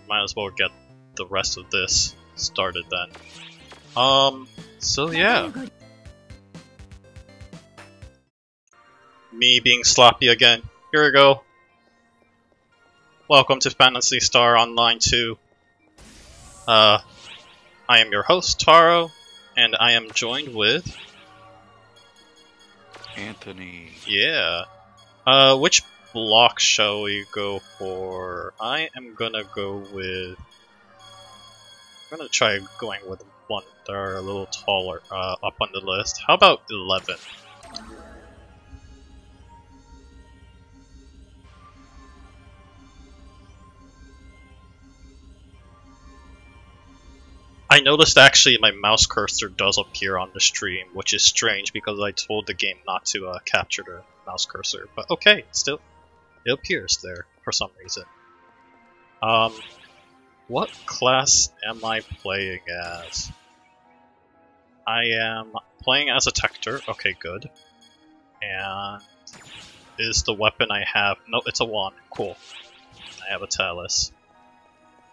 might as well get the rest of this started then. So yeah. Me being sloppy again. Here we go. Welcome to Phantasy Star Online 2. I am your host, Taro, and I am joined with... Anthony. Yeah. Which block shall we go for? I am gonna go with... I'm gonna try going with one that are a little taller up on the list. How about 11? I noticed actually my mouse cursor does appear on the stream, which is strange because I told the game not to capture the mouse cursor. But okay, still, it appears there for some reason. What class am I playing as? I am playing as a Techter. Okay, good. And is the weapon I have? No, it's a wand. Cool. I have a talus.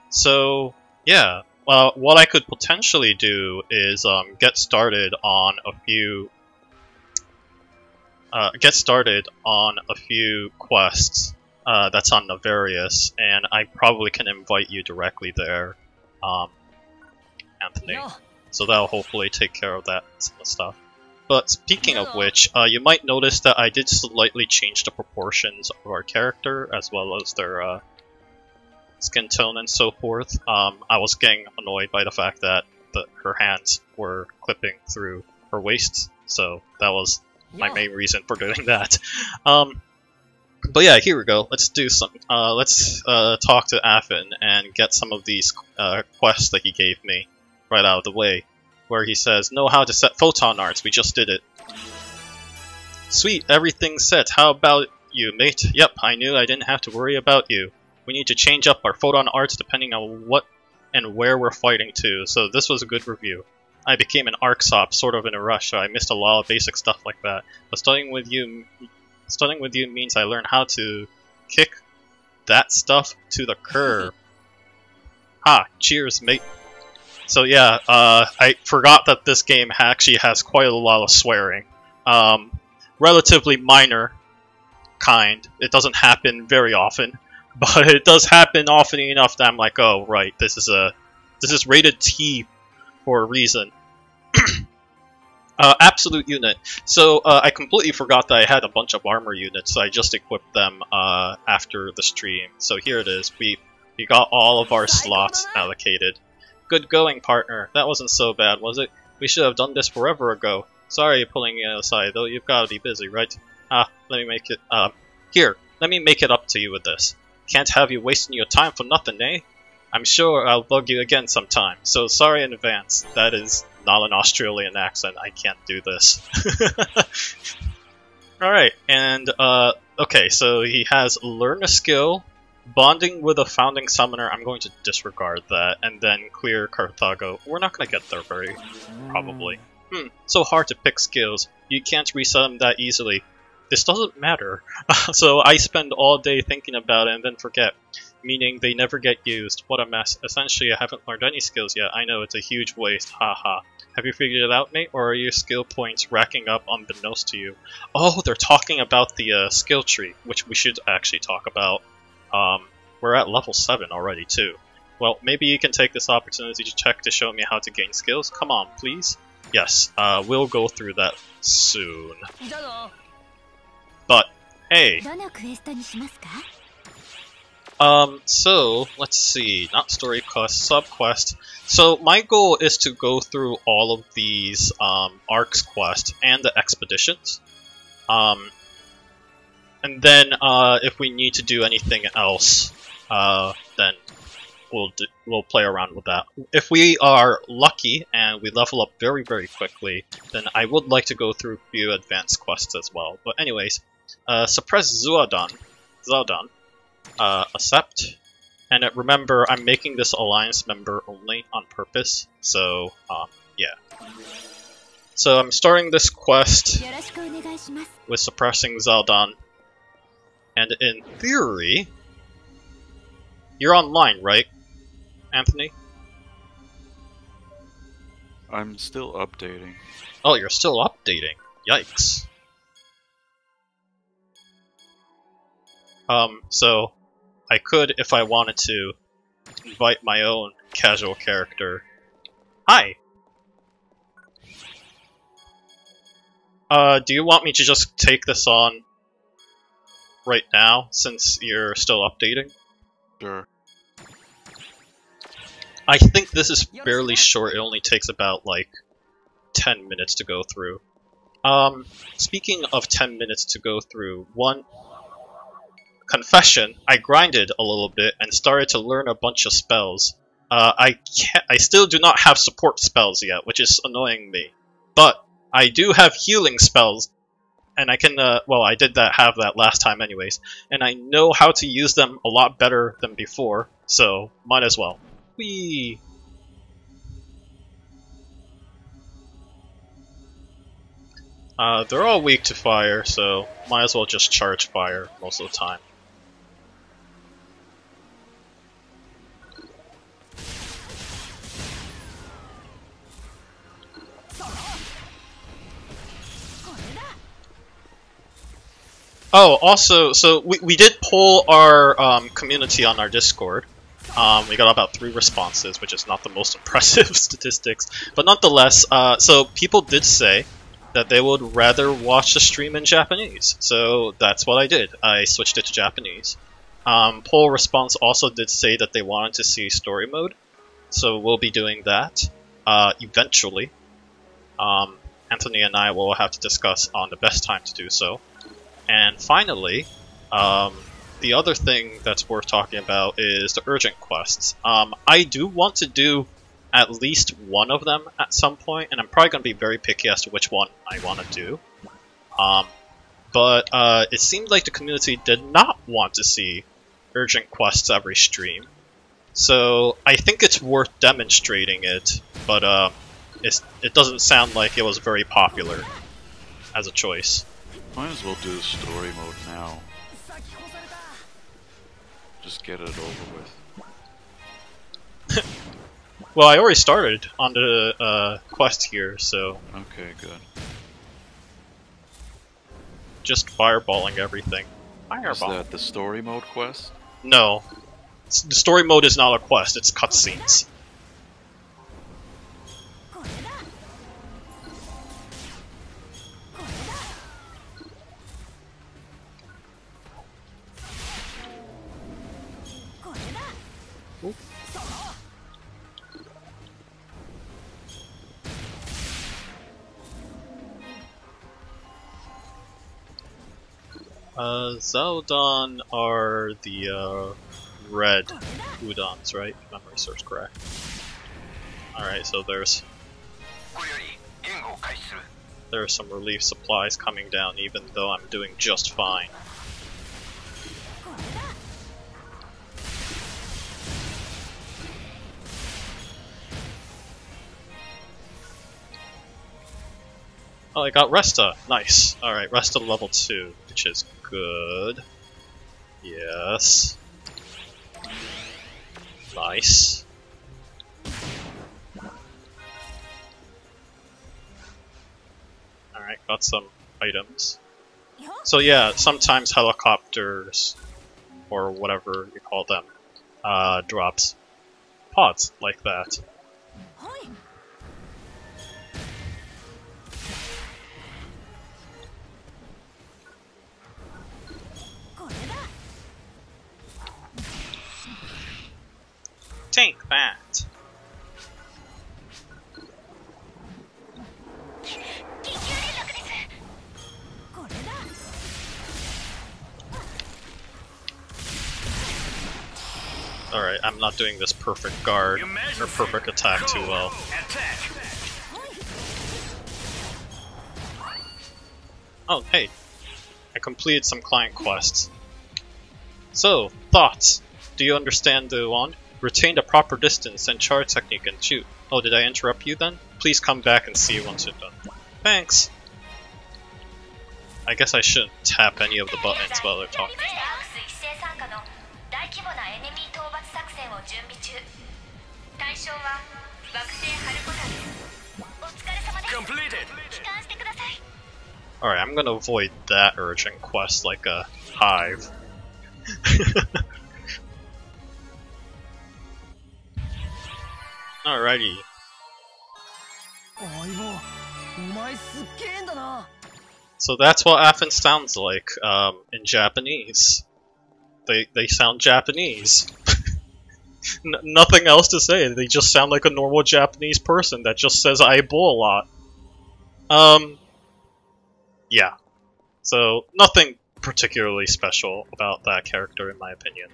So yeah. What I could potentially do is get started on a few quests that's on Navarious, and I probably can invite you directly there, Anthony. Yeah. So that'll hopefully take care of that stuff. But speaking of which, you might notice that I did slightly change the proportions of our character as well as their skin tone and so forth. I was getting annoyed by the fact that her hands were clipping through her waist, so that was my main reason for doing that. But yeah, here we go. Let's do some. Let's talk to Affin and get some of these quests that he gave me right out of the way, where he says, "Know how to set photon arts. We just did it. Sweet, everything's set. How about you, mate? Yep, I knew I didn't have to worry about you. We need to change up our photon arts depending on what and where we're fighting to, so this was a good review. I became an ARKS op sort of in a rush, so I missed a lot of basic stuff like that. But studying with you means I learned how to kick that stuff to the curb. Ha! Cheers, mate." So yeah, I forgot that this game actually has quite a lot of swearing. Relatively minor kind. It doesn't happen very often. But it does happen often enough that I'm like, oh right, this is rated T for a reason. Absolute unit. So I completely forgot that I had a bunch of armor units, so I just equipped them after the stream. So here it is. We got all of our slots allocated. Good going, partner. That wasn't so bad, was it? We should have done this forever ago. Sorry pulling you aside, though. You've got to be busy, right? Let me make it. Here, let me make it up to you with this. Can't have you wasting your time for nothing, eh? I'm sure I'll bug you again sometime, so sorry in advance. That is not an Australian accent, I can't do this. Alright, and okay, so he has learn a skill, bonding with a founding summoner, I'm going to disregard that, and then clear Carthago. We're not going to get there very probably. So hard to pick skills, you can't reset them that easily. This doesn't matter, so I spend all day thinking about it and then forget, meaning they never get used. What a mess. Essentially, I haven't learned any skills yet. I know, it's a huge waste, haha. Have you figured it out, mate, or are your skill points racking up unbeknownst to you? Oh, they're talking about the skill tree, which we should actually talk about. We're at level 7 already, too. Well, maybe you can take this opportunity to check to show me how to gain skills. Come on, please. Yes, we'll go through that soon. But, hey. So, let's see. Not story quest, sub-quest. So, my goal is to go through all of these ARKS quests and the expeditions. And then, if we need to do anything else, then we'll play around with that. If we are lucky and we level up very, very quickly, then I would like to go through a few advanced quests as well. But anyways, suppress Za'udan, accept, and remember I'm making this alliance member only on purpose, so yeah. So I'm starting this quest with suppressing Za'udan, and in theory, you're online, right? Anthony? I'm still updating. Oh, you're still updating. Yikes. So I could, if I wanted to, invite my own casual character. Hi! Do you want me to just take this on right now, since you're still updating? Sure. I think this is fairly short, it only takes about, like, 10 minutes to go through. Speaking of 10 minutes to go through, one confession, I grinded a little bit and started to learn a bunch of spells. I still do not have support spells yet, which is annoying me. But I do have healing spells, and I can, well, I did have that last time anyways, and I know how to use them a lot better than before, so might as well. Whee! They're all weak to fire, so might as well just charge fire most of the time. Oh, also, so we did poll our community on our Discord. We got about 3 responses, which is not the most impressive statistics, but nonetheless, so people did say that they would rather watch the stream in Japanese, so that's what I did. I switched it to Japanese. Poll response also did say that they wanted to see story mode, so we'll be doing that eventually. Anthony and I will have to discuss on the best time to do so. And finally, the other thing that's worth talking about is the urgent quests. I do want to do at least one of them at some point, and I'm probably going to be very picky as to which one I want to do. But it seemed like the community did not want to see urgent quests every stream. So I think it's worth demonstrating it, but it doesn't sound like it was very popular as a choice. Might as well do the story mode now. Just get it over with. Well, I already started on the quest here, so... Okay, good. Just fireballing everything. Fireball. Is that the story mode quest? No. The story mode is not a quest, it's cutscenes. Za'udan are the red udons, right? If memory serves correct. Alright, so there's some relief supplies coming down, even though I'm doing just fine. Oh, I got Resta! Nice. Alright, Resta level 2, which is good. Yes. Nice. Alright, got some items. So yeah, sometimes helicopters, or whatever you call them, drops pods like that. Take that! Alright, I'm not doing this perfect guard, or perfect attack too well. Oh, hey! I completed some client quests. So, thoughts? Do you understand the wand? Retain the proper distance and charge technique and shoot. Oh, did I interrupt you then? Please come back and see once you're done. Thanks! I guess I shouldn't tap any of the buttons while they're talking. Completed. Alright, I'm gonna avoid that urgent quest like a hive. Alrighty. So that's what Athens sounds like in Japanese. They sound Japanese. Nothing else to say. They just sound like a normal Japanese person that just says aibo a lot. Yeah. So nothing particularly special about that character in my opinion.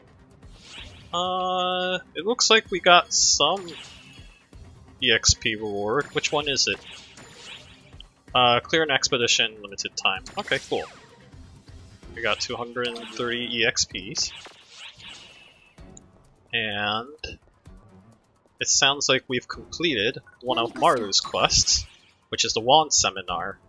It looks like we got some EXP reward. Which one is it? Clear an expedition, limited time. Okay, cool. We got 230 EXPs. And it sounds like we've completed one of Maru's quests, which is the Wand Seminar.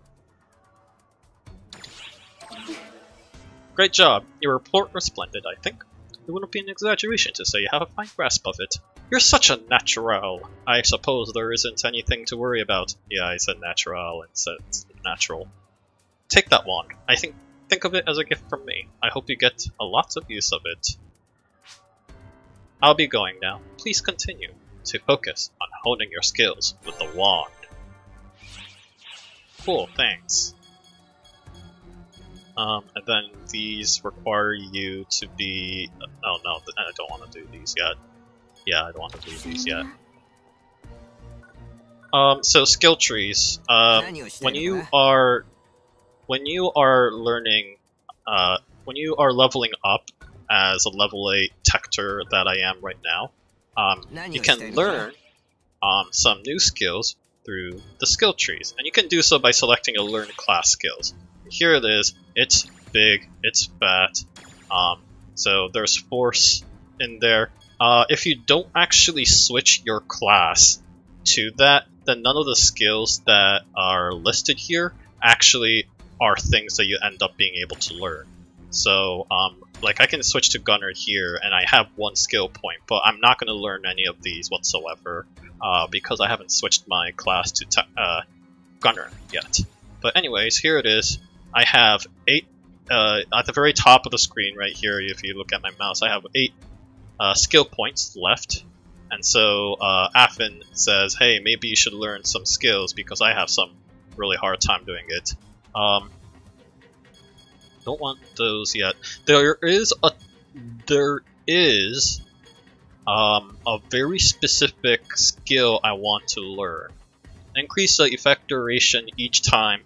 Great job. Your report was splendid, I think. It wouldn't be an exaggeration to say you have a fine grasp of it. You're such a natural. I suppose there isn't anything to worry about. Yeah, I said natural and said natural. Take that wand. I think of it as a gift from me. I hope you get a lot of use of it. I'll be going now. Please continue to focus on honing your skills with the wand. Cool, thanks. And then these require you to be... Oh no, I don't want to do these yet. Yeah, I don't want to do these yet. So skill trees. When you are learning, when you are leveling up as a level 8 Techter that I am right now, you can learn some new skills through the skill trees, and you can do so by selecting a learn class skills. Here it is. It's big. It's fat. So there's force in there. If you don't actually switch your class to that, then none of the skills that are listed here actually are things that you end up being able to learn. So, like I can switch to Gunner here, and I have 1 skill point, but I'm not going to learn any of these whatsoever, because I haven't switched my class to Gunner yet. But anyways, here it is. I have 8, at the very top of the screen right here, if you look at my mouse, I have 8 skill points left. And so Afin says, hey, maybe you should learn some skills because I have some really hard time doing it. Don't want those yet. There is a very specific skill I want to learn. Increase the effect duration each time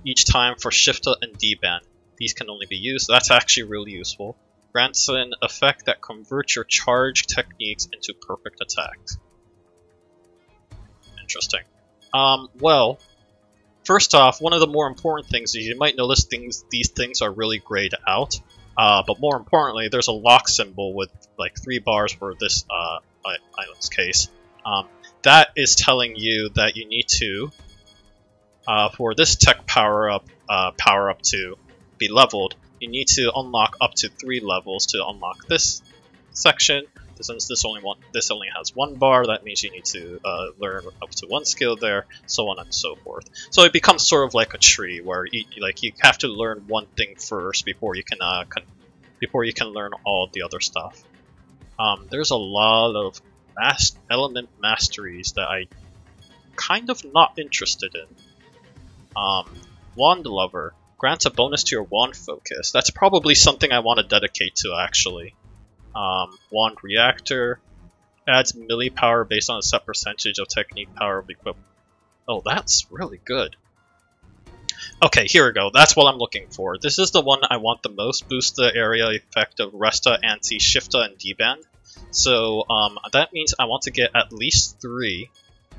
for Shifta and D-Band. These can only be used. That's actually really useful. Grants an effect that converts your charge techniques into perfect attacks. Interesting. Well, first off, one of the more important things is you might notice these things are really grayed out. But more importantly, there's a lock symbol with like 3 bars for this island's case. That is telling you that you need to, for this tech power up to be leveled, you need to unlock up to 3 levels to unlock this section. Since this only has 1 bar, that means you need to learn up to 1 skill there, so on and so forth. So it becomes sort of like a tree where you have to learn one thing first before you can learn all the other stuff. There's a lot of element masteries that I kind of not interested in. Wand Lover grants a bonus to your wand focus. That's probably something I want to dedicate to actually. Wand Reactor adds melee power based on a set percentage of technique power of equipment. Oh, that's really good. Okay, here we go. That's what I'm looking for. This is the one I want the most. Boost the area effect of Resta, Anti, Shifta, and D-Band. So that means I want to get at least 3,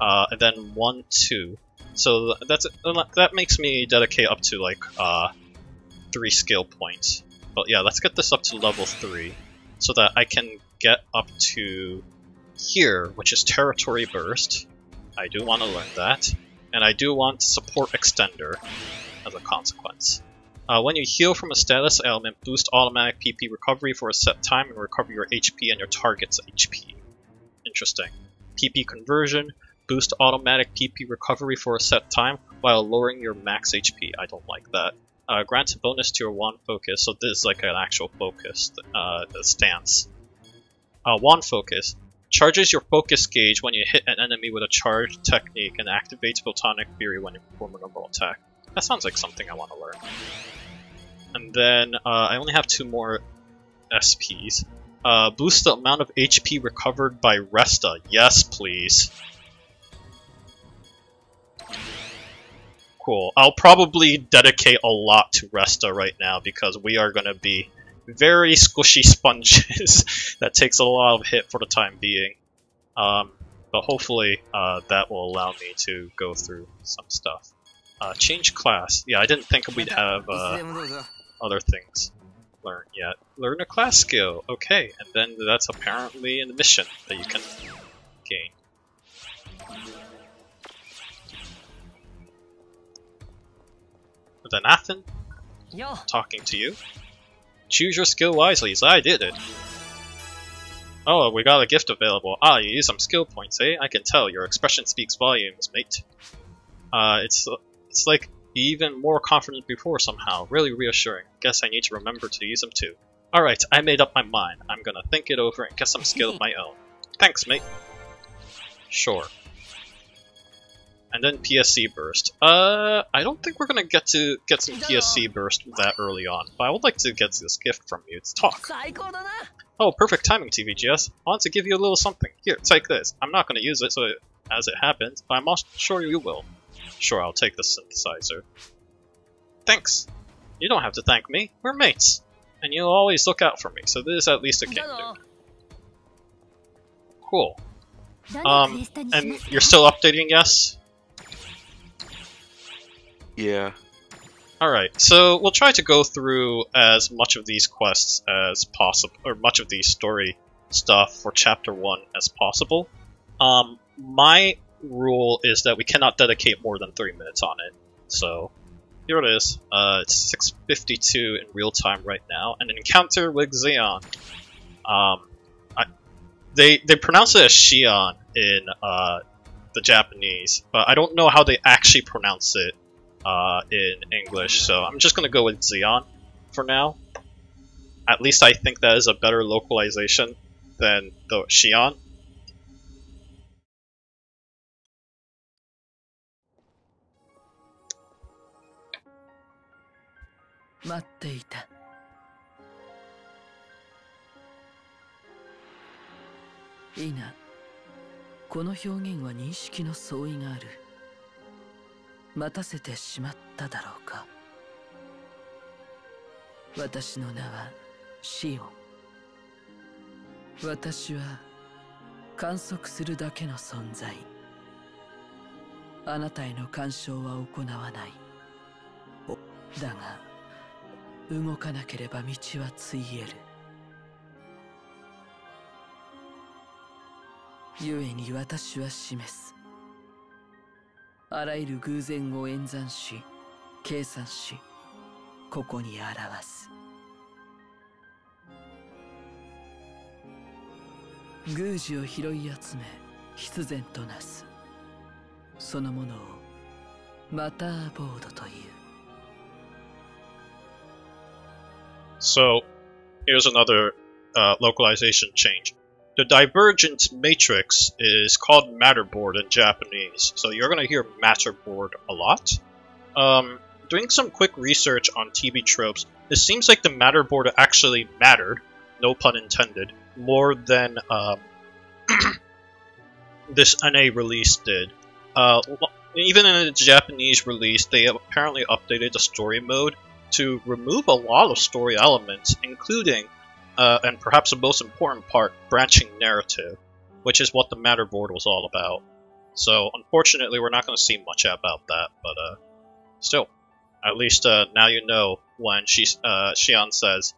and then 1, 2. So that makes me dedicate up to like 3 skill points. But yeah, let's get this up to level 3. So that I can get up to here, which is Territory Burst. I do want to learn that. And I do want Support Extender as a consequence. When you heal from a status ailment, boost automatic PP recovery for a set time and recover your HP and your target's HP. interesting. PP conversion, boost automatic PP recovery for a set time while lowering your max HP. I don't like that. Grants a bonus to your wand focus, so this is like an actual focus stance. Wand focus. Charges your focus gauge when you hit an enemy with a charged technique and activates Photonic Fury when you perform a normal attack. That sounds like something I want to learn. And then I only have 2 more SPs. Boost the amount of HP recovered by Resta. Yes, please. Cool. I'll probably dedicate a lot to Resta right now because we are going to be very squishy sponges. That takes a lot of hit for the time being. But hopefully that will allow me to go through some stuff. Change class. Yeah, I didn't think we'd have other things learned yet. Learn a class skill. Okay, and then that's apparently in the mission that you can gain. Then Athen, talking to you. Choose your skill wisely, so I did it. Oh, we got a gift available. Ah, you use some skill points, eh? I can tell. Your expression speaks volumes, mate. It's like even more confident before somehow. Really reassuring. Guess I need to remember to use them too. Alright, I made up my mind. I'm gonna think it over and get some skill of my own. Thanks, mate. Sure. And then PSC burst. I don't think we're gonna get some PSC burst that early on, but I would like to get this gift from you. It's talk. Oh, perfect timing, TVGS. I want to give you a little something. Here, take this. I'm not gonna use it as it happens, but I'm also sure you will. Sure, I'll take the synthesizer. Thanks. You don't have to thank me. We're mates, and you'll always look out for me. So this is at least a game dude. Cool. And you're still updating, yes? Yeah. Alright, so we'll try to go through as much of these quests as possible, or much of the story stuff for Chapter 1 as possible. My rule is that we cannot dedicate more than 3 minutes on it. So, here it is. It's 6:52 in real time right now, and an encounter with Za'udan. They pronounce it as Shion in the Japanese, but I don't know how they actually pronounce it in English, so I'm just gonna go with Za'udan for now. At least I think that is a better localization than the Shion. Ina, この表現は認識の相違がある。待たせてしまっただろうか。私の名はシオン。私は観測するだけの存在。あなたへの干渉は行わない。だが、動かなければ道はついえる。故に私は示す。あらゆる偶然を演算し、計算し、ここに表す。偶事を拾い集め、必然となす。そのものをマターボードという。So, here's another localization change. The divergent matrix is called matterboard in Japanese, so you're going to hear matterboard a lot. Doing some quick research on TV tropes, it seems like the matterboard actually mattered, no pun intended, more than this NA release did. Even in the Japanese release, they apparently updated the story mode to remove a lot of story elements, including and perhaps the most important part, branching narrative, which is what the matterboard was all about. So, unfortunately, we're not going to see much about that, but still, at least now you know when Shion says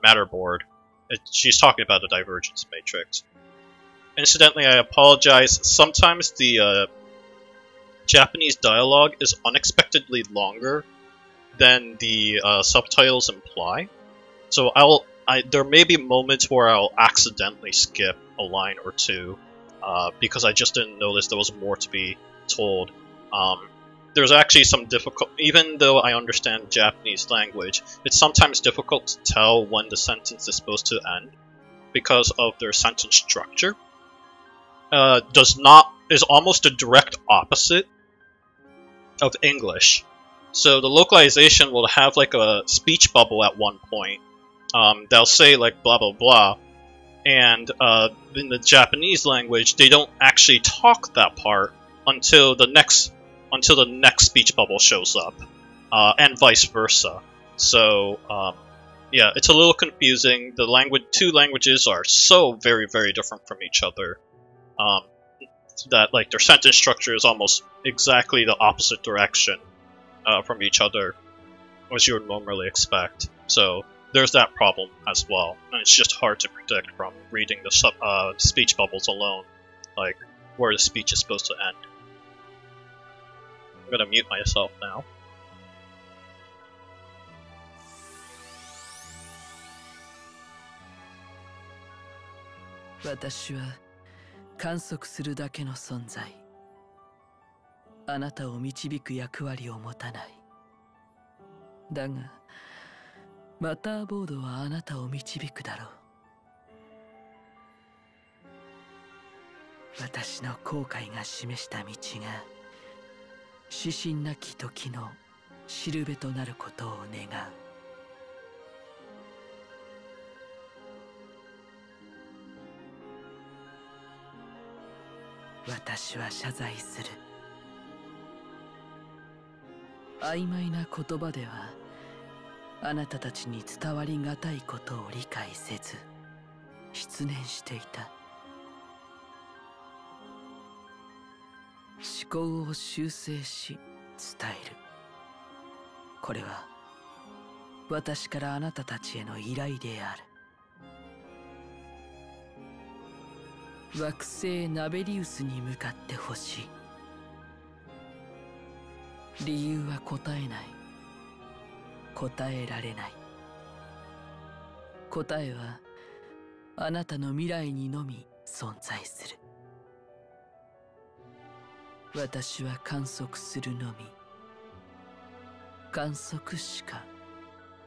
matterboard, she's talking about the divergence matrix. Incidentally, I apologize. Sometimes the Japanese dialogue is unexpectedly longer than the subtitles imply. So there may be moments where I'll accidentally skip a line or two, because I just didn't notice there was more to be told. There's actually some difficult, even though I understand Japanese language, it's sometimes difficult to tell when the sentence is supposed to end because of their sentence structure. Is almost the direct opposite of English. So the localization will have like a speech bubble at one point. They'll say like blah blah blah, and in the Japanese language, they don't actually talk that part until the next speech bubble shows up, and vice versa. So yeah, it's a little confusing. The two languages are so very different from each other that like their sentence structure is almost exactly the opposite direction from each other, as you would normally expect. So there's that problem as well, and it's just hard to predict from reading the speech bubbles alone, like where the speech is supposed to end. I'm gonna mute myself now. Watashi wa kansoku suru dake no sonzai. Anata o michibiku yakuwari o motanai. Daga, Motherboard wa anata o michibiku darou. Watashi no koukai ga shimeshita michi ga 指針なき時のしるべとなることを願う。私は謝罪する。曖昧な言葉ではあなたたちに伝わりがたいことを理解せず失念していた。思考を修正し伝える。これは私からあなたたちへの依頼である。惑星ナベリウスに向かってほしい。理由は答えない。答えられない。答えはあなたの未来にのみ存在する。私は観測するのみ。観測しか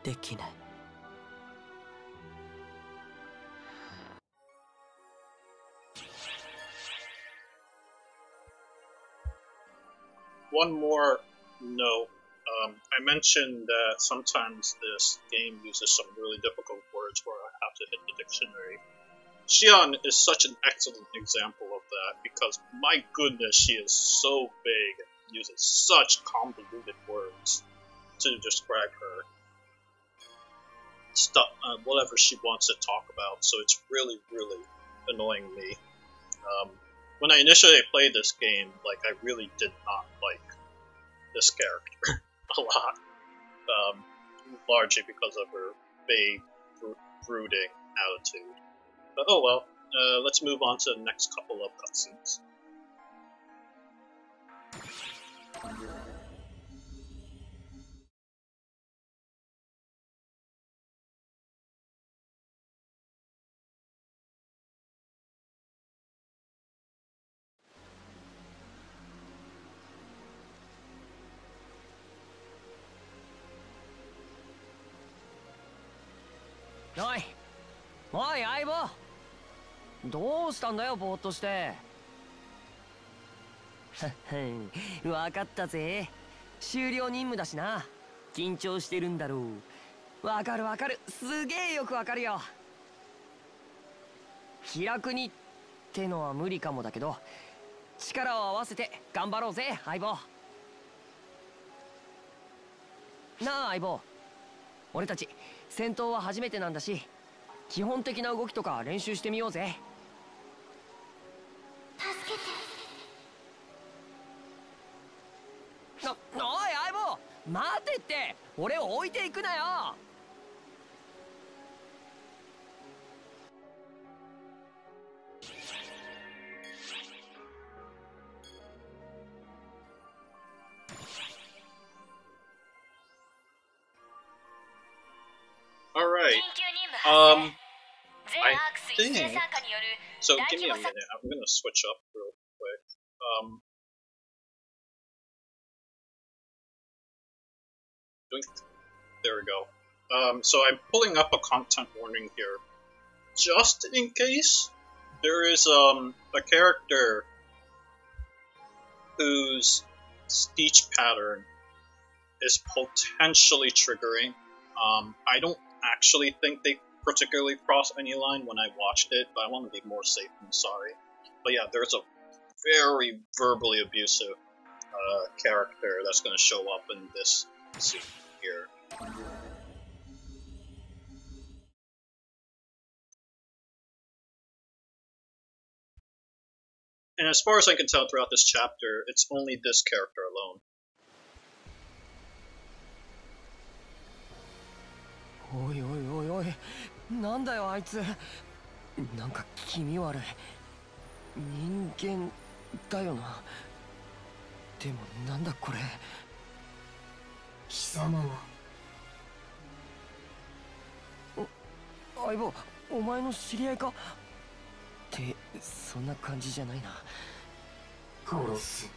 できない。One more note. I mentioned that sometimes this game uses some really difficult words where I have to hit the dictionary. Xion is such an excellent example of that because, my goodness, she is so big and uses such convoluted words to describe her stuff, whatever she wants to talk about. So it's really annoying me. When I initially played this game, like, I really did not like this character a lot, largely because of her vague, brooding attitude. But oh well, let's move on to the next couple of cutscenes. Oi! Oi, 相棒! どうしたんだよ、ぼーっとして。わかったぜ。終了任務だしな。緊張してるんだろう。わかるわかる。すげえよくわかるよ。気楽にってのは無理かもだけど、力を合わせて頑張ろうぜ、相棒。なあ、相棒。俺たち戦闘は初めてなんだし、基本的な動きとか練習してみようぜ。助けて。おい相棒、待てって。俺を置いていくなよ。Alright, I think So give me a minute. I'm gonna switch up real quick. There we go. So I'm pulling up a content warning here, just in case there is a character whose speech pattern is potentially triggering. I don't actually think they particularly crossed any line when I watched it, but I want to be more safe than sorry. But yeah, there's a very verbally abusive character that's going to show up in this scene here. And as far as I can tell throughout this chapter, it's only this character alone. おいおいおいおい、なんだよあいつ。なんか気味悪い。人間だよな。でもなんだこれ。貴様は。相棒、お前の知り合いか。ってそんな感じじゃないな。殺す。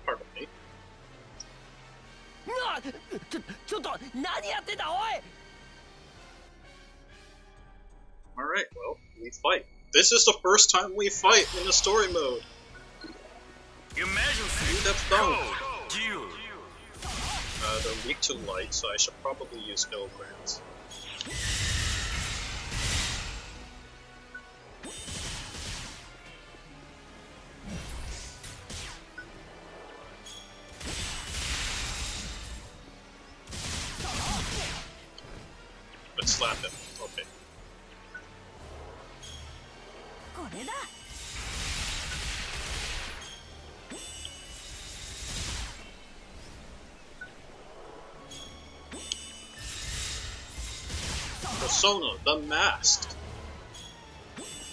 Pardon me? ちょっと何やってんだおい。 Alright, well, we fight. This is the first time we fight in the story mode. They're weak to light, so I should probably use Ilgrams. Let's slap him. Okay. Persona, the Masked.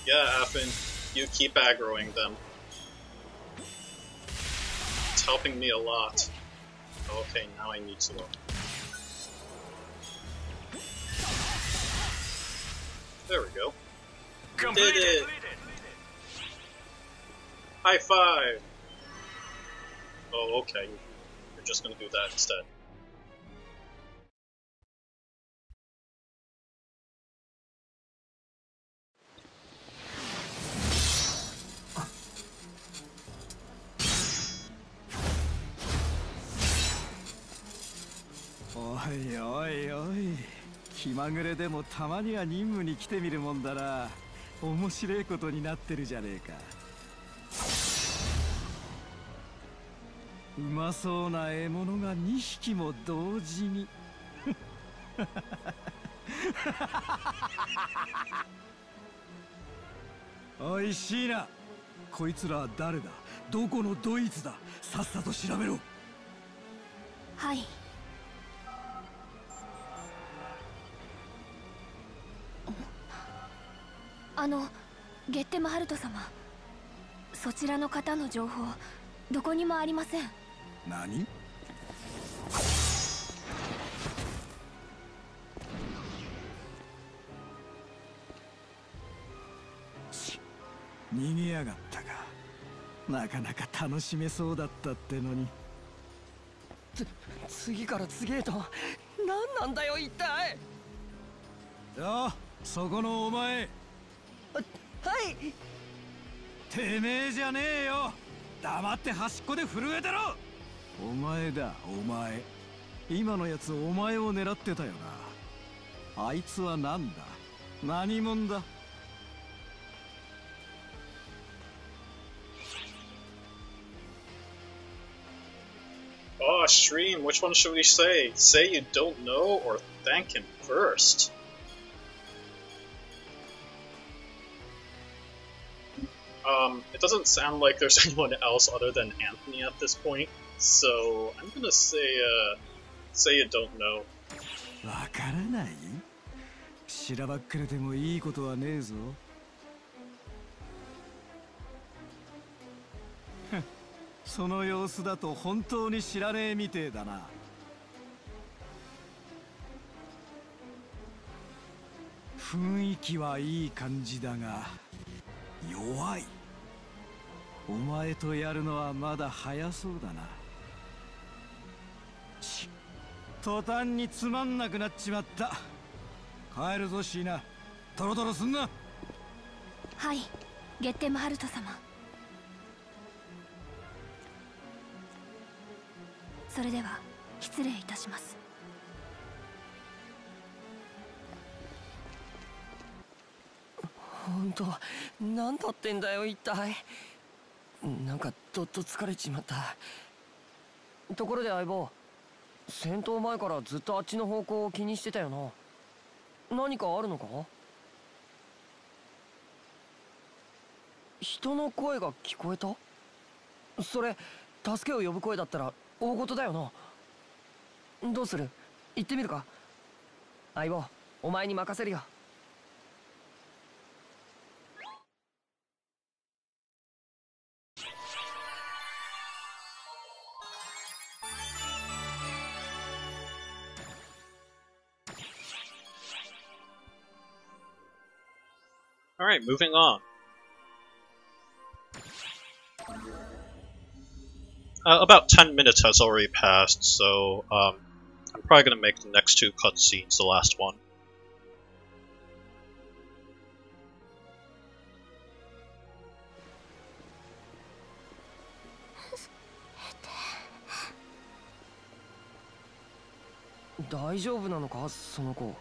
Yeah, Affin, you keep aggroing them. It's helping me a lot. Okay, now I need to look. There we go. We did it! High five! Oh, okay. You're just gonna do that instead. Oi, oi, oi. 気まぐれでもたまには任務に来てみるもんだな。面白いことになってるじゃねえか。うまそうな獲物が2匹も同時に。おいしいな。こいつら誰だ。どこのドイツだ。さっさと調べろ。はい。ゲッテマハルト様、そちらの方の情報どこにもありません。何？逃げやがったか。なかなか楽しめそうだったってのに。次から次へと何なんだよ一体。よ、そこのお前。はい。てめえじゃねえよ。黙って端っこで震えてろ。お前だ、お前。今のやつお前を狙ってたよな。あいつは何だ。何者だ。Oh, stream, which one should we say? Say you don't know or thank him first? It doesn't sound like there's anyone else other than Anthony at this point, so I'm gonna say you don't know. わからない？しらばっくれてもいいことはねえぞ。その様子だと本当に知らねえみてえだな。雰囲気はいい感じだが、弱い。お前とやるのはまだ早そうだな。途端につまんなくなっちまった。帰るぞシーナ。トロトロすんな。はい、ゲッテムハルト様。それでは失礼いたします。本当なんだってんだよ一体。なんかどっと疲れちまった。ところで相棒、戦闘前からずっとあっちの方向を気にしてたよな。何かあるのか？人の声が聞こえた？それ助けを呼ぶ声だったら大事だよな。どうする？行ってみるか？相棒、お前に任せるよ。Alright, moving on. About 10 minutes has already passed, so I'm probably going to make the next two cutscenes the last one. Daijoubu 大丈夫なのかその子。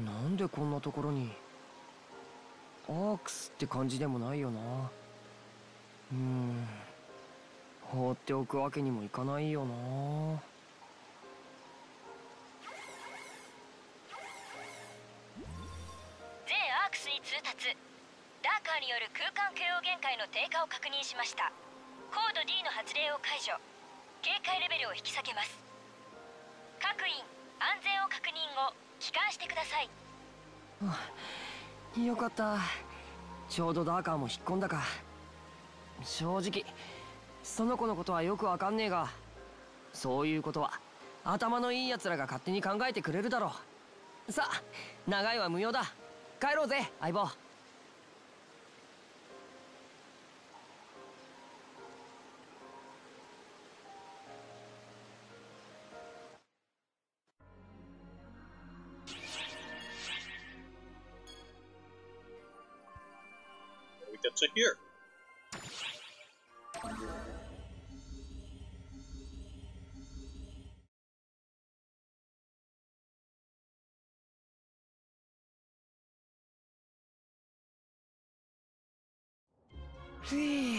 なんでこんなところに。ARKS って感じでもないよな。放っておくわけにもいかないよな。全ARKSに通達。ダーカーによる空間許容限界の低下を確認しました。コード D の発令を解除。警戒レベルを引き下げます。各員、安全を確認後帰還してください。よかった。ちょうどダーカーも引っ込んだか。正直その子のことはよくわかんねえが、そういうことは頭のいい奴らが勝手に考えてくれるだろう。さあ、長いは無用だ。帰ろうぜ相棒。We get to here. Huh.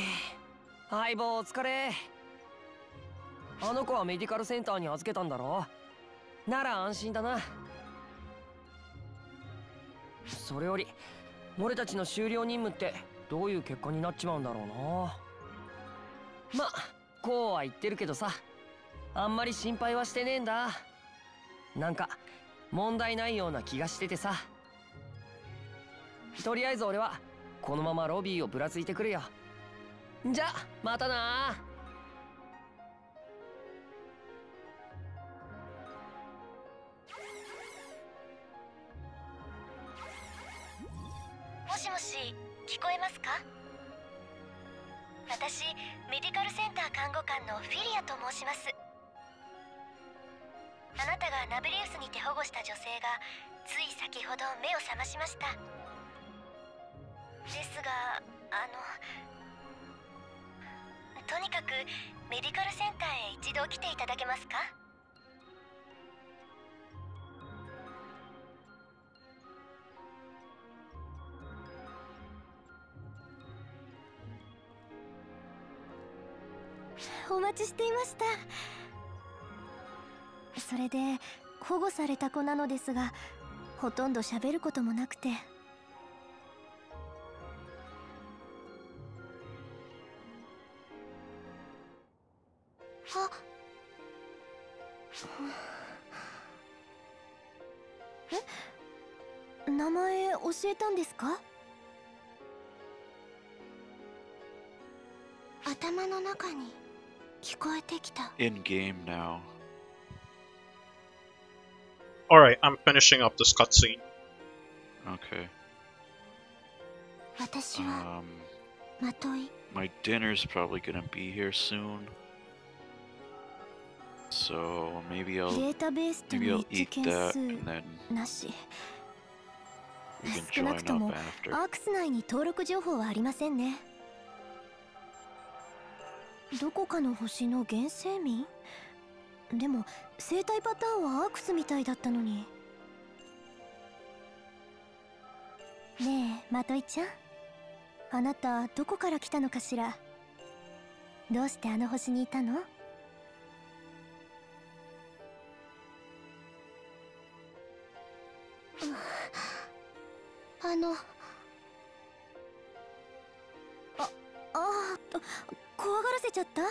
相棒お疲れ。あの子はメディカルセンターに預けたんだろ。なら安心だな。それより俺たちの終了任務ってどういう結果になっちまうんだろうな。ま、こうは言ってるけどさ、あんまり心配はしてねえんだ。なんか問題ないような気がしててさ。とりあえず俺はこのままロビーをぶらついてくるよ。じゃまたな。もしもし、聞こえますか？私、メディカルセンター看護官のフィリアと申します。あなたがナベリウスにて保護した女性がつい先ほど目を覚ましました。ですが、とにかくメディカルセンターへ一度来ていただけますか？お待ちしていました。それで保護された子なのですが、ほとんど喋ることもなくて。名前教えたんですか？頭の中に聞こえてきた。 In game now. Alright, I'm finishing up this cutscene. Okay. 私はまとい。 My dinner's probably gonna be here soon. So maybe I'll データベースとの eat 一致件 that 数 and then なし。 we can 少な join くとも up after. アークス内に登録情報はありませんね。どこかの星の原生民？でも生態パターンはアークスみたいだったのに。ねえまといちゃん、あなたどこから来たのかしら。どうしてあの星にいたの？怖がらせちゃった？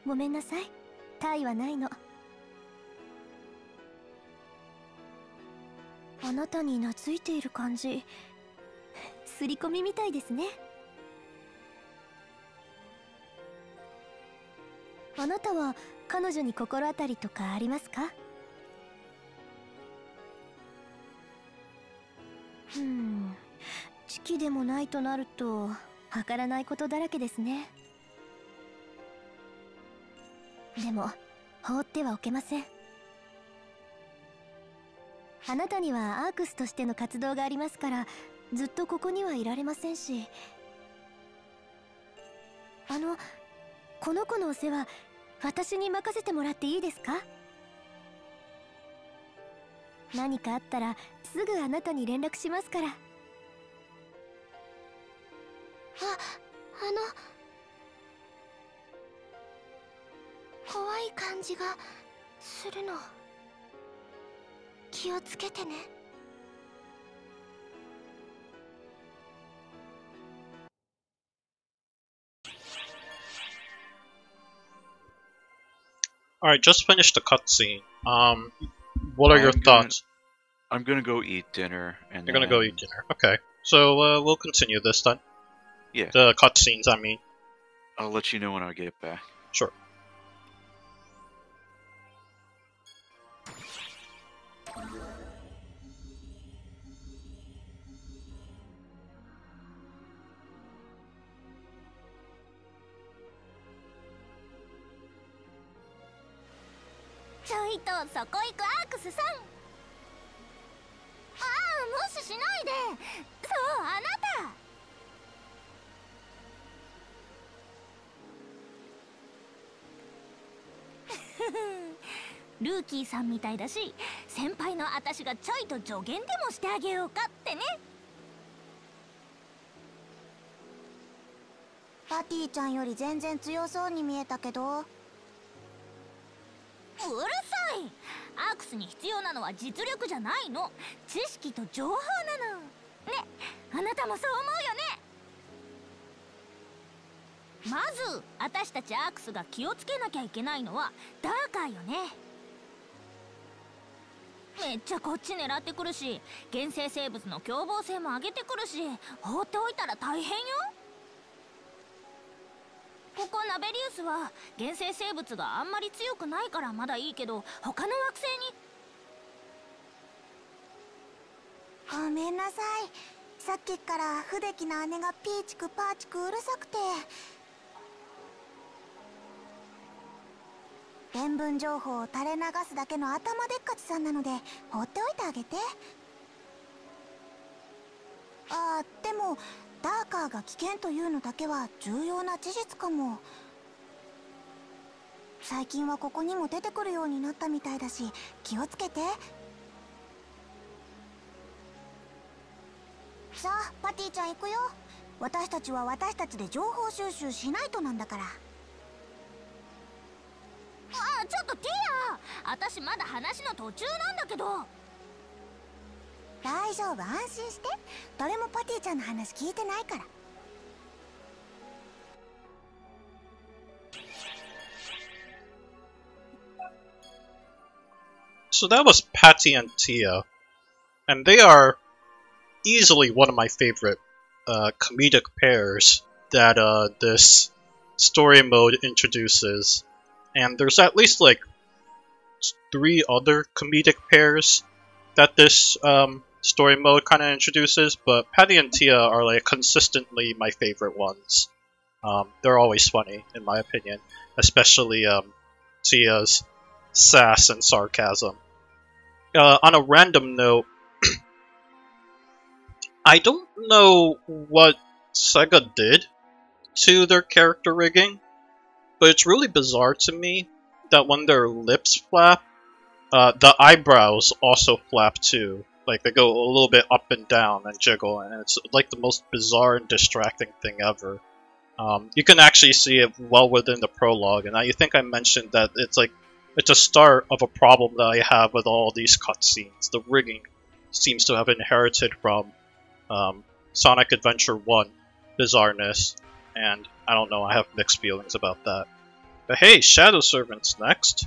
ごめんなさい、体はないの。あなたに懐いている感じ、刷り込みみたいですね。あなたは彼女に心当たりとかありますか？知己でもないとなるとわからないことだらけですね。でも放ってはおけません。あなたにはアークスとしての活動がありますから、ずっとここにはいられませんし。この子のお世話、私に任せてもらっていいですか？何かあったらすぐあなたに連絡しますから。怖い感じがするの。気をつけてね。Alright, just finished the cutscene. What are your thoughts? I'm gonna go eat dinner and You're gonna go eat dinner. Okay. So, we'll continue this then. Yeah. The cutscenes, I mean. I'll let you know when I get back. Sure.ちょいとそこ行くアークスさん。無視しないで。そう、あなた。ルーキーさんみたいだし、先輩のあたしがちょいと助言でもしてあげようかってね。パティちゃんより全然強そうに見えたけど。うるさい。アークスに必要なのは実力じゃないの、知識と情報なのね。あなたもそう思うよね。まず私たちアークスが気をつけなきゃいけないのはダーカーよね。めっちゃこっち狙ってくるし、原生生物の凶暴性も上げてくるし、放っておいたら大変よ。ここナベリウスは原生生物があんまり強くないからまだいいけど、他の惑星に。ごめんなさい、さっきから不出来な姉がピーチクパーチクうるさくて。伝聞情報を垂れ流すだけの頭でっかちさんなので放っておいてあげて。でもダーカーが危険というのだけは重要な事実かも。最近はここにも出てくるようになったみたいだし、気をつけて。さあパティちゃん行くよ。私たちは私たちで情報収集しないとなんだから。ちょっとティア、私まだ話の途中なんだけど。大丈夫、安心して。誰もパティちゃんの話聞いてないから。So that was Patty and Tia, and they are easily one of my favorite comedic pairs that this story mode introduces. And there's at least like 3 other comedic pairs that this story mode kind of introduces, but Patty and Tia are like consistently my favorite ones. They're always funny, in my opinion, especially Tia's sass and sarcasm. On a random note, I don't know what Sega did to their character rigging, but it's really bizarre to me that when their lips flap, the eyebrows also flap too. Like, they go a little bit up and down and jiggle, and it's like the most bizarre and distracting thing ever. You can actually see it well within the prologue, and I think I mentioned that it's a start of a problem that I have with all these cutscenes. The rigging seems to have inherited from Sonic Adventure 1 bizarreness, and I don't know, I have mixed feelings about that. But hey, Shadow Servant's next.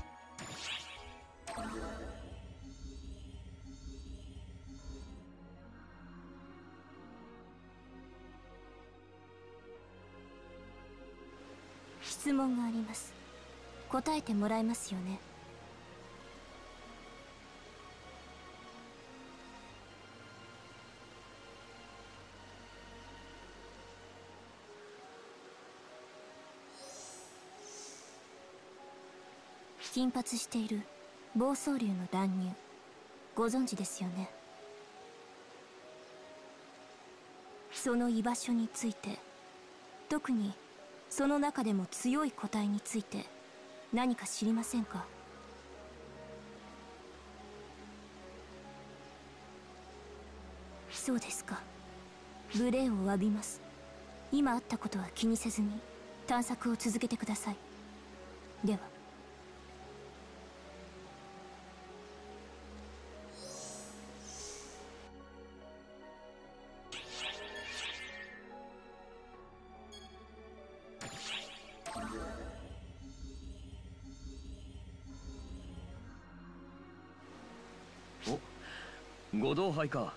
ご同杯か。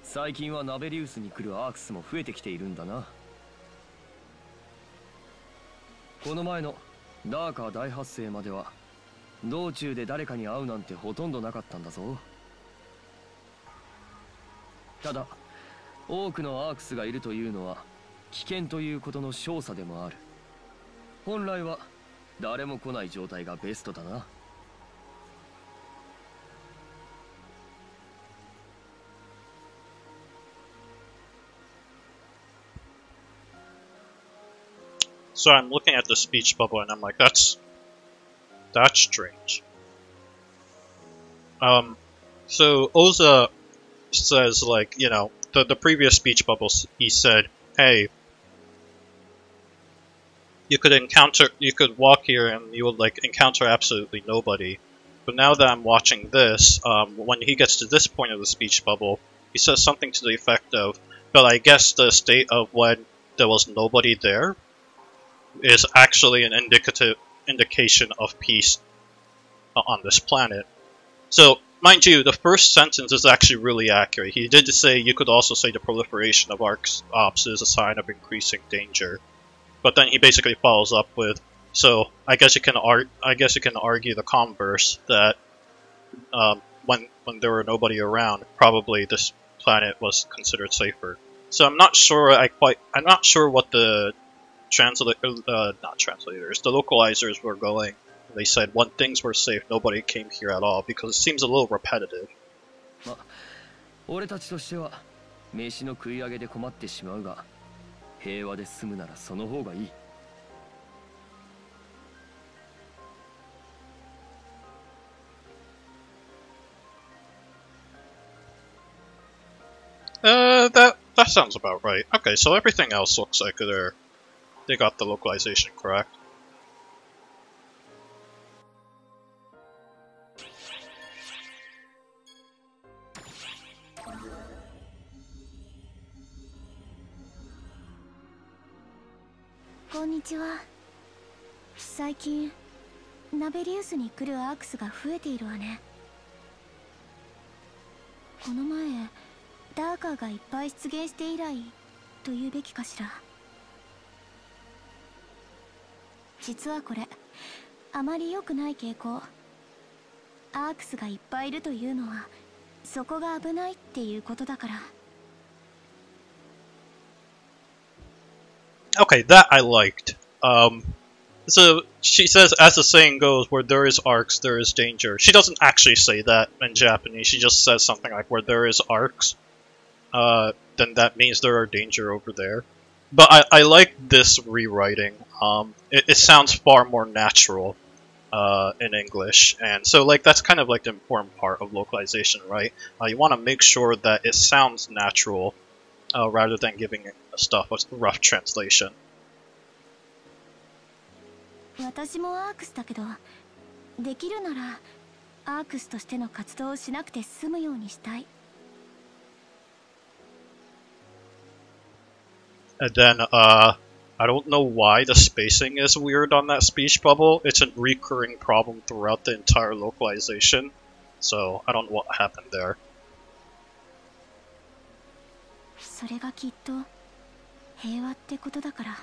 最近はナベリウスに来るアークスも増えてきているんだな。この前のダーカー大発生までは道中で誰かに会うなんてほとんどなかったんだぞ。ただ多くのアークスがいるというのは危険ということの証左でもある。本来は誰も来ない状態がベストだな。So I'm looking at the speech bubble and I'm like, that's strange. So Oza says, like, you know, the previous speech bubble, he said, hey, you could walk here and you would, like, encounter absolutely nobody. But now that I'm watching this, when he gets to this point of the speech bubble, he says something to the effect of, but I guess the state of when there was nobody there is actually an indication of peace on this planet. So, mind you, the first sentence is actually really accurate. He did say you could also say the proliferation of ARKS ops is a sign of increasing danger. But then he basically follows up with, so I guess you can argue the converse that when there were nobody around, probably this planet was considered safer. So I'm not sure what the the localizers were going. They said when things were safe, nobody came here at all, because it seems a little repetitive. 俺たちとしては飯の食い上げで困ってしまうが、平和で済むならその方がいい。That sounds about right. Okay, so everything else looks like they got the localization correct. Konnichiwa. 最近ナベリウスに来るアークスが増えているわね。この前ダーカーがいっぱい出現して以来と言うべきかしら。実はこれあまり良くない傾向。アークスがいっぱいいるというのはそこが危ないっていうことだから。 Okay, that I liked. So she says, as the saying goes, where there is ARKS, there is danger. She doesn't actually say that in Japanese. She just says something like, where there is ARKS, then that means there are danger over there. But I like this rewriting. It sounds far more natural in English, and so like that's kind of like the important part of localization, right? You want to make sure that it sounds natural rather than giving stuff a rough translation. 私もアークスだけど、できるならアークスとしての活動をしなくて済むようにしたい。 And then, I don't know why the spacing is weird on that speech bubble. It's a recurring problem throughout the entire localization, so I don't know what happened there. それがきっと平和ってことだから。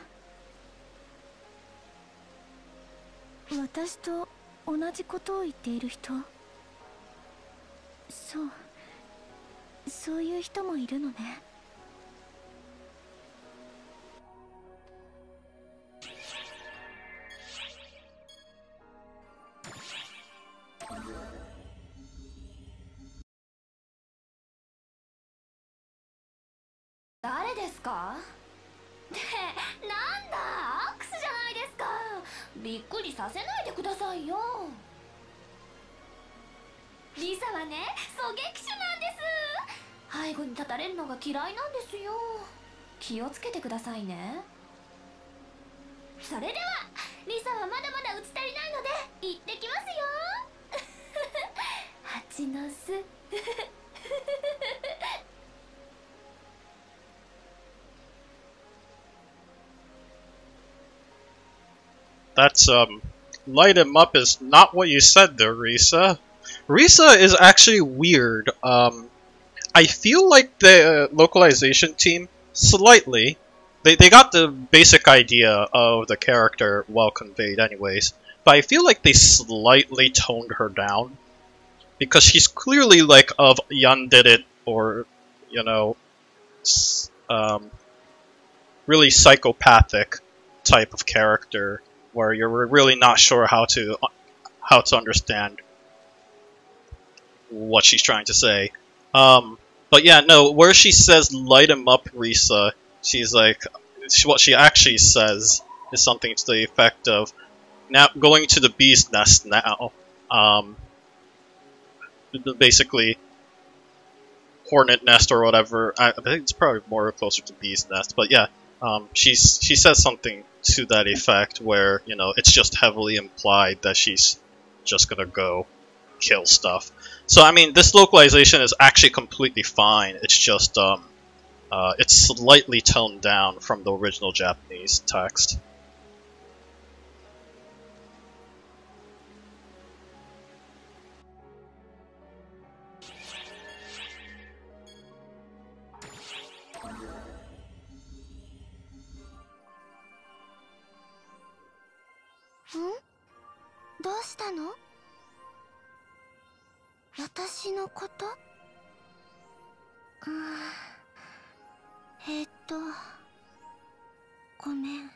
私と同じことを言っている人、そういう人もいるのね。誰ですか？ってなんだ、アークスじゃないですか。びっくりさせないでくださいよ。リサはね、狙撃手なんです。背後に立たれるのが嫌いなんですよ。気をつけてくださいね。それではリサはまだまだ打ち足りないので行ってきますよ。蜂の巣。That's, light him up is not what you said there, Risa. Risa is actually weird. I feel like the localization team, slightly, they got the basic idea of the character well conveyed anyways, but I feel like they slightly toned her down. Because she's clearly like of yandere or, you know, really psychopathic type of character, where you're really not sure how to understand what she's trying to say. But yeah, no, where she says light him up, Risa, she's like, what she actually says is something to the effect of, now going to the bee's nest now. Basically, hornet nest or whatever. I think it's probably more closer to bee's nest, but yeah, she says something to that effect where, you know, it's just heavily implied that she's just gonna go kill stuff. So I mean, this localization is actually completely fine. It's just it's slightly toned down from the original Japanese text. Hmm? どうしたの？私のこと？ごめん。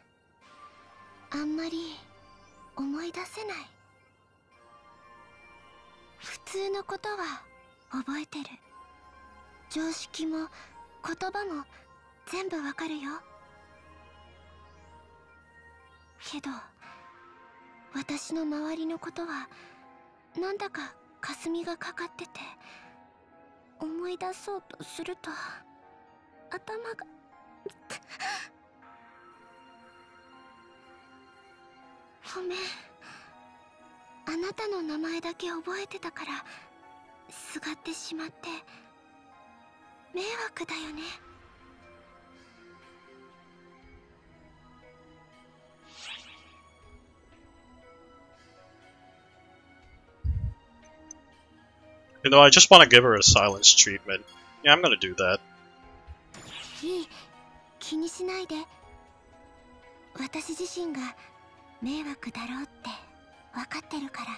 あんまり思い出せない。普通のことは覚えてる。常識も言葉も全部わかるよ。けど私の周りのことはなんだか霞がかかってて、思い出そうとすると頭がごめん。あなたの名前だけ覚えてたからすがってしまって迷惑だよね。You know, I just want to give her a silence treatment. Yeah, I'm gonna do that. いい、気にしないで。私自身が迷惑だろうって分かってるから。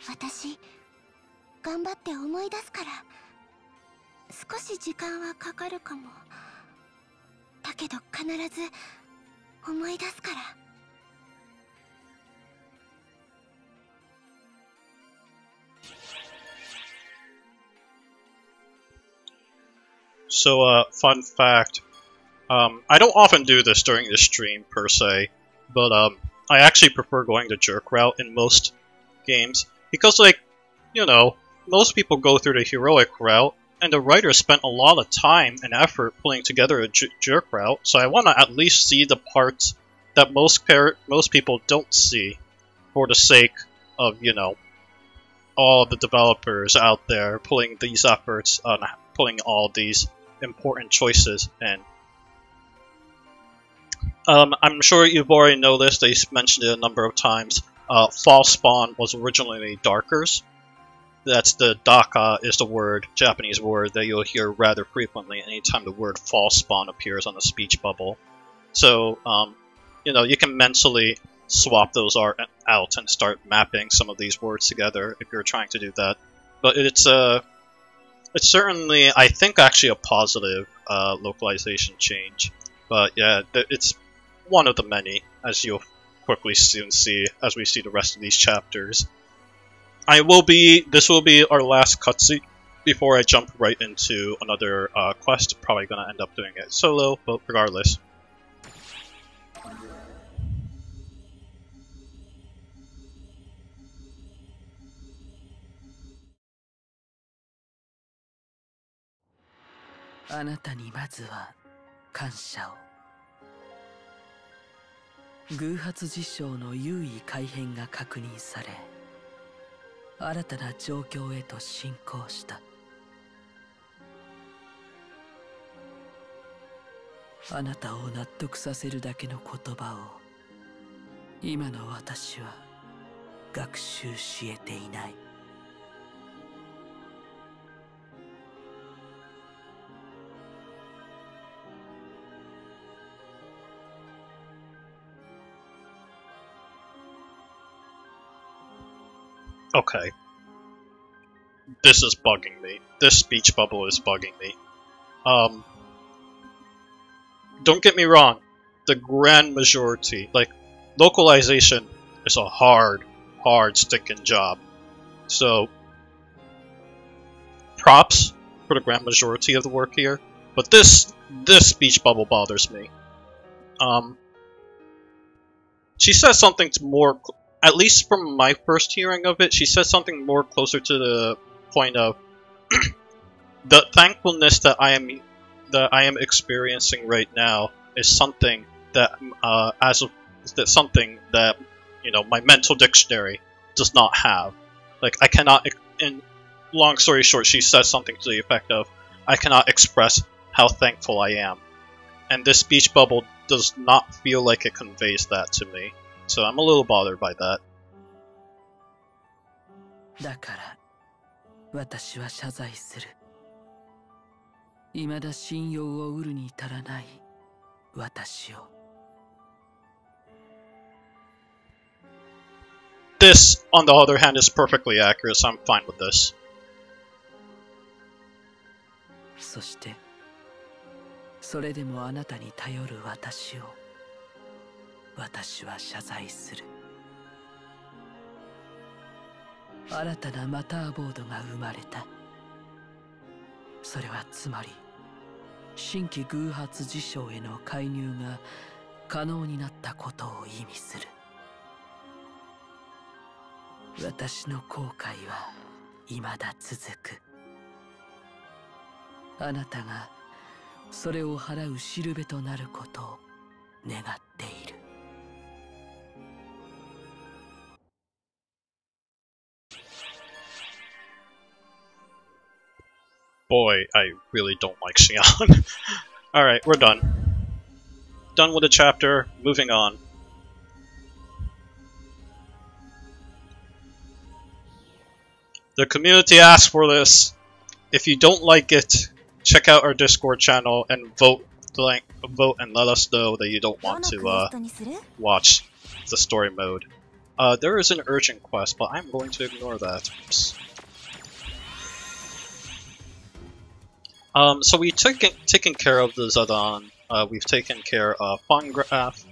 私頑張って思い出すから。少し時間はかかるかも。だけど必ず思い出すから。So, fun fact, I don't often do this during the stream per se, but I actually prefer going the jerk route in most games, because like, you know, most people go through the heroic route, and the writer spent a lot of time and effort putting together a jerk route, so I want to at least see the parts that most people don't see, for the sake of, you know, all the developers out there putting these efforts on putting all these important choices in. I'm sure you've already noticed, they mentioned it a number of times, False Spawn was originally Darkers. That's the Daka is the word, Japanese word, that you'll hear rather frequently anytime the word False Spawn appears on a speech bubble. So, you know, you can mentally swap those out and start mapping some of these words together if you're trying to do that. But it's certainly, I think, actually a positive localization change. But yeah, it's one of the many, as you'll quickly soon see as we see the rest of these chapters. This will be our last cutscene before I jump right into another quest. Probably gonna end up doing it solo, but regardless. Okay. This is bugging me. This speech bubble is bugging me. Don't get me wrong. The grand majority, like, localization is a hard stinking job. So, props for the grand majority of the work here. But this speech bubble bothers me. She says something more, at least from my first hearing of it, she says something more closer to the point of the thankfulness that I am experiencing right now is something that something that, you know, my mental dictionary does not have. Like, I cannot, in long story short, she says something to the effect of, I cannot express how thankful I am. And this speech bubble does not feel like it conveys that to me. So I'm a little bothered by that. だから私は謝罪する。未だ信用を得るに足らない私を。This, on the other hand, is perfectly accurate, so I'm fine with this. そしてそれでもあなたに頼る私を私は謝罪する。新たなマターボードが生まれた。それはつまり新規偶発事象への介入が可能になったことを意味する。私の後悔は未だ続く。あなたがそれを払うしるべとなることを願っている。Boy, I really don't like Xion. Alright, we're done. Done with the chapter, moving on. The community asked for this. If you don't like it, check out our Discord channel and vote and let us know that you don't want to watch the story mode. There is an urgent quest, but I'm going to ignore that. Oops. So we've taken care of the Za'udan, we've taken care of Fungraph,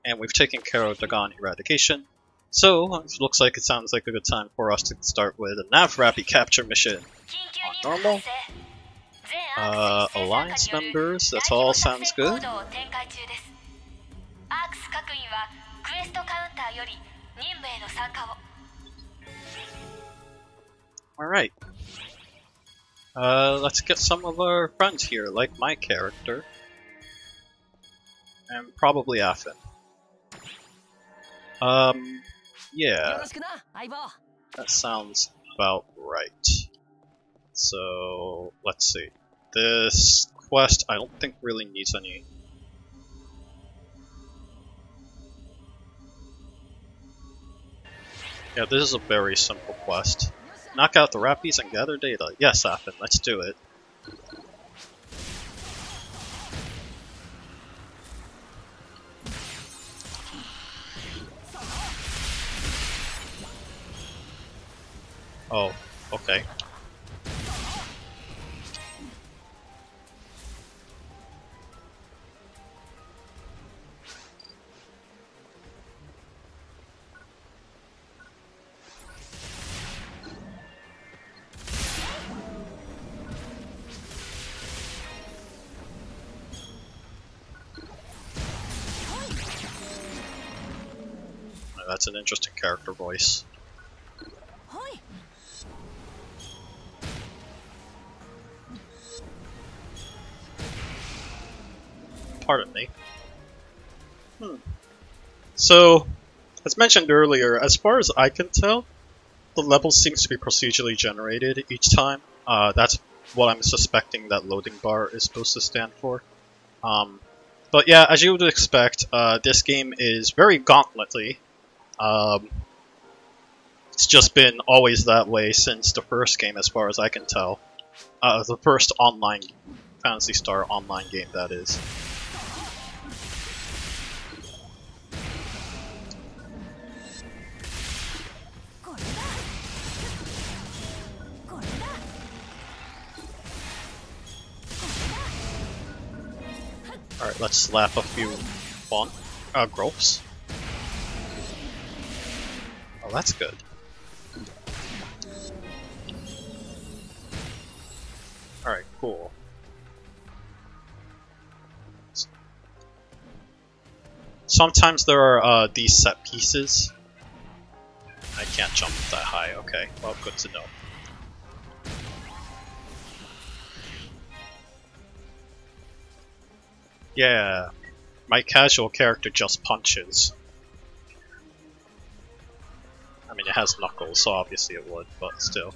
and we've taken care of Dragon Eradication. So, it looks like it sounds like a good time for us to start with a Rappy capture mission. On normal. Alliance members, that all sounds good. Alright. Let's get some of our friends here, like my character. And probably Affin. Yeah. That sounds about right. So, let's see. This quest, I don't think really needs any. Yeah, this is a very simple quest. Knock out the Rappies and gather data. Yes, Affin, let's do it. Oh, okay. That's an interesting character voice. Pardon me. So, as mentioned earlier, as far as I can tell, the level seems to be procedurally generated each time. That's what I'm suspecting that loading bar is supposed to stand for. But yeah, as you would expect, this game is very gauntletly. It's just been always that way since the first game, as far as I can tell. The first online Phantasy Star Online game, that is. Alright, let's slap a few growths. Oh, that's good. Alright, cool. Sometimes there are these set pieces. I can't jump that high, okay. Well, good to know. Yeah, my casual character just punches. I mean, it has knuckles, so obviously it would, but still.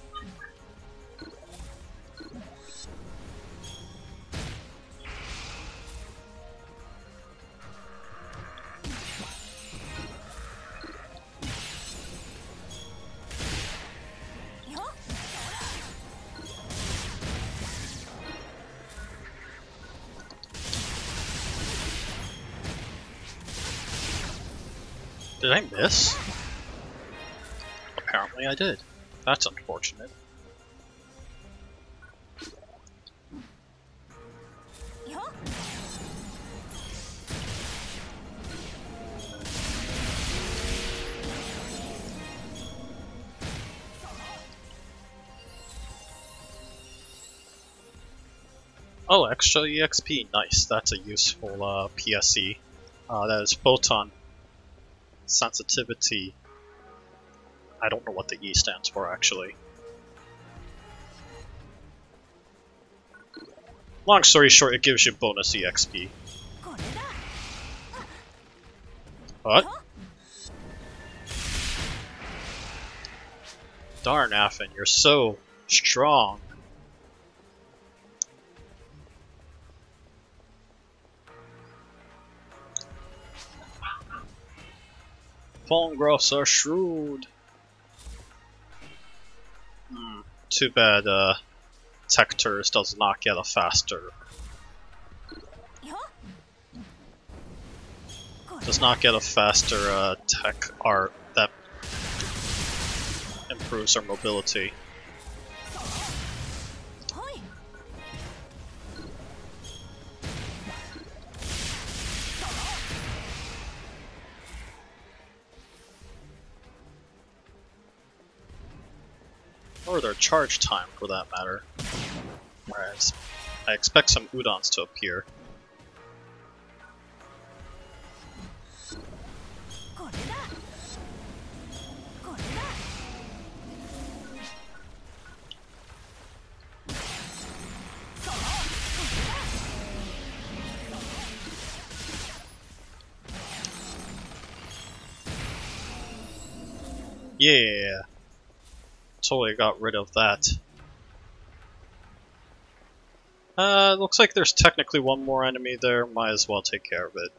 Did I miss? Apparently I did. That's unfortunate. Oh, extra EXP, nice. That's a useful PSE. That is Photon Sensitivity. I don't know what the E stands for, actually. Long story short, it gives you bonus EXP. What? Darn, Affin, you're so strong. Phongraphs are shrewd. Too bad Techter does not get a faster. Does not get a faster tech art that improves our mobility. or their charge time for that matter. Whereas I expect some udons to appear. Yeah, totally got rid of that. Looks like there's technically one more enemy there. Might as well take care of it.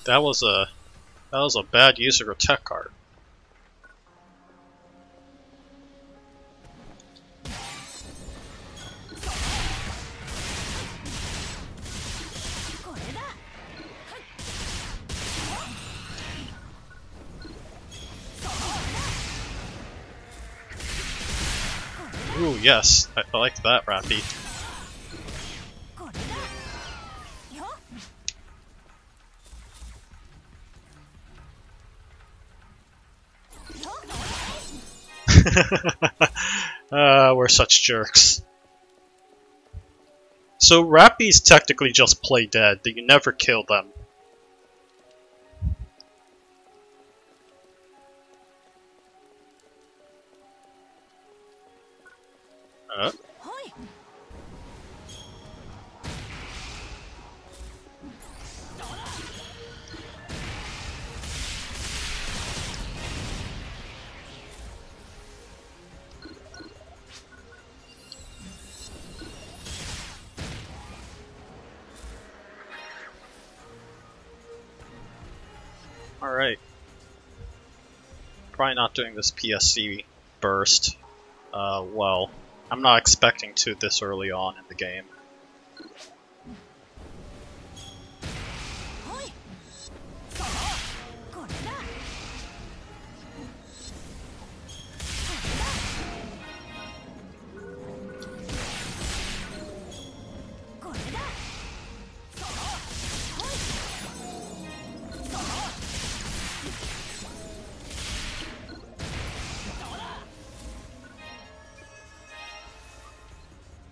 That was a bad use of her tech card. Ooh, yes, I liked that, Rappy. We're such jerks. So Rappy's technically just play dead, that you never kill them. Alright. Probably not doing this PSC burst. Well, I'm not expecting to this early on in the game.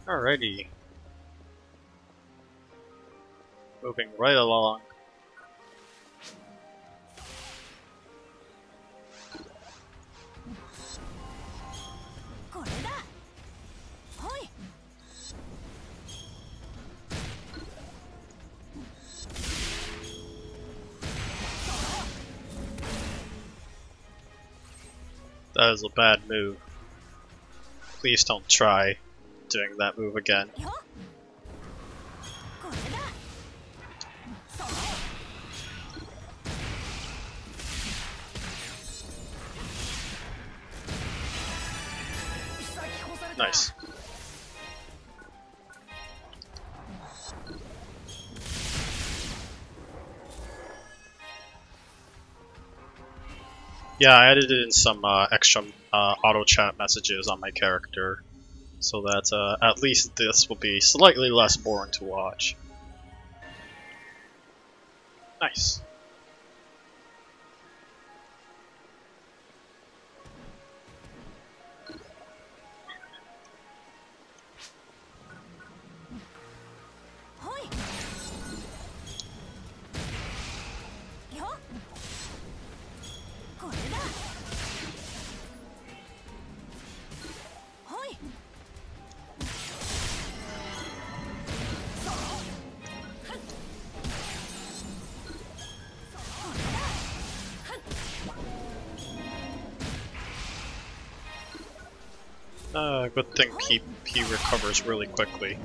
Alrighty. Moving right along. That is a bad move. Please don't try doing that move again. Nice. Yeah, I added in some extra auto chat messages on my character, so that at least this will be slightly less boring to watch. Nice. Good thing P recovers really quickly.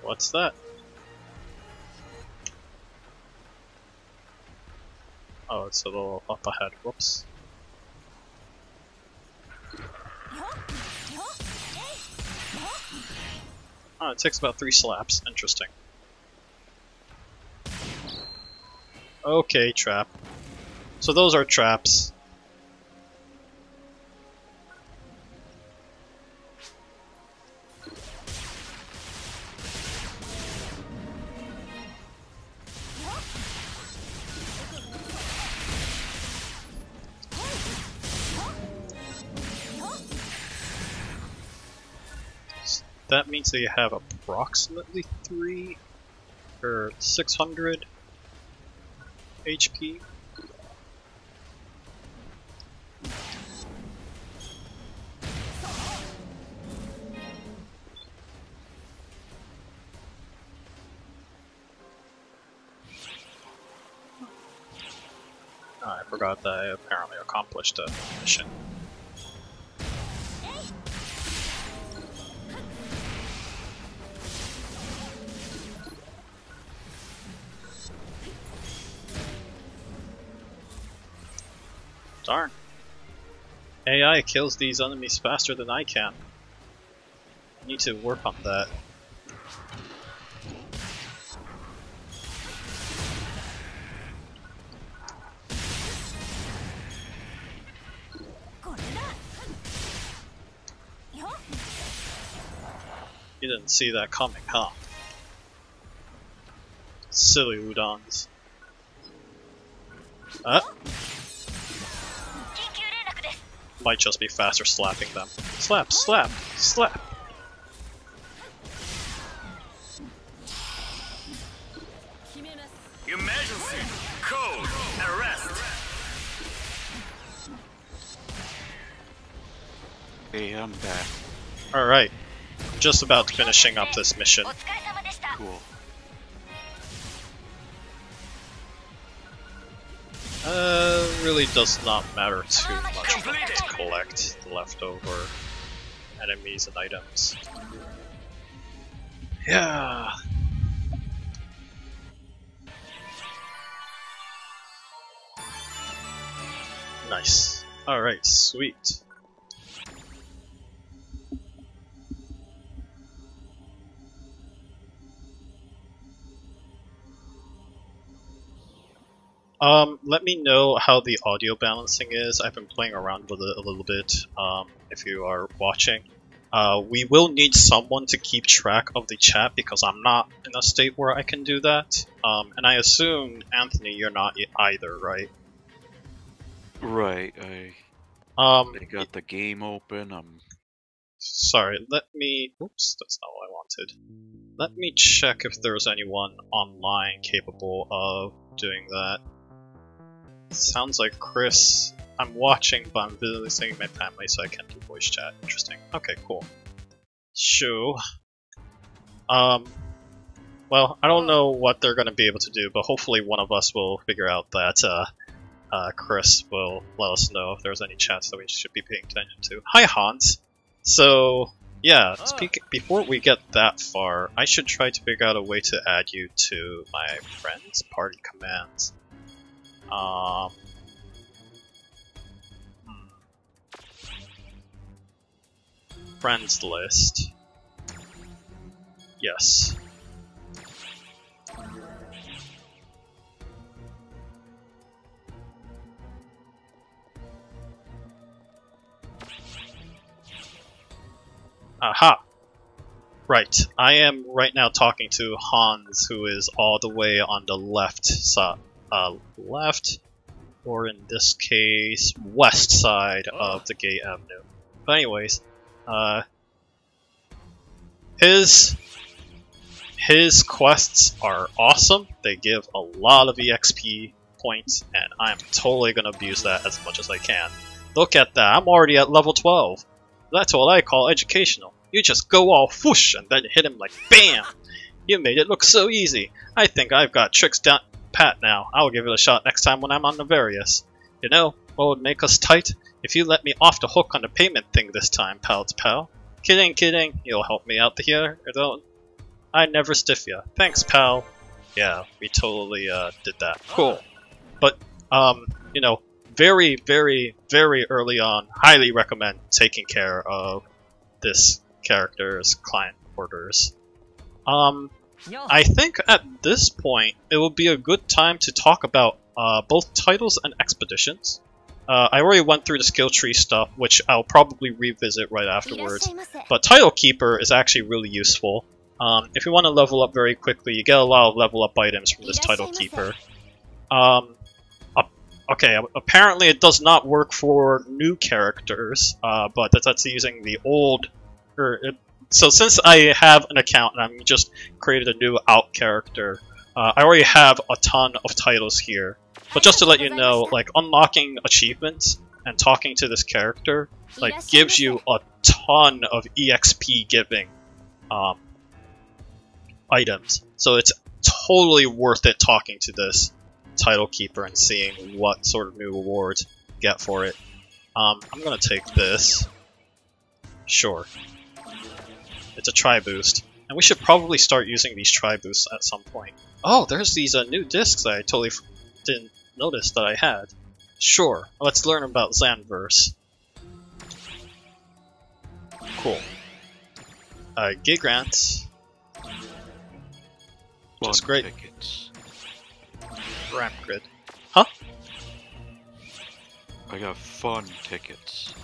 What's that? Oh, it's a little up ahead. Whoops. Oh, it takes about 3 slaps. Interesting. Okay, trap. So those are traps. That means that you have approximately 3 or 600 HP. Oh, I forgot that I apparently accomplished a mission. Darn. AI kills these enemies faster than I can. I need to work on that. You didn't see that coming, huh? Silly udons. Might just be faster slapping them. Slap, slap, slap! Emergency! Code! Arrest! Hey, I'm back. Alright. Just about finishing up this mission. Cool. Really does not matter too much to collect the leftover enemies and items. Yeah. Nice. Alright, sweet. Let me know how the audio balancing is. I've been playing around with it a little bit, if you are watching. We will need someone to keep track of the chat because I'm not in a state where I can do that. And I assume, Anthony, you're not either, right? Right, I got the game open, Sorry, let me... Oops, that's not what I wanted. Let me check if there's anyone online capable of doing that. Sounds like Chris. I'm watching, but I'm visiting my family, so I can't do voice chat. Interesting. Okay, cool. Sure. Well, I don't know what they're gonna be able to do, but hopefully one of us will figure out that, Chris will let us know if there's any chats that we should be paying attention to. Hi, Hans! So, yeah, before we get that far, I should try to figure out a way to add you to my friends' party commands. Friends list. Yes. Aha! Right, I am right now talking to Hans, who is all the way on the left side, left, or in this case, west side of the Gate Avenue. But anyways, his quests are awesome. They give a lot of EXP points, and I'm totally gonna abuse that as much as I can. Look at that, I'm already at level 12. That's what I call educational. You just go all whoosh and then hit him like BAM! You made it look so easy. I think I've got tricks down pat now. I'll give it a shot next time when I'm on Navarius. You know what would make us tight? If you let me off the hook on the payment thing this time, pal to pal. Kidding, kidding. You'll help me out here, don't? I never stiff ya. Thanks, pal. Yeah, we totally did that. Cool. But you know, very, very, very early on, highly recommend taking care of this character's client orders. I think at this point it would be a good time to talk about both titles and expeditions. I already went through the skill tree stuff, which I'll probably revisit right afterwards. But Title Keeper is actually really useful. If you want to level up very quickly, you get a lot of level up items from this Title Keeper. Okay, apparently it does not work for new characters, but that's using the old... So since I have an account and I'm just created a new out character, I already have a ton of titles here. But just to let you know, like, unlocking achievements and talking to this character, like, gives you a ton of EXP giving items. So it's totally worth it talking to this Title Keeper and seeing what sort of new rewards you get for it. I'm gonna take this. Sure. It's a tri-boost. And we should probably start using these tri-boosts at some point. Oh, there's these new discs that I totally didn't notice that I had. Sure, let's learn about Xanverse. Cool. Gig grants. Just great. Tickets. Ramp grid. Huh? I got fun tickets.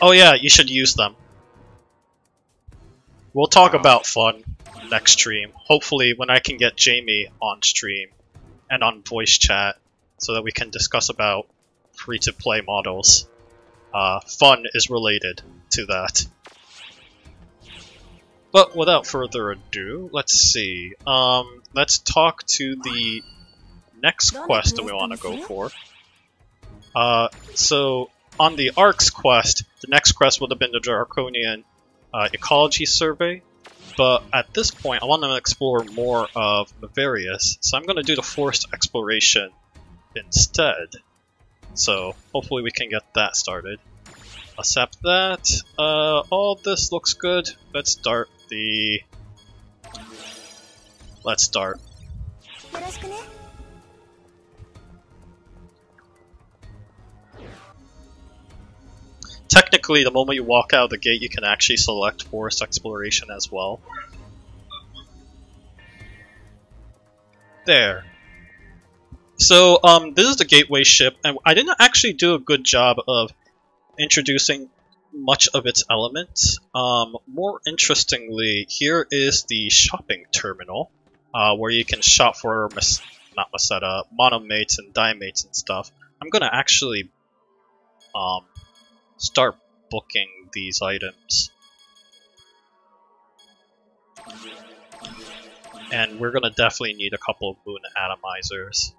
Oh yeah, you should use them. We'll talk about fun next stream. Hopefully when I can get Jamie on stream and on voice chat so that we can discuss about free-to-play models. Fun is related to that. But without further ado, let's see. Let's talk to the next quest that we want to go for. So on the ARKS quest, the next quest would have been the Draconian Ecology survey, but at this point I want to explore more of Bavarius, so I'm going to do the forced exploration instead. So hopefully we can get that started. Accept that. All this looks good. Let's start. Technically, the moment you walk out of the gate, you can actually select forest exploration as well. There. So, this is the gateway ship, and I didn't actually do a good job of introducing much of its elements. More interestingly, here is the shopping terminal, where you can shop for monomates and dimates and stuff. I'm gonna actually start booking these items. And we're gonna definitely need a couple of moon atomizers.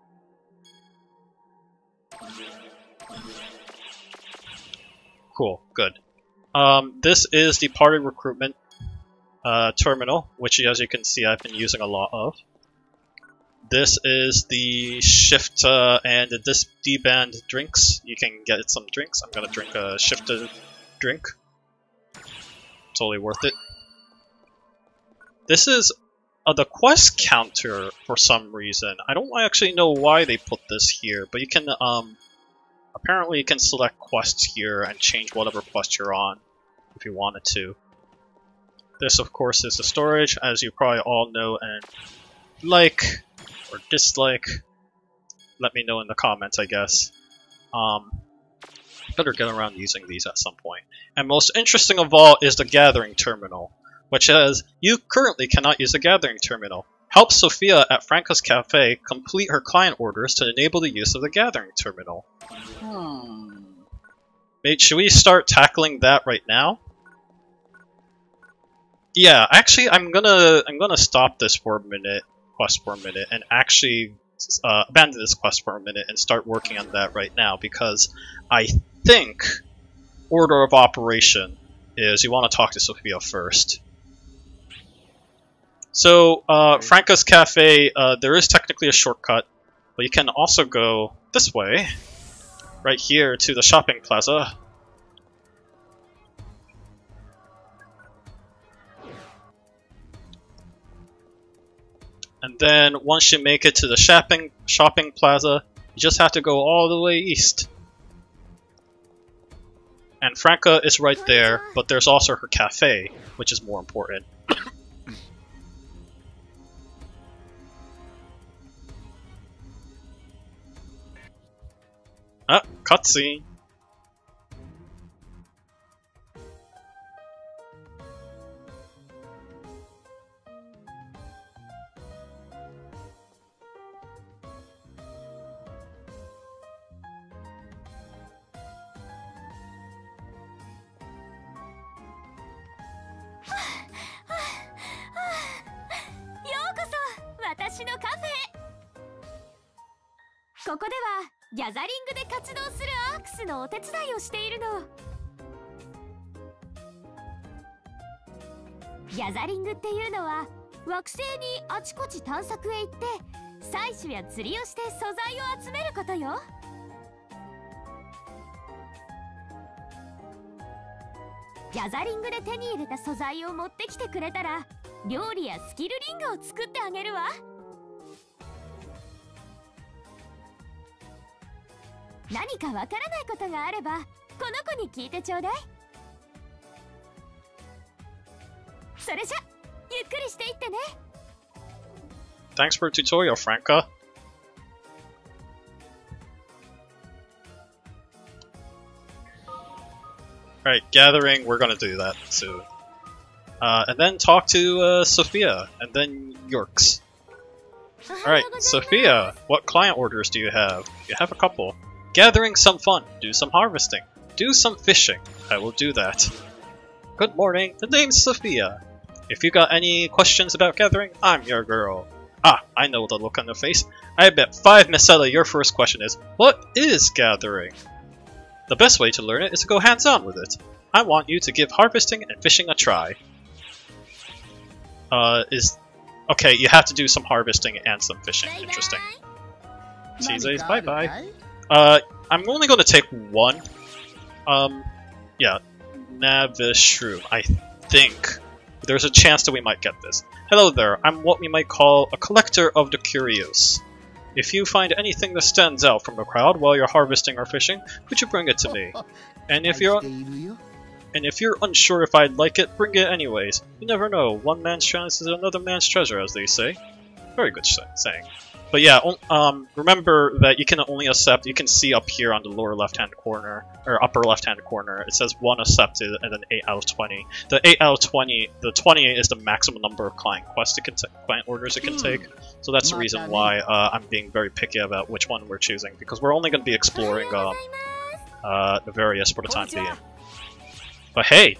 Cool, good. This is the party recruitment terminal, which as you can see I've been using a lot of. This is the shift and this D-band drinks. You can get some drinks. I'm gonna drink a shifted drink. Totally worth it. This is the quest counter for some reason. I don't actually know why they put this here, but you can apparently you can select quests here and change whatever quest you're on if you wanted to. This of course is the storage, as you probably all know and like or dislike. Let me know in the comments, I guess. Better get around using these at some point. And most interesting of all is the gathering terminal, which says, you currently cannot use the gathering terminal. Help Sophia at Franca's cafe complete her client orders to enable the use of the gathering terminal. Mate, should we start tackling that right now? Yeah, actually I'm gonna stop this for a minute, quest for a minute, and actually abandon this quest for a minute and start working on that right now, because I think order of operation is you want to talk to Sophia first. So, Franca's Cafe, there is technically a shortcut, but you can also go this way, right here to the shopping plaza. And then, once you make it to the shopping plaza, you just have to go all the way east. And Franca is right there, but there's also her cafe, which is more important. Ah, cutscene.ここではギャザリングで活動するアークスのお手伝いをしているの。ギャザリングっていうのは惑星にあちこち探索へ行って採取や釣りをして素材を集めることよ。ギャザリングで手に入れた素材を持ってきてくれたら料理やスキルリングを作ってあげるわ。何かわからないことがあればこの子に聞いてちょうだい。それじゃゆっくりしていってね。 Thanks for tutorial, Franca. Alright, gathering, we're gonna do that soon. And then talk to Sophia, and then Yorks. Alright, Sophia, what client orders do you have? You have a couple. Gathering some fun, do some harvesting, do some fishing. I will do that. Good morning, the name's Sophia. If you got any questions about gathering, I'm your girl. Ah, I know the look on the face. I bet 5 Meseta your first question is, what is gathering? The best way to learn it is to go hands-on with it. I want you to give harvesting and fishing a try. Okay, you have to do some harvesting and some fishing. Interesting. Caesar's bye-bye. I'm only going to take one. Yeah, Navishroom. I think there's a chance that we might get this. Hello there, I'm what we might call a collector of the curious. If you find anything that stands out from the crowd while you're harvesting or fishing, could you bring it to me? And if you're unsure if I'd like it, bring it anyways. You never know, one man's chance is another man's treasure, as they say. Very good saying. But yeah, remember that you can only accept, you can see up here on the lower left-hand corner, or upper left-hand corner, it says 1 accepted and then 8 out of 20. The 8 out of 20, the 20 is the maximum number of client quests it can client orders it can take. So that's the reason why I'm being very picky about which one we're choosing, because we're only going to be exploring the various for the time being. But hey,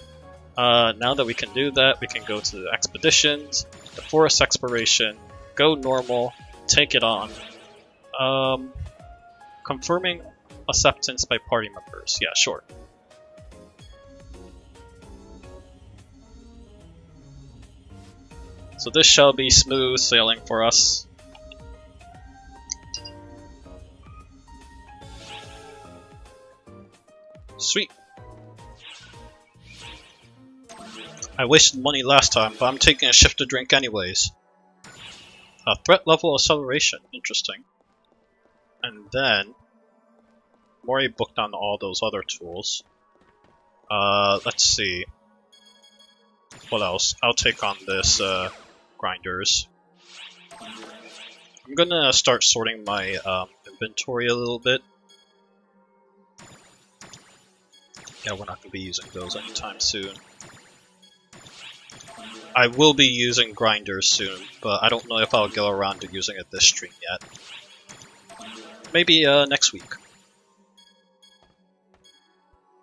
now that we can do that, we can go to the expeditions, the forest exploration, go normal, take it on. Confirming acceptance by party members. Yeah, sure. So this shall be smooth sailing for us. Sweet. I wasted money last time, but I'm taking a shift to drink anyways. Threat level acceleration, interesting. And then, Mori booked on all those other tools. Let's see. What else? I'll take on this, grinders. I'm gonna start sorting my inventory a little bit. Yeah, we're not gonna be using those anytime soon. I will be using grinders soon, but I don't know if I'll go around to using it this stream yet. Maybe next week.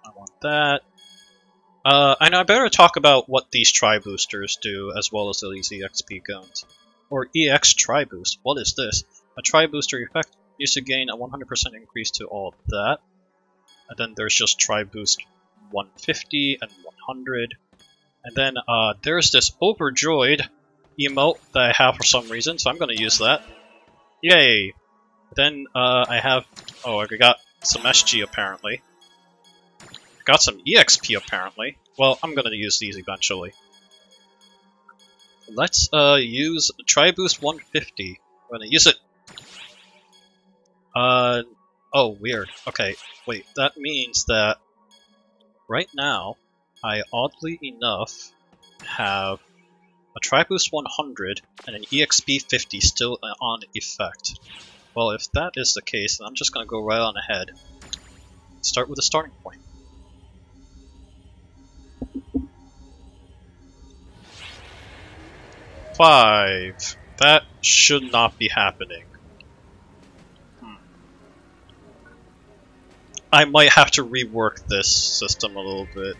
I want that. And I better talk about what these tri-boosters do, as well as these EXP guns. Or EX tri-boost, what is this? A tri-booster effect used to gain a 100% increase to all of that. And then there's just tri-boost 150 and 100. And then there's this overjoyed emote that I have for some reason, so I'm going to use that. Yay! Then I have... oh, I got some SG apparently. Got some EXP apparently. Well, I'm going to use these eventually. Let's use Tri-Boost 150. I'm going to use it. Oh, weird. Okay, wait, that means that right now I oddly enough have a Tri-Boost 100 and an EXP 50 still on effect. Well, if that is the case, then I'm just going to go right on ahead start with a starting point. Five. That should not be happening. I might have to rework this system a little bit.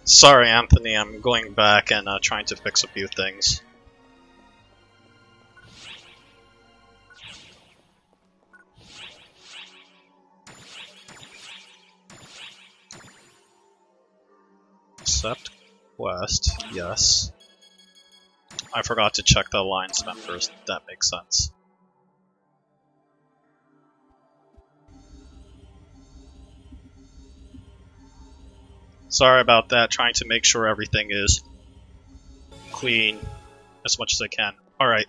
Sorry, Anthony, I'm going back and trying to fix a few things. Accept quest, yes. I forgot to check the alliance members, that makes sense. Sorry about that, trying to make sure everything is clean as much as I can. Alright.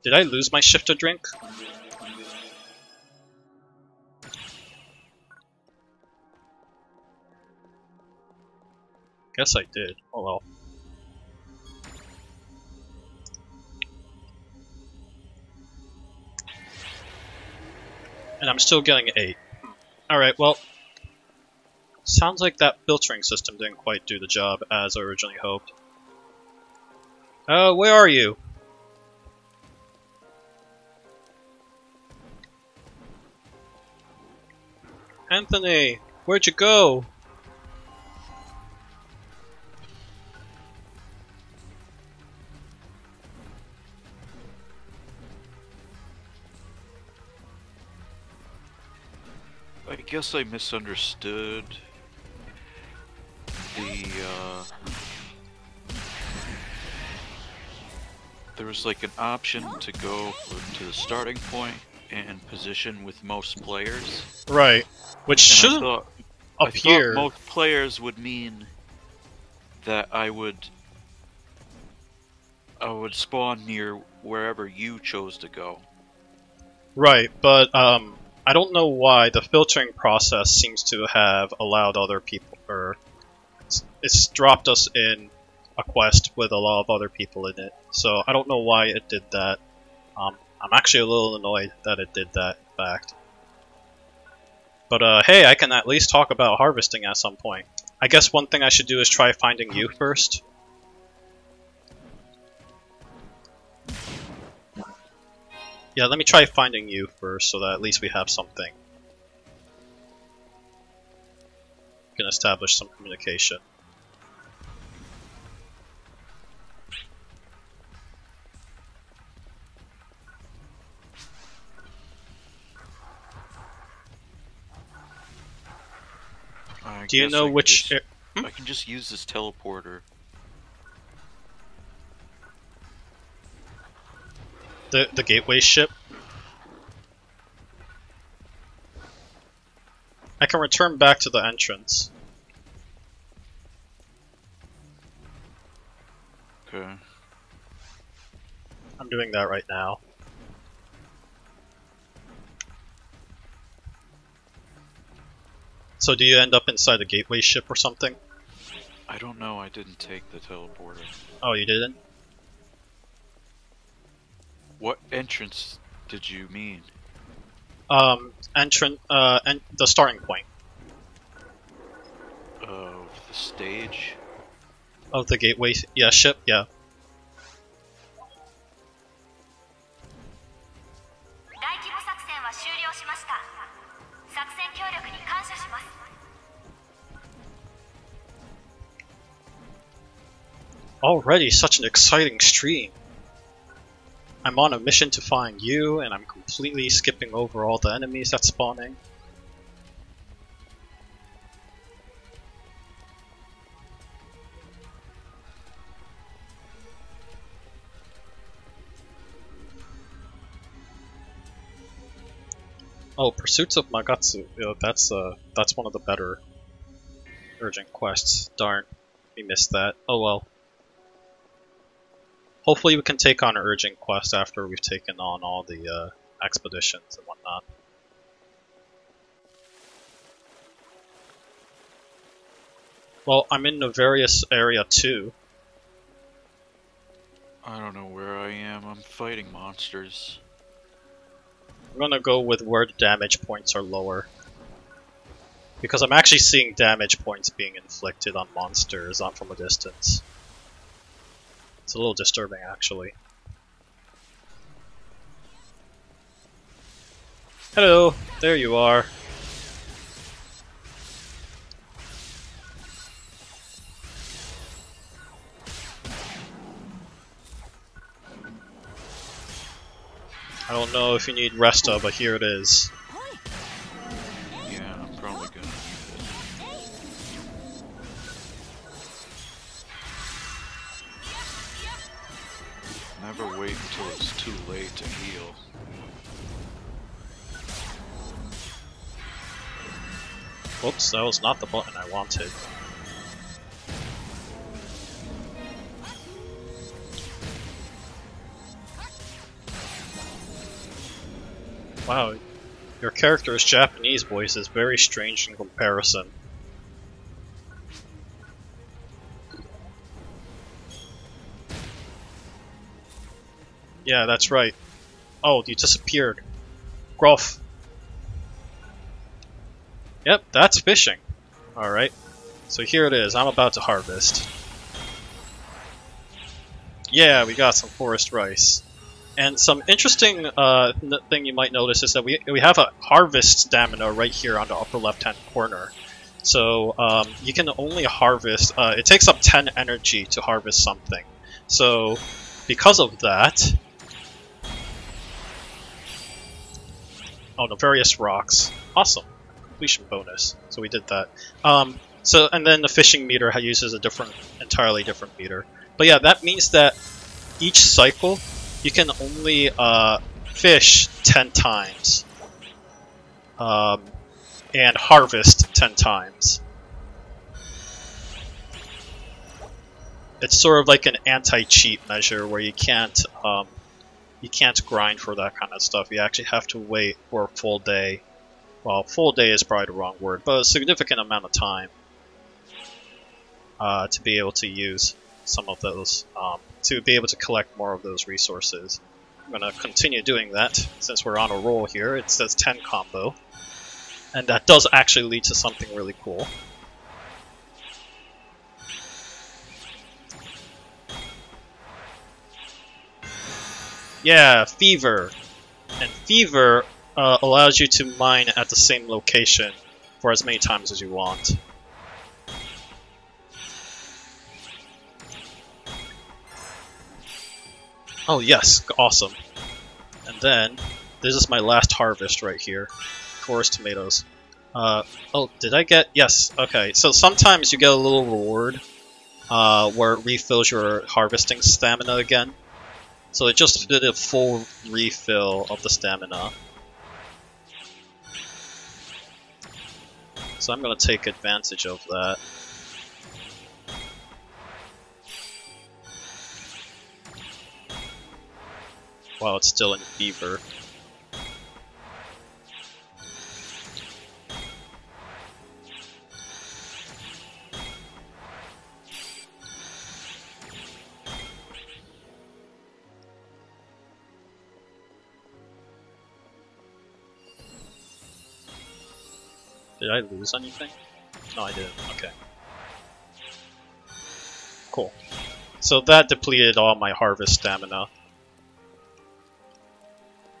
Did I lose my shift to drink? Guess I did. Oh well. And I'm still getting 8. Alright, well. Sounds like that filtering system didn't quite do the job as I originally hoped. Where are you? Anthony, where'd you go? I guess I misunderstood there was like an option to go to the starting point and position with most players. Right. Which shouldn't appear. I thought most players would mean that I would spawn near wherever you chose to go. Right, but I don't know why the filtering process seems to have allowed other people, or it's dropped us in a quest with a lot of other people in it. So I don't know why it did that. I'm actually a little annoyed that it did that, in fact. But hey, I can at least talk about harvesting at some point. I guess one thing I should do is try finding you first. Yeah, let me try finding you first so that at least we have something. We can establish some communication. Do you know which... I can just use this teleporter. The gateway ship? I can return back to the entrance. Okay. I'm doing that right now. So do you end up inside a gateway ship or something? I don't know, I didn't take the teleporter. Oh, you didn't? What entrance did you mean? The starting point. Of the stage? Of the gateway, yeah, ship, yeah. Already such an exciting stream. I'm on a mission to find you, and I'm completely skipping over all the enemies that's spawning. Oh, Pursuits of Magatsu. Yeah, that's one of the better urgent quests. Darn, we missed that. Oh well. Hopefully we can take on an urgent quest after we've taken on all the expeditions and whatnot. Well, I'm in the various area too. I don't know where I am. I'm fighting monsters. I'm gonna go with where the damage points are lower. Because I'm actually seeing damage points being inflicted on monsters from a distance. It's a little disturbing, actually. Hello, there you are. I don't know if you need Resta, but here it is. Yeah, I'm probably gonna need it. Never wait until it's too late to heal. Whoops, that was not the button I wanted. Wow, your character's Japanese voice is very strange in comparison. Yeah, that's right. Oh, you disappeared. Gruff. Yep, that's fishing. Alright, so here it is. I'm about to harvest. Yeah, we got some forest rice. And some interesting thing you might notice is that we have a harvest stamina right here on the upper left-hand corner. So you can only harvest, it takes up 10 energy to harvest something. So because of that, oh, the various rocks, awesome, completion bonus. So we did that. And then the fishing meter uses a entirely different meter. But yeah, that means that each cycle you can only fish 10 times and harvest 10 times. It's sort of like an anti-cheat measure where you can't grind for that kind of stuff. You actually have to wait for a full day. Well, full day is probably the wrong word, but a significant amount of time to be able to use some of those, to be able to collect more of those resources. I'm going to continue doing that since we're on a roll here. It says 10 combo, and that does actually lead to something really cool. Yeah, Fever. And Fever allows you to mine at the same location for as many times as you want. Oh yes, awesome. And then, this is my last harvest right here. Forest tomatoes. Oh, did I get... Yes, okay. So sometimes you get a little reward where it refills your harvesting stamina again. So it just did a full refill of the stamina. So I'm going to take advantage of that. While it's still in fever. Did I lose anything? No, I didn't. Okay. Cool. So that depleted all my harvest stamina.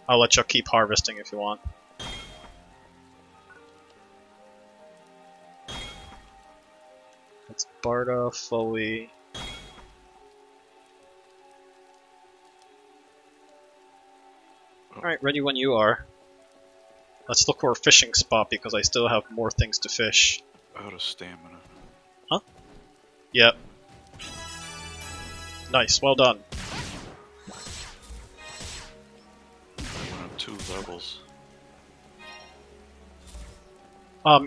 I'll let you keep harvesting if you want. It's Barda, Foley. Alright, ready when you are. Let's look for a fishing spot because I still have more things to fish. Out of stamina. Huh? Yep. Nice, well done. I went up 2 levels.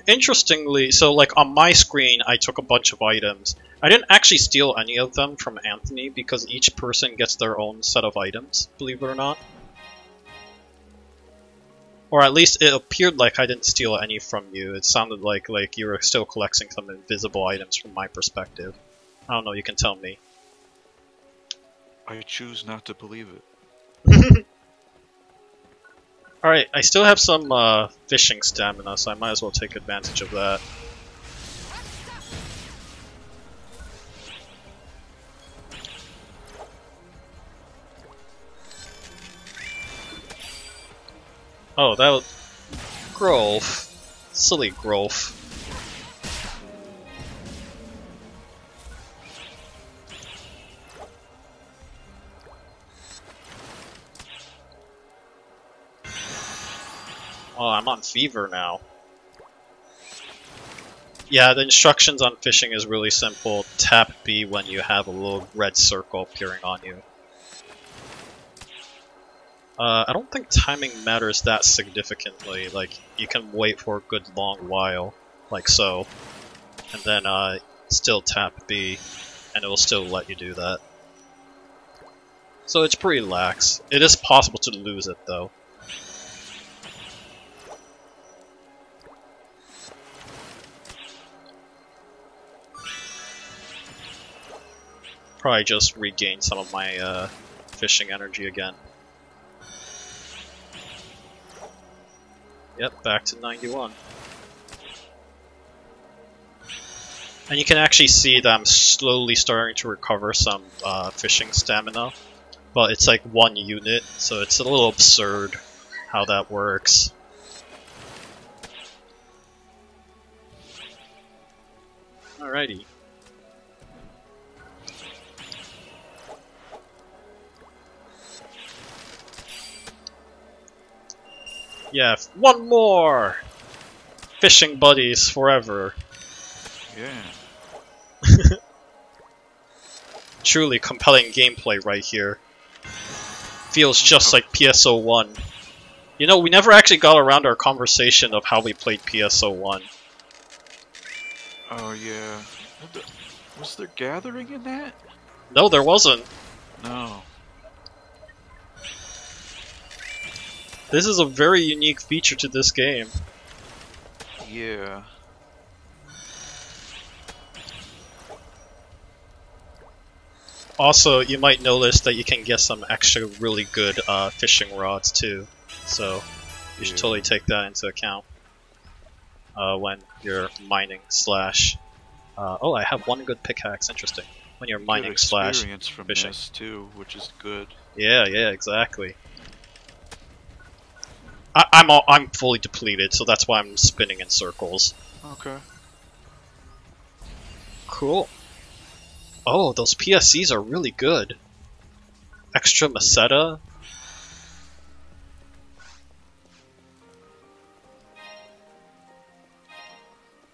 Interestingly, so like on my screen I took a bunch of items. I didn't actually steal any of them from Anthony because each person gets their own set of items, believe it or not. Or at least it appeared like I didn't steal any from you. It sounded like you were still collecting some invisible items from my perspective. I don't know, you can tell me. I choose not to believe it. Alright, I still have some fishing stamina, so I might as well take advantage of that. Oh, that was... Growth. Silly growth. Oh, I'm on fever now. Yeah, the instructions on fishing is really simple. Tap B when you have a little red circle appearing on you. I don't think timing matters that significantly. Like, you can wait for a good long while, like so, and then still tap B, and it will still let you do that. So it's pretty lax. It is possible to lose it though. Probably just regain some of my fishing energy again. Yep, back to 91. And you can actually see that I'm slowly starting to recover some fishing stamina. But it's like 1 unit, so it's a little absurd how that works. Alrighty. Yeah, one more! Fishing buddies forever. Yeah. Truly compelling gameplay right here. Feels just like PSO1. You know, we never actually got around our conversation of how we played PSO1. Oh yeah. Was there gathering in that? No, there wasn't. No. This is a very unique feature to this game. Yeah. Also, you might notice that you can get some extra really good fishing rods too. So, you should totally take that into account when you're mining slash... oh, I have one good pickaxe, interesting. When you're mining slash from fishing. This too, which is good. Yeah, exactly. I'm fully depleted, so that's why I'm spinning in circles. Okay. Cool. Oh, those PSCs are really good. Extra Meseta.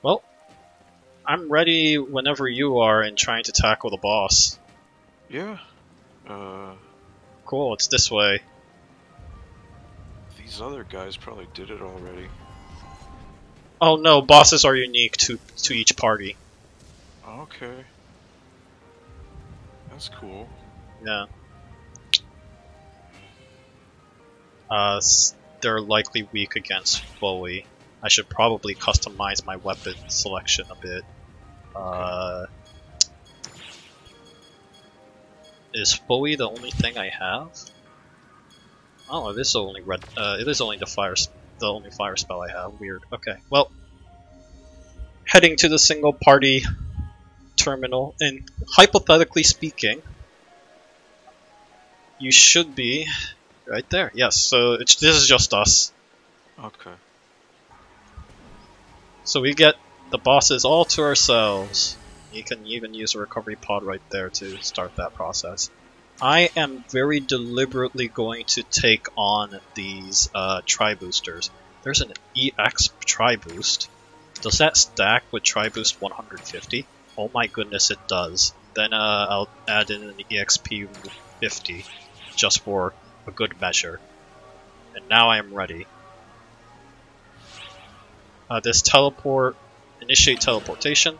Well, I'm ready whenever you are in trying to tackle the boss. Yeah. Cool, it's this way. These other guys probably did it already. Oh no, bosses are unique to each party. Okay. That's cool. Yeah. They're likely weak against Bowie. I should probably customize my weapon selection a bit. Is Bowie the only thing I have? Oh, it is only red. It is only the only fire spell I have. Weird. Okay. Well, heading to the single party terminal, and hypothetically speaking, you should be right there. Yes. So this is just us. Okay. So we get the bosses all to ourselves. You can even use a recovery pod right there to start that process. I am very deliberately going to take on these tri-boosters. There's an EX tri-boost. Does that stack with tri-boost 150? Oh my goodness, it does. Then I'll add in an EXP 50, just for a good measure. And now I am ready. This teleport, initiate teleportation.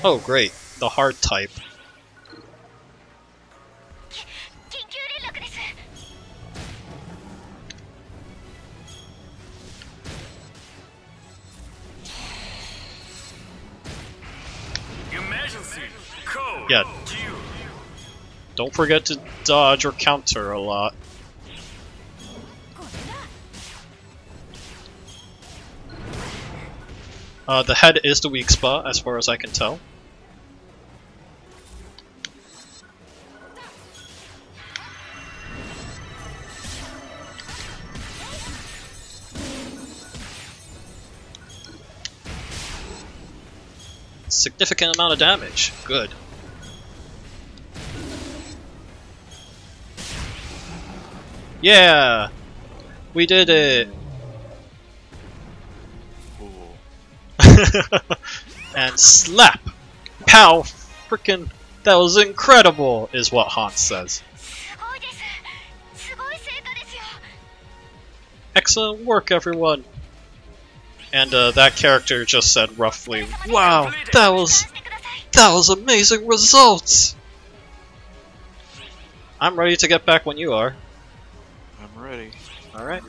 Oh great, the hard type. Emergency code. Yeah. Don't forget to dodge or counter a lot. The head is the weak spot, as far as I can tell. Significant amount of damage. Good. Yeah! We did it! And slap! Pow! Frickin' that was incredible, is what Hans says. Excellent work, everyone! And that character just said roughly, "Wow, that was amazing results!" I'm ready to get back when you are. I'm ready. Alright.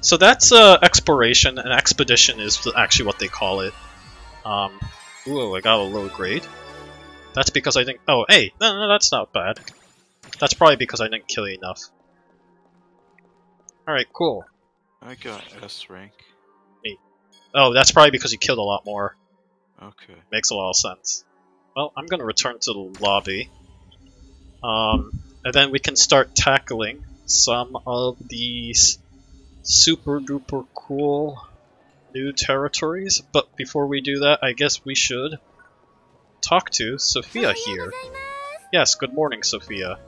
So that's exploration, and expedition is actually what they call it. Ooh, I got a low grade. That's because I didn't. Oh, hey, no, that's not bad. That's probably because I didn't kill enough. Alright, cool. I got S rank. Oh, that's probably because you killed a lot more. Okay. Makes a lot of sense. Well, I'm gonna return to the lobby. And then we can start tackling some of these super duper cool new territories. But before we do that, I guess we should talk to Sophia here. Yes, good morning, Sophia.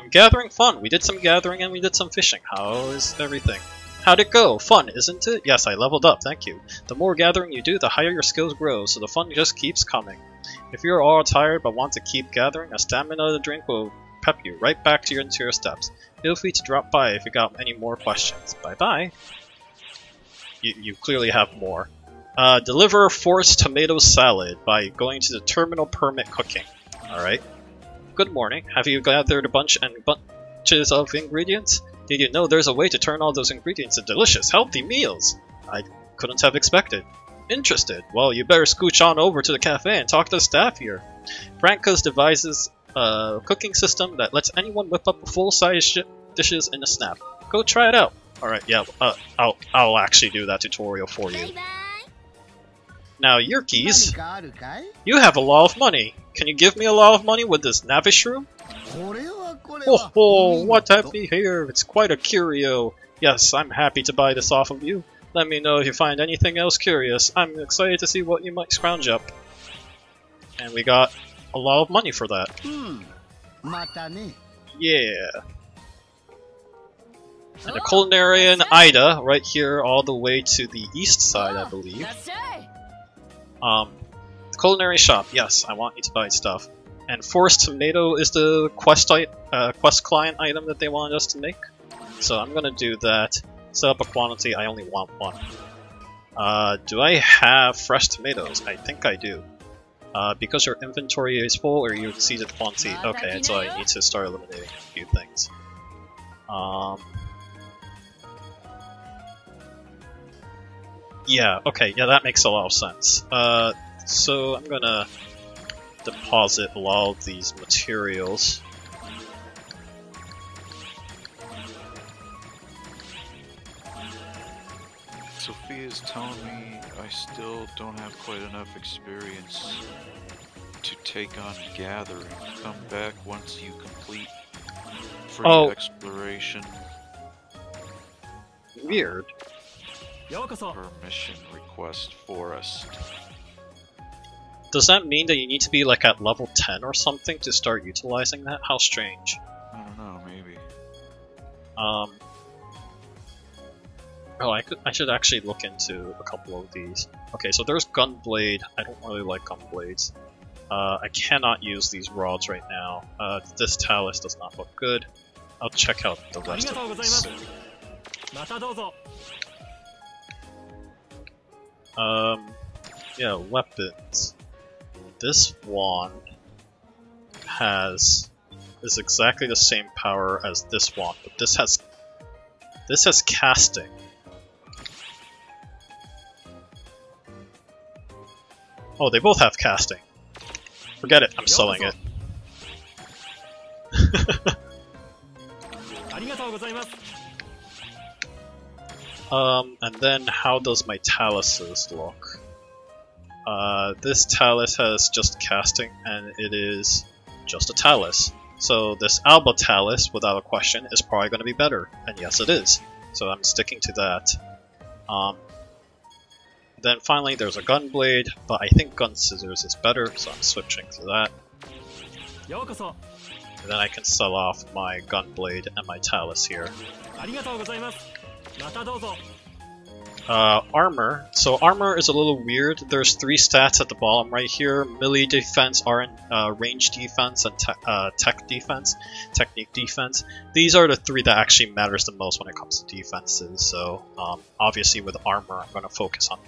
Gathering fun. We did some gathering and we did some fishing. How is everything? How'd it go? Fun, isn't it? Yes, I leveled up, thank you. The more gathering you do, the higher your skills grow, so the fun just keeps coming. If you're all tired but want to keep gathering, a stamina drink will pep you right back to your interior steps. Feel free to drop by if you got any more questions. Bye-bye. You clearly have more. Deliver forced tomato salad by going to the terminal permit cooking. Alright. Good morning. Have you gathered a bunches of ingredients? Did you know there's a way to turn all those ingredients into delicious, healthy meals? I couldn't have expected. Interested? Well, you better scooch on over to the cafe and talk to the staff here. Franca's devises a cooking system that lets anyone whip up full-size dishes in a snap. Go try it out. Alright, yeah, I'll actually do that tutorial for you. Now, Yerkes, you have a lot of money. Can you give me a lot of money with this Navish room? Oh, what have we here? It's quite a curio. Yes, I'm happy to buy this off of you. Let me know if you find anything else curious. I'm excited to see what you might scrounge up. And we got a lot of money for that. Yeah. And a Culinary and Ida right here all the way to the east side, I believe. The Culinary shop. Yes, I want you to buy stuff. And forced tomato is the quest client item that they wanted us to make. So I'm gonna do that. Set up a quantity, I only want one. Do I have fresh tomatoes? I think I do. Because your inventory is full or you exceeded quantity. Okay, so I need to start eliminating a few things. Yeah, okay, yeah, that makes a lot of sense. So I'm gonna deposit a lot of these materials. Sophia's telling me I still don't have quite enough experience to take on gathering. Come back once you complete free exploration. Weird. Permission request forest. Does that mean that you need to be like at level 10 or something to start utilizing that? How strange. I don't know, maybe. Oh, I should actually look into a couple of these. Okay, so there's Gunblade. I don't really like Gunblades. I cannot use these rods right now. This talus does not look good. I'll check out the rest of these soon. Yeah, weapons. This wand is exactly the same power as this wand, but this has casting. Oh, they both have casting. Forget it, I'm selling it. And then how does my taluses look? This talus has just casting, and it is just a talus. So this Alba talus, without a question, is probably going to be better, and yes it is. So I'm sticking to that. Then finally there's a gunblade, but I think gun scissors is better, so I'm switching to that. And then I can sell off my gunblade and my talus here. Armor. So armor is a little weird. There's 3 stats at the bottom right here: melee defense, range defense, and technique defense. These are the 3 that actually matters the most when it comes to defenses. So obviously with armor, I'm going to focus on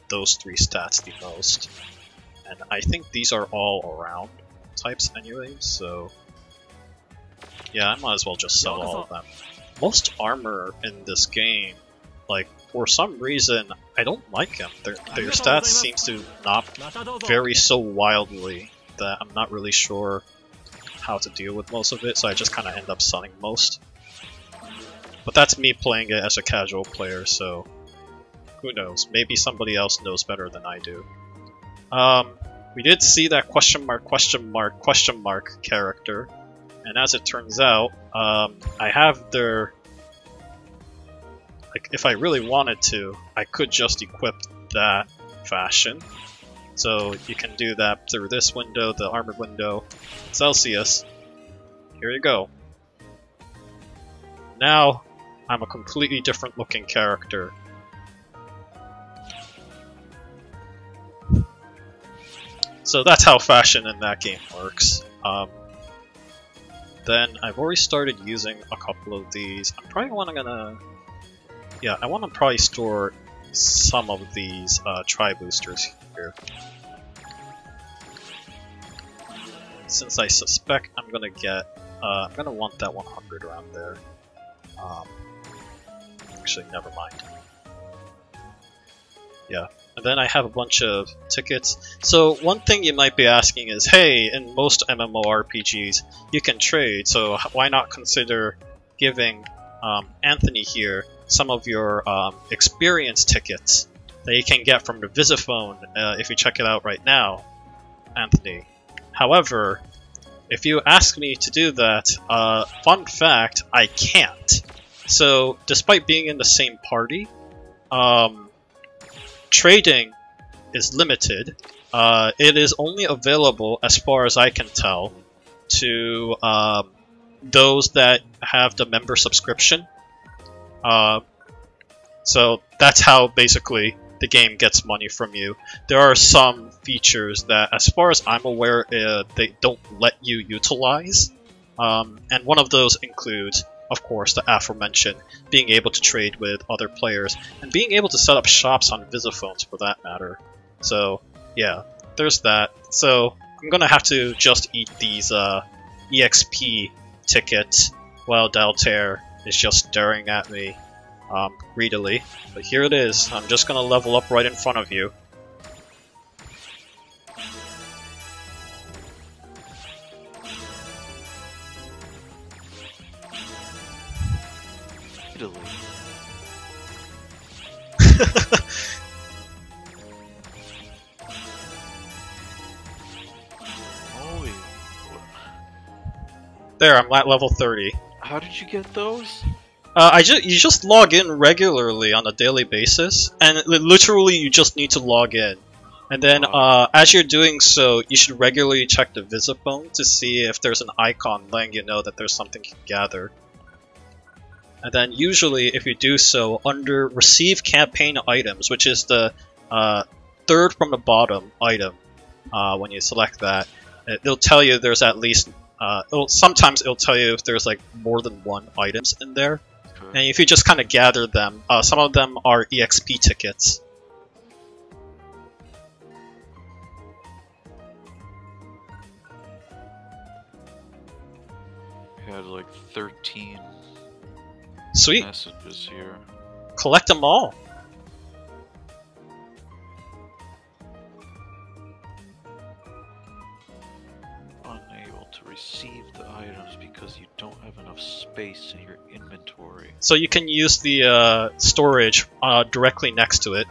those 3 stats the most. And I think these are all around types anyway, so yeah, I might as well just sell all of them. Most armor in this game, like, for some reason, I don't like them. Their stats seems to not vary so wildly that I'm not really sure how to deal with most of it, so I just kind of end up selling most. But that's me playing it as a casual player, so who knows? Maybe somebody else knows better than I do. We did see that question mark character, and as it turns out, I have their... Like, if I really wanted to, I could just equip that fashion. So you can do that through this window, the armored window, Celsius. Here you go. Now, I'm a completely different looking character. So that's how fashion in that game works. Then I've already started using a couple of these. I'm probably gonna... Yeah, I want to probably store some of these tri-boosters here. Since I suspect I'm gonna get... I'm gonna want that 100 around there. Actually, never mind. Yeah. And then I have a bunch of tickets. So one thing you might be asking is, hey, in most MMORPGs, you can trade, so why not consider giving Anthony here some of your experience tickets that you can get from the Visiphone if you check it out right now, Anthony. However, if you ask me to do that, fun fact, I can't. So, despite being in the same party, trading is limited. It is only available, as far as I can tell, to those that have the member subscription. So that's how basically the game gets money from you. There are some features that, as far as I'm aware, they don't let you utilize. And one of those includes, of course, the aforementioned being able to trade with other players and being able to set up shops on Visiphones for that matter. So yeah, there's that. So I'm gonna have to just eat these EXP tickets while Daltair is just staring at me greedily. But here it is. I'm just gonna level up right in front of you. Italy. Holy. There, I'm at level 30. How did you get those? You just log in regularly on a daily basis, and literally you just need to log in. And then as you're doing so, you should regularly check the Visiphone to see if there's an icon letting you know that there's something you can gather. And then usually, if you do so, under Receive Campaign Items, which is the third from the bottom item, when you select that, it'll tell you there's at least... sometimes it'll tell you if there's like more than one items in there. And if you just kind of gather them, some of them are EXP tickets. We had like 13 Sweet. messages here. Collect them all. to receive the items because you don't have enough space in your inventory. So you can use the storage directly next to it,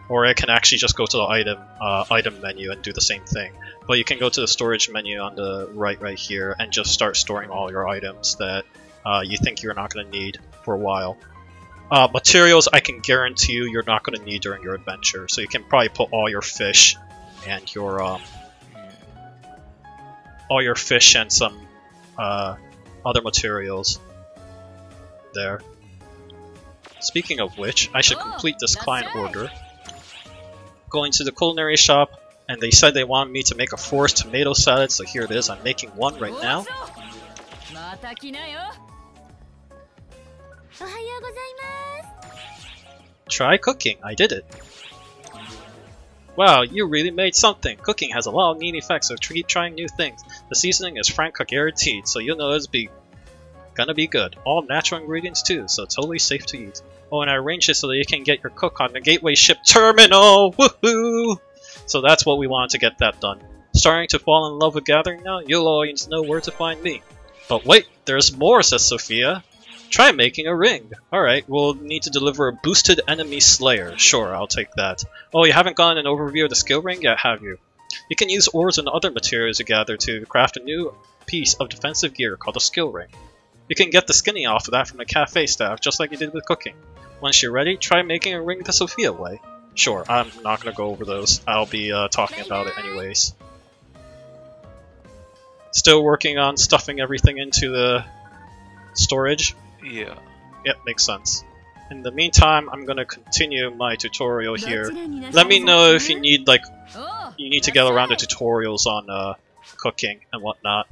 or it can actually just go to the item menu and do the same thing. But you can go to the storage menu on the right here and just start storing all your items that you think you're not going to need for a while. Materials, I can guarantee you're not going to need during your adventure, so you can probably put all your fish and your some other materials there. Speaking of which, I should complete this client order. Going to the culinary shop, and they said they wanted me to make a forced tomato salad, so here it is. I'm making one right now. Try cooking. I did it. Wow, you really made something. Cooking has a lot of neat effects, so keep trying new things. The seasoning is Franca guaranteed, so you'll know it's gonna be good. All natural ingredients too, so totally safe to eat. Oh, and I arranged it so that you can get your cook on the gateway ship terminal! Woohoo! So that's what we wanted to get that done. Starting to fall in love with gathering now? You'll always know where to find me. But wait, there's more, says Sophia. Try making a ring. Alright, we'll need to deliver a boosted enemy slayer. Sure, I'll take that. Oh, you haven't gotten an overview of the skill ring yet, have you? You can use ores and other materials you gather to craft a new piece of defensive gear called a skill ring. You can get the skinny off of that from the cafe staff, just like you did with cooking. Once you're ready, try making a ring the Sophia way. Sure, I'm not going to go over those. I'll be talking about it anyways. Still working on stuffing everything into the storage. Yeah. Yep, makes sense. In the meantime, I'm gonna continue my tutorial here. Let me know if you need to get around the tutorials on cooking and whatnot.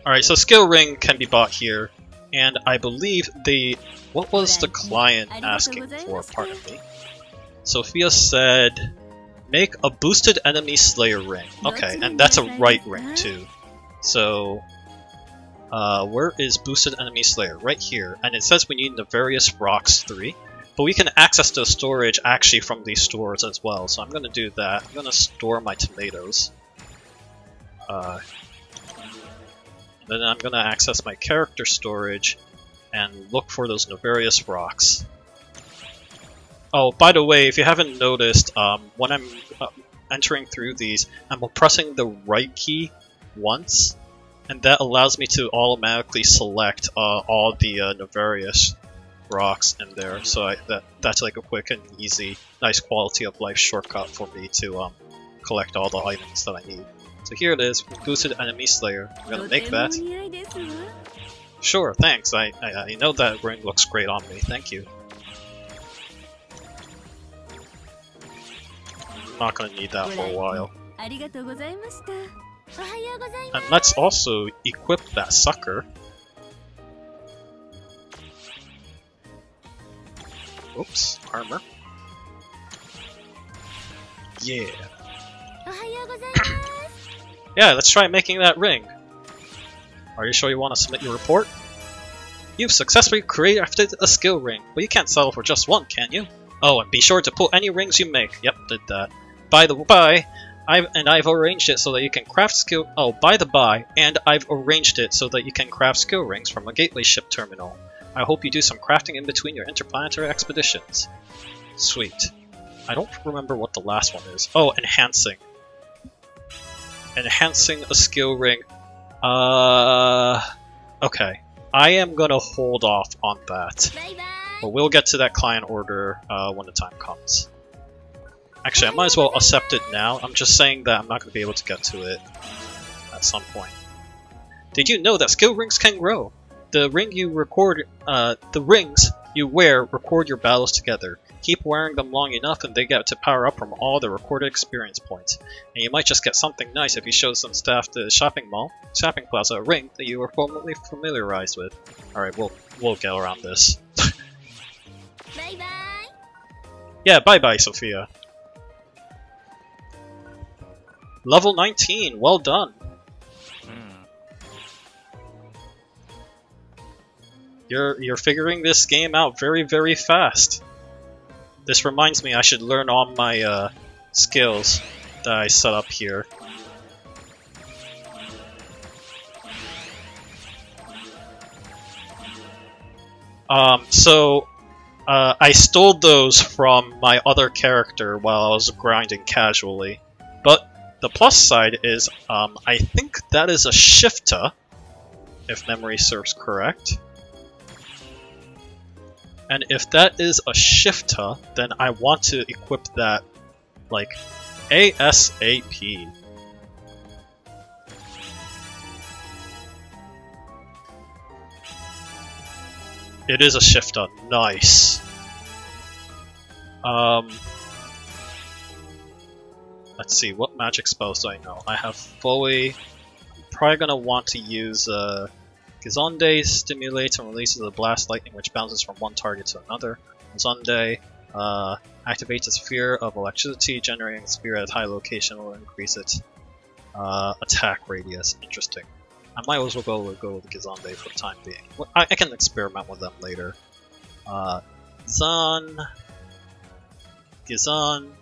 Alright, so skill ring can be bought here, and I believe what was the client asking for, pardon me? Sophia said, make a boosted enemy slayer ring. Okay, and that's a right ring too. So, where is boosted enemy slayer? Right here, and it says we need the various rocks 3, but we can access the storage actually from these stores as well, so I'm gonna do that. I'm gonna store my tomatoes. Then I'm gonna access my character storage and look for those Nefarious rocks. Oh, by the way, if you haven't noticed, when I'm entering through these, I'm pressing the right key once, and that allows me to automatically select all the Nefarious rocks in there. So that's like a quick and easy, nice quality of life shortcut for me to collect all the items that I need. So here it is, boosted enemy slayer. I'm gonna make that. Sure, thanks. I know that ring looks great on me. Thank you. I'm not gonna need that for a while. And let's also equip that sucker. Oops, armor. Yeah. Yeah, let's try making that ring. Are you sure you want to submit your report? You've successfully crafted a skill ring, but you can't settle for just one, can you? Oh, and be sure to pull any rings you make. Yep, did that. By the by, I've arranged it so that you can craft skill. Oh, by the by, and I've arranged it so that you can craft skill rings from a gateway ship terminal. I hope you do some crafting in between your interplanetary expeditions. Sweet. I don't remember what the last one is. Oh, enhancing. Enhancing a skill ring. Okay. I am gonna hold off on that. But we'll get to that client order when the time comes. Actually, I might as well accept it now. I'm just saying that I'm not going to be able to get to it at some point. Did you know that skill rings can grow? The rings you wear record your battles together. Keep wearing them long enough and they get to power up from all the recorded experience points. And you might just get something nice if you show some staff at the shopping plaza a ring that you were formerly familiarized with. Alright, we'll get around this. Bye bye. Yeah, bye bye, Sophia. Level 19, well done. You're figuring this game out very, very fast. This reminds me I should learn all my skills that I set up here. I stole those from my other character while I was grinding casually. But the plus side is, I think that is a shifter, if memory serves correct. And if that is a shifter, then I want to equip that, like, ASAP. It is a shifter. Nice. Let's see, what magic spells do I know? I have Fully. I'm probably gonna want to use Gizonde stimulates and releases a blast lightning which bounces from one target to another. Gizonde activates a sphere of electricity, generating a sphere at a high location will increase its attack radius. Interesting. I might as well go with Gizonde for the time being. I can experiment with them later. Gizon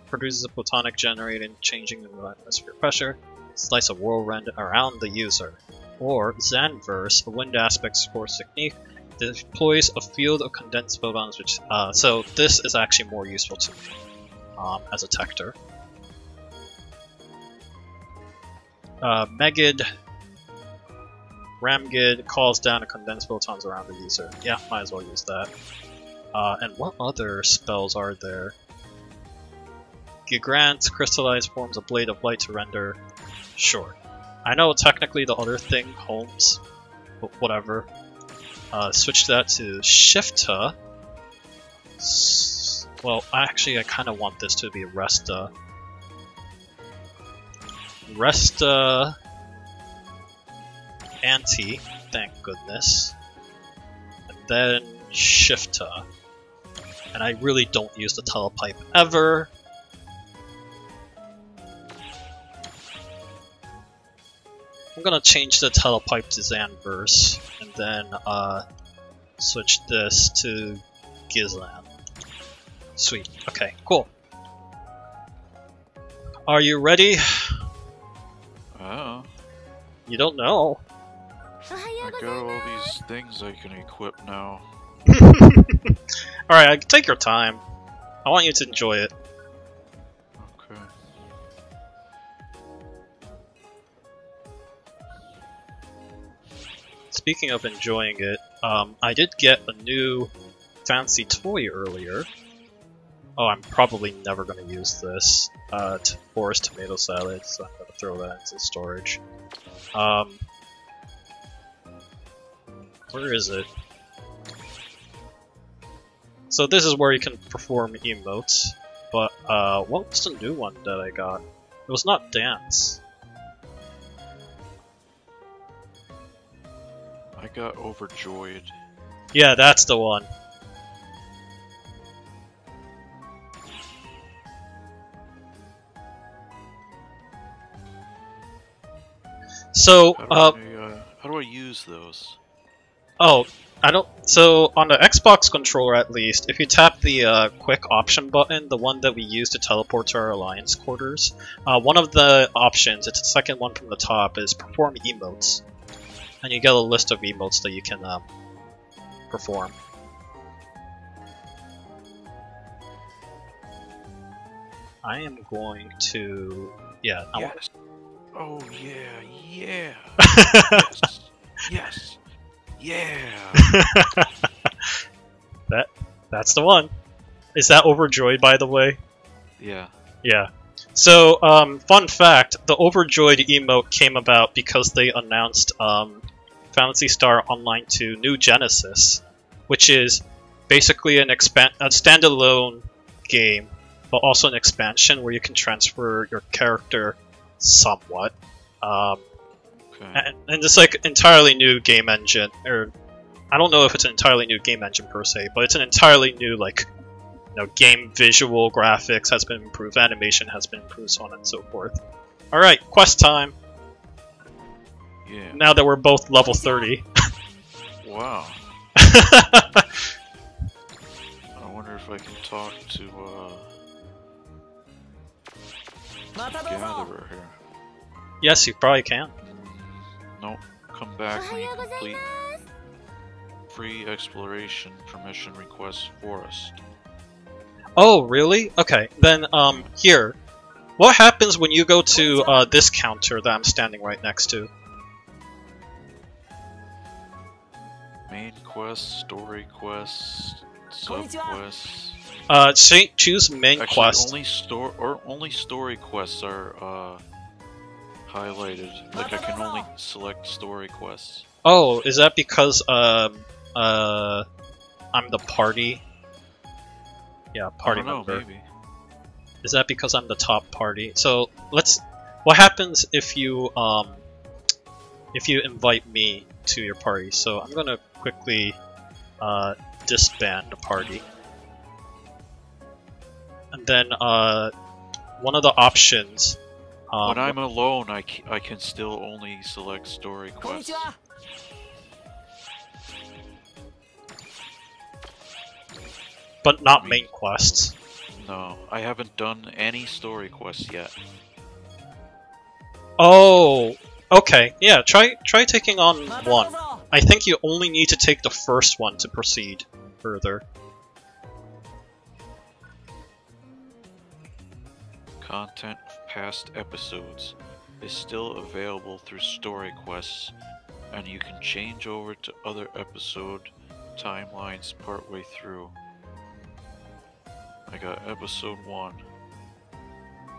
produces a photonic generator changing the atmosphere pressure. Slice a whirlwind around the user. Or Zanverse, a wind aspect force technique, deploys a field of condensed photons, which so this is actually more useful to me as a Techter. Megid Ramgid calls down a condensed photons around the user. Yeah, might as well use that. And what other spells are there? Gigrant crystallized forms a blade of light to render. Sure. I know technically the other thing, Holmes, but whatever. Switch that to Shifta. Well, actually I kind of want this to be Resta. Resta... Anti, thank goodness. And then Shifta. And I really don't use the telepipe ever. I'm gonna change the telepipe to Zanverse, and then switch this to Gizlan. Sweet. Okay, cool. Are you ready? Oh. You don't know. I got all these things I can equip now. Alright, take your time. I want you to enjoy it. Okay. Speaking of enjoying it, I did get a new fancy toy earlier. Oh, I'm probably never going to use this. Forest tomato salad, so I'm going to throw that into storage. Where is it? So this is where you can perform emotes, but what's the new one that I got? It was not dance. I got overjoyed. Yeah, that's the one. So, how do I use those? Oh, I don't. So on the Xbox controller, at least, if you tap the quick option button, the one that we use to teleport to our alliance quarters, one of the options, it's the second one from the top, is perform emotes, and you get a list of emotes that you can perform. I am going to, yeah. Yes. Oh yeah, yeah. Yes. Yeah. That's the one. Is that overjoyed, by the way? Yeah. Yeah. So, fun fact: the overjoyed emote came about because they announced Phantasy Star Online 2 New Genesis, which is basically a standalone game, but also an expansion where you can transfer your character somewhat. And it's like entirely new game engine, or I don't know if it's an entirely new game engine per se, but it's an entirely new, like, you know, game visual graphics has been improved, animation has been improved, so on and so forth. All right, quest time. Yeah. Now that we're both level 30. Wow. I wonder if I can talk to Gatherer here. Yes, you probably can. Nope. Come back when you complete free exploration permission request forest. Oh, really? Okay, then, here. What happens when you go to, this counter that I'm standing right next to? Main quest, story quest, sub quests. Choose main Actually, quest. only story quests are, highlighted. Like, I can only select story quests. Oh, is that because, I'm the party? Yeah, party member. Maybe. Is that because I'm the top party? So, what happens if you invite me to your party? So, I'm gonna quickly, disband the party. And then, one of the options... when I'm alone, I can still only select story quests. But not main quests. No, I haven't done any story quests yet. Oh, okay. Yeah, try taking on one. I think you only need to take the first one to proceed further. Content of past episodes is still available through story quests, and you can change over to other episode timelines partway through. I got episode 1.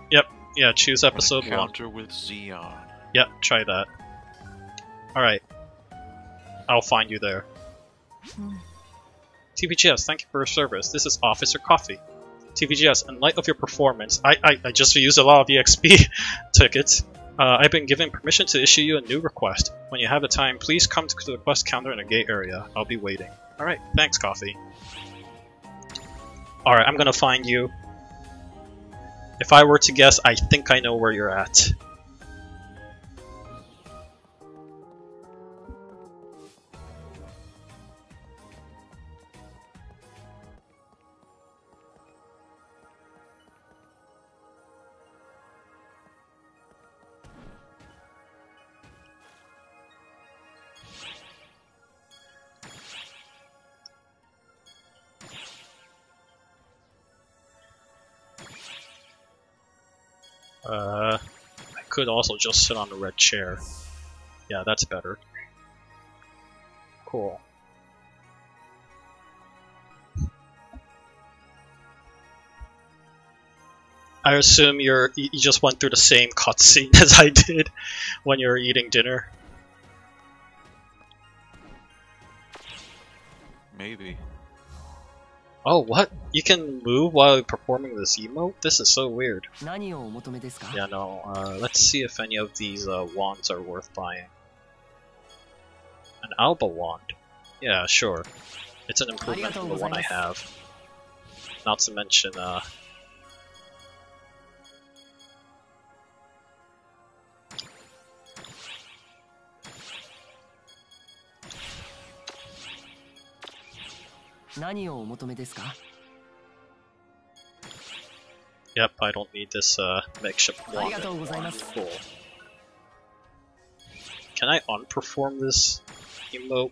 Yep, yeah, choose episode 1. Encounter with Za'udan. Yep, try that. Alright. I'll find you there. TVGS, thank you for your service. This is Officer Cofy. TVGS, in light of your performance, I just used a lot of EXP tickets. I've been given permission to issue you a new request. When you have the time, please come to the quest counter in the gate area. I'll be waiting. Alright, thanks, Cofy. Alright, I'm gonna find you. If I were to guess, I think I know where you're at. I could also just sit on the red chair. Yeah, that's better. Cool. I assume you just went through the same cutscene as I did when you were eating dinner. Maybe. Oh, what? You can move while performing this emote? This is so weird. Yeah, no, let's see if any of these wands are worth buying. An Alba wand? Yeah, sure. It's an improvement from the one I have. Not to mention, Yep, I don't need this makeshift wand anymore. Cool. Can I unperform this emote?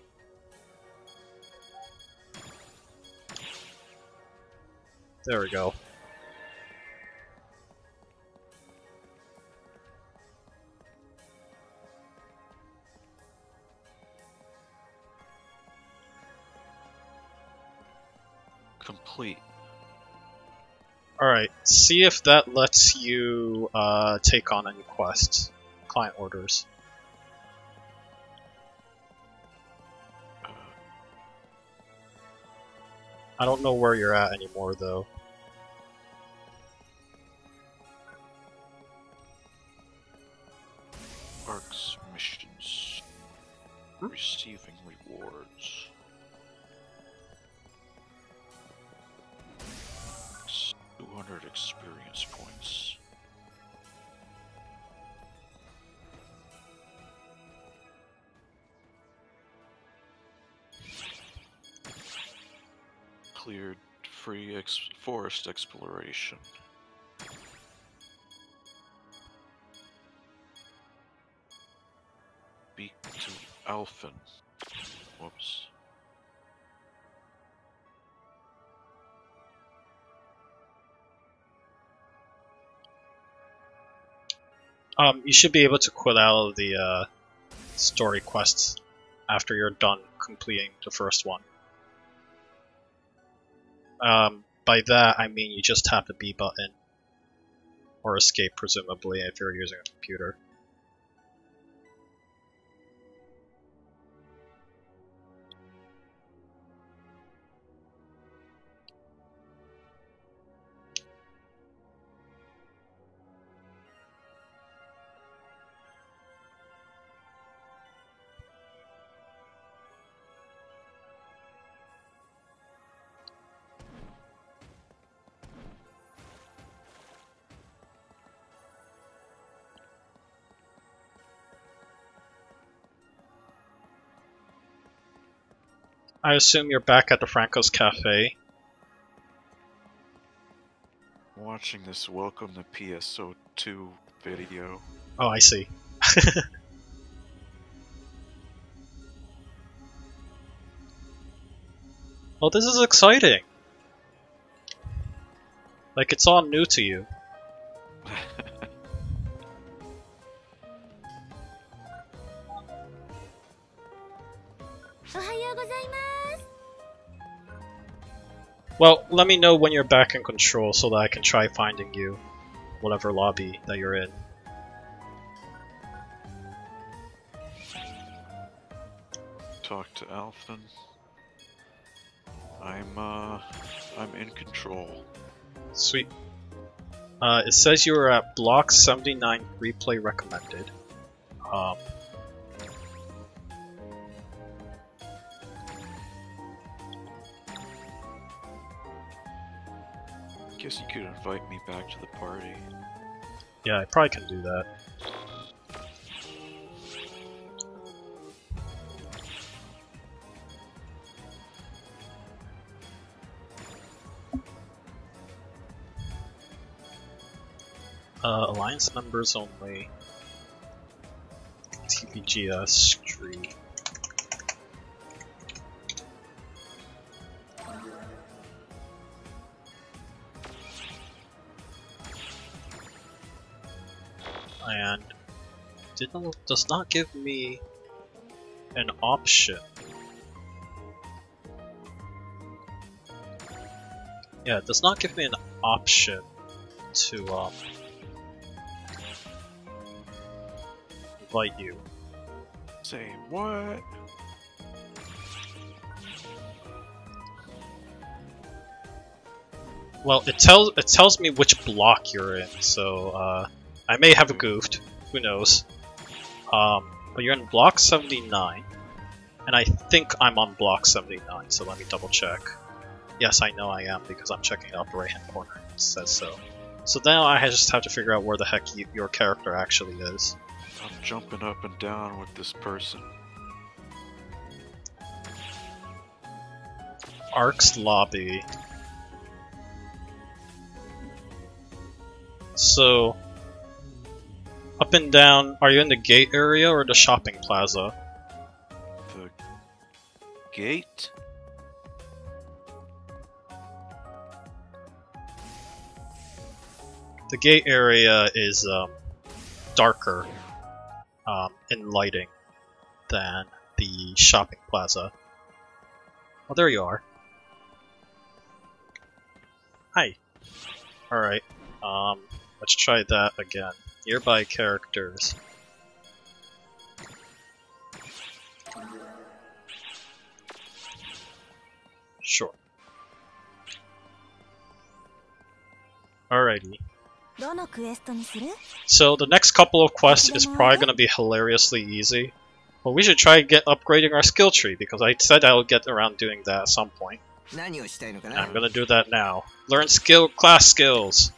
There we go. Complete. Alright, see if that lets you take on any quests. Client orders. I don't know where you're at anymore, though. ARKS missions. Receiving rewards. 200 experience points. Cleared free forest exploration. Speak to Alphen. Whoops. You should be able to quit out of the story quests after you're done completing the first one. By that, I mean you just tap the B button. Or escape, presumably, if you're using a computer. I assume you're back at the Franco's Cafe. Watching this Welcome to PSO2 video. Oh, I see. Well, this is exciting. Like, it's all new to you. Well, let me know when you're back in control so that I can try finding you, whatever lobby that you're in. Talk to Alphen. I'm in control. Sweet. It says you were at block 79 replay recommended. Guess you could invite me back to the party. Yeah, I probably can do that. Alliance members only. TPGS Street. And does not give me an option. Yeah, it does not give me an option to invite you. Say what? Well, it tells me which block you're in, so I may have goofed. Who knows? But you're in block 79, and I think I'm on block 79. So let me double check. Yes, I know I am because I'm checking out the right-hand corner. It says so. So now I just have to figure out where the heck your character actually is. I'm jumping up and down with this person. ARKS lobby. So, up and down, are you in the gate area or the shopping plaza? The gate? The gate area is darker in lighting than the shopping plaza. Oh, there you are. Hi. Alright, let's try that again. Nearby characters. Sure. Alrighty. So the next couple of quests is probably going to be hilariously easy. But we should try upgrading our skill tree, because I said I would get around doing that at some point. I'm going to do that now. Learn class skills.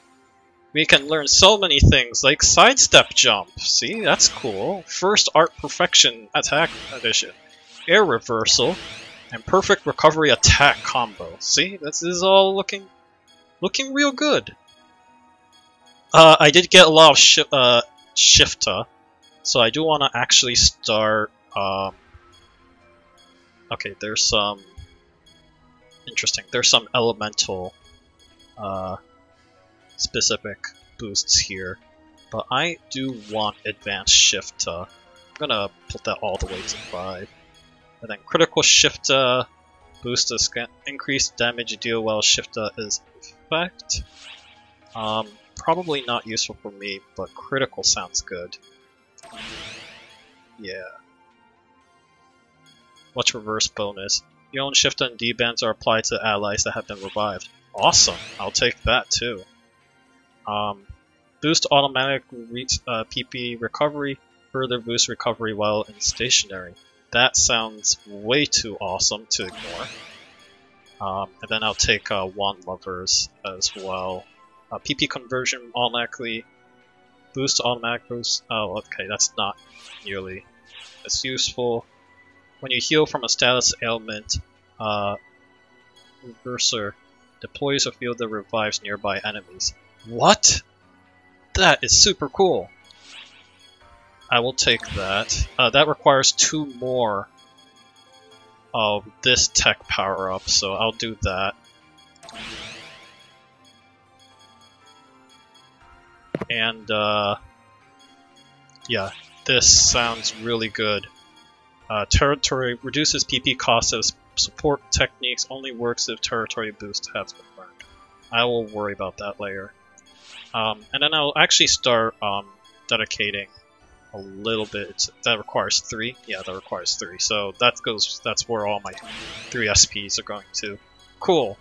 We can learn so many things, like sidestep jump. See, that's cool. First art perfection attack addition. Air reversal. And perfect recovery attack combo. See, this is all looking real good. I did get a lot of shifta, so I do want to actually start. Okay, there's some interesting. There's some elemental specific boosts here. but I do want advanced Shifta. I'm gonna put that all the way to 5. And then critical Shifta, boost the increased damage you deal while Shifta is in effect. Probably not useful for me, but critical sounds good. Yeah. What's reverse bonus? Your own Shifta and D-bands are applied to allies that have been revived. Awesome! I'll take that too. Boost automatic PP recovery, further boost recovery while in stationary. That sounds way too awesome to ignore. And then I'll take Wand Lovers as well. PP conversion automatically. Boost automatic boost. Oh, okay, that's not nearly as useful. When you heal from a status ailment, Reverser deploys a field that revives nearby enemies. What? That is super cool. I will take that. That requires 2 more of this tech power up, so I'll do that. And yeah, this sounds really good. Territory reduces PP costs as support techniques only works if territory boost has been learned. I will worry about that later. And then I'll actually start dedicating a little bit. That requires 3? Yeah, that requires 3. So that's where all my 3 SPs are going to. Cool.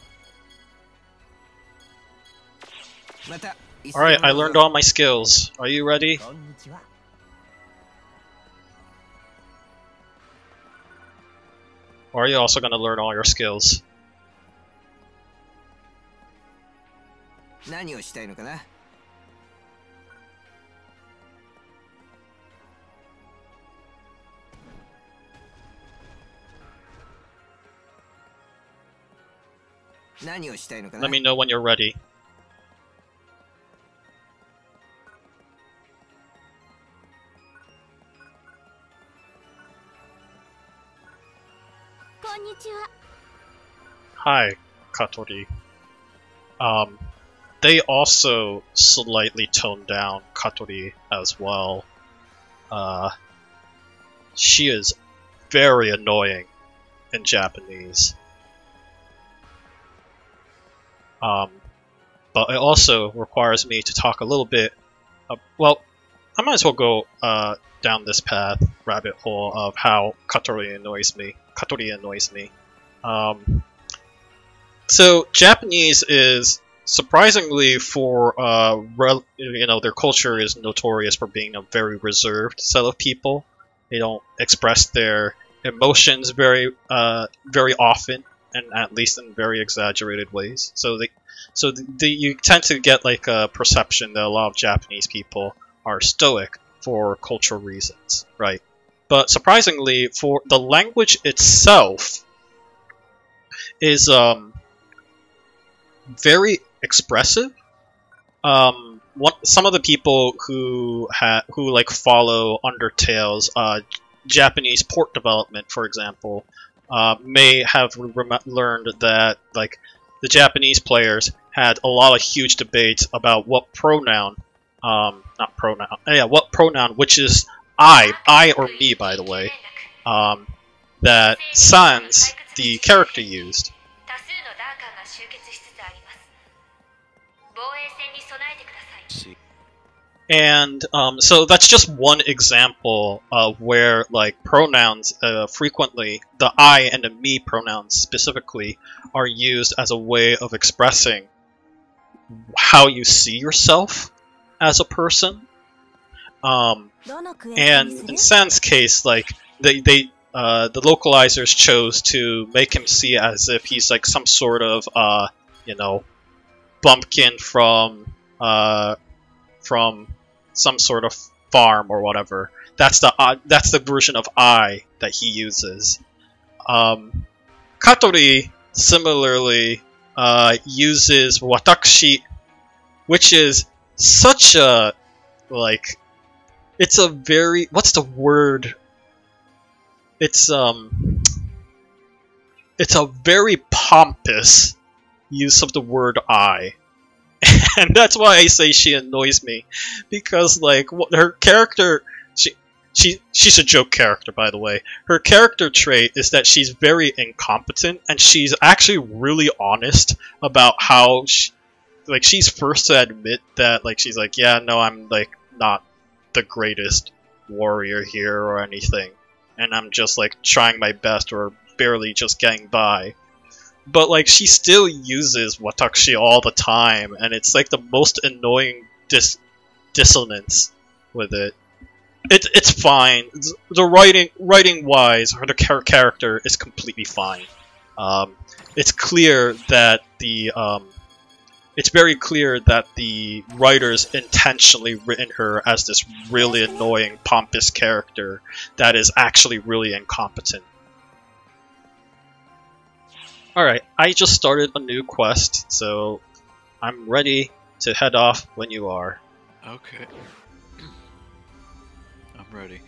Alright, I learned all my skills. Are you ready? Or are you also going to learn all your skills? Let me know when you're ready. Hi, Katori. They also slightly toned down Katori as well. She is very annoying in Japanese. But it also requires me to talk a little bit. Well, I might as well go down this path, rabbit hole of how Katori annoys me. So Japanese is surprisingly for their culture is notorious for being a very reserved set of people. They don't express their emotions very often, and at least in very exaggerated ways. So you tend to get like a perception that a lot of Japanese people are stoic for cultural reasons, right? But surprisingly, for the language itself is very expressive. Some of the people who like follow Undertale's Japanese port development, for example, may have learned that like the Japanese players had a lot of huge debates about what pronoun, what pronoun, which is I or me, by the way, that Sans, the character, used. And so that's just one example of where like pronouns frequently, the I and the me pronouns specifically, are used as a way of expressing how you see yourself as a person. And in Sans' case, like the localizers chose to make him see as if he's like some sort of bumpkin from some sort of farm or whatever. That's the version of I that he uses. Katori similarly uses watashi, which is such a like. It's a very what's the word? It's a very pompous use of the word I. And that's why I say she annoys me, because like her character, she's a joke character, by the way. Her character trait is that she's very incompetent, and she's actually really honest about how she's first to admit that she's like, yeah, no, I'm like not the greatest warrior here or anything, and I'm just like trying my best or barely just getting by. But like she still uses watakushi all the time, and it's like the most annoying dissonance with it. It's fine. The writing wise, her character is completely fine. It's clear that it's very clear that the writers intentionally written her as this really annoying, pompous character that is actually really incompetent. Alright, I just started a new quest, so I'm ready to head off when you are. Okay. I'm ready.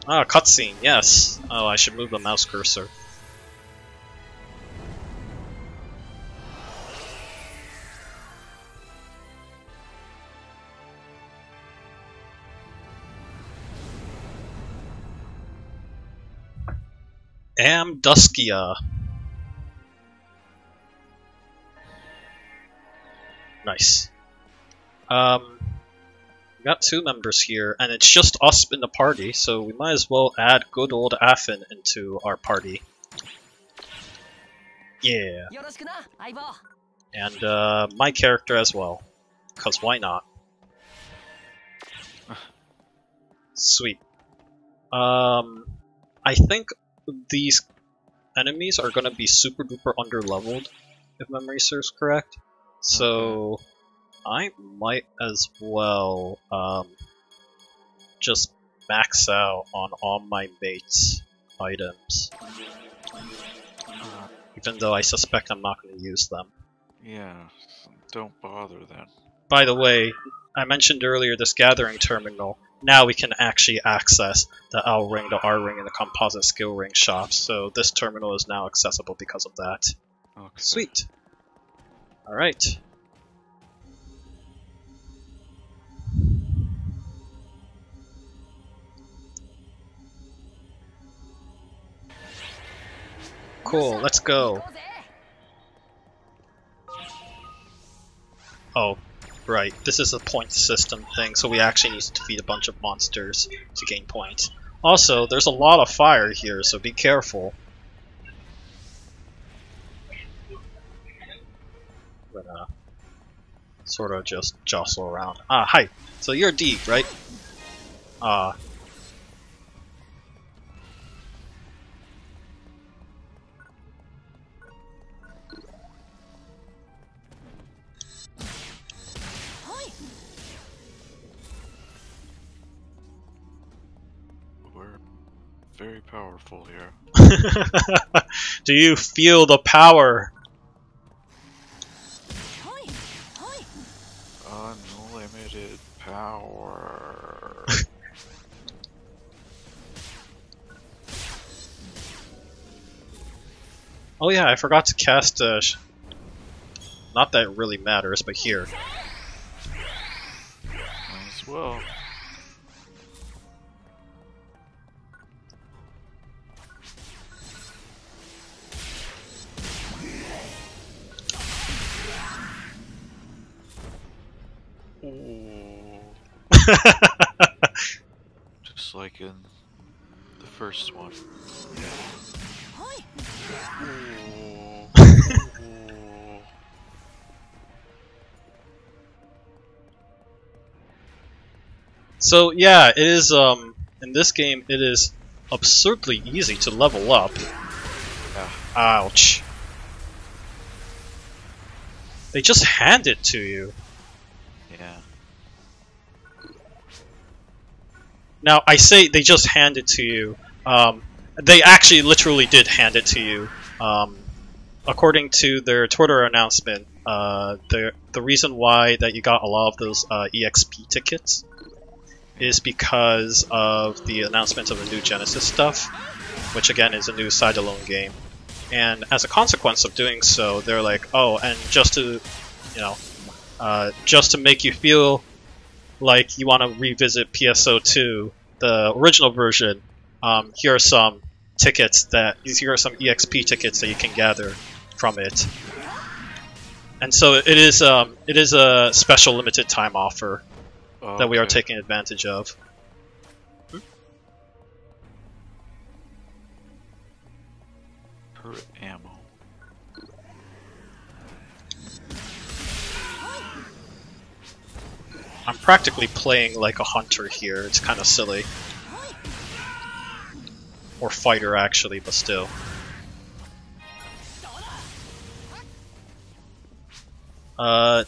Ah, cutscene, yes. Oh, I should move the mouse cursor. Amduskia. Nice. We got 2 members here, and it's just us in the party, so we might as well add good old Affin into our party. Yeah. And my character as well, because why not? Sweet. I think these enemies are gonna be super duper underleveled, if memory serves correct. So I might as well just max out on all my mates' items. Even though I suspect I'm not going to use them. Yeah, don't bother then. By the way, I mentioned earlier this gathering terminal. Now we can actually access the L ring, the R ring, and the composite skill ring shops. So this terminal is now accessible because of that. Okay. Sweet. Alright. Cool, let's go. Oh, right. This is a point system thing, so we actually need to defeat a bunch of monsters to gain points. Also, there's a lot of fire here, so be careful. I'm gonna sort of just jostle around. Ah, hi. So you're D, right? Very powerful here. Do you feel the power? Unlimited power. Oh yeah, I forgot to cast not that it really matters, but here. Might as well. Just like in the first one. So yeah, it is in this game it is absurdly easy to level up. Ouch. They just hand it to you. Yeah. Now, I say they just hand it to you. They actually literally did hand it to you. According to their Twitter announcement, the reason why that you got a lot of those EXP tickets is because of the announcement of the new Genesis stuff. which again is a new side-alone game. And as a consequence of doing so, they're like, oh, and just to, just to make you feel like you want to revisit PSO2, the original version, here are some tickets here are some EXP tickets that you can gather from it. And so it is a special limited time offer that we are taking advantage of. Per ammo. I'm practically playing like a hunter here. It's kind of silly. Or fighter actually, but still.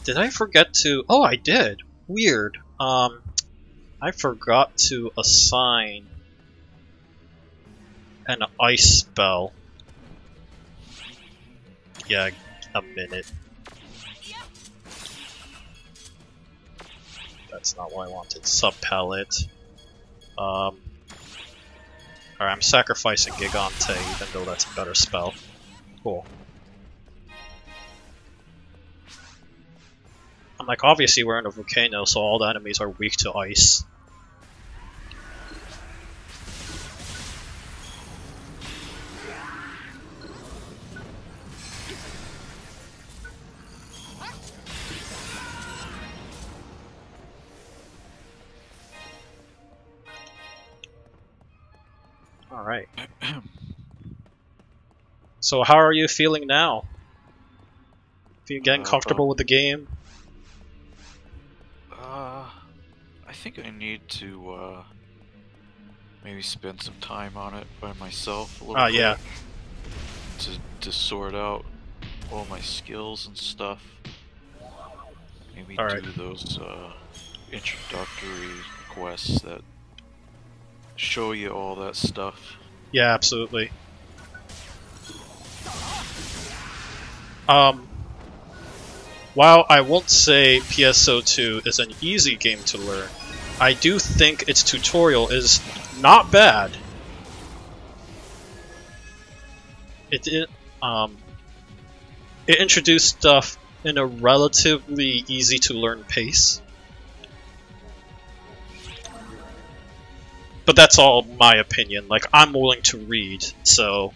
Did I forget to... Oh, I did! Weird. I forgot to assign an ice spell. Yeah, a minute. That's not what I wanted. Sub-palette. Alright, I'm sacrificing Gigante, even though that's a better spell. Cool. I'm like, obviously we're in a volcano, so all the enemies are weak to ice. Alright. So how are you feeling now? Are you getting comfortable with the game? I think I need to maybe spend some time on it by myself a little bit. Yeah. To sort out all my skills and stuff. Maybe do those introductory quests that show you all that stuff. Yeah, absolutely. While I won't say PSO2 is an easy game to learn, I do think its tutorial is not bad. It introduced stuff in a relatively easy to learn pace. But that's all my opinion. Like, I'm willing to read, so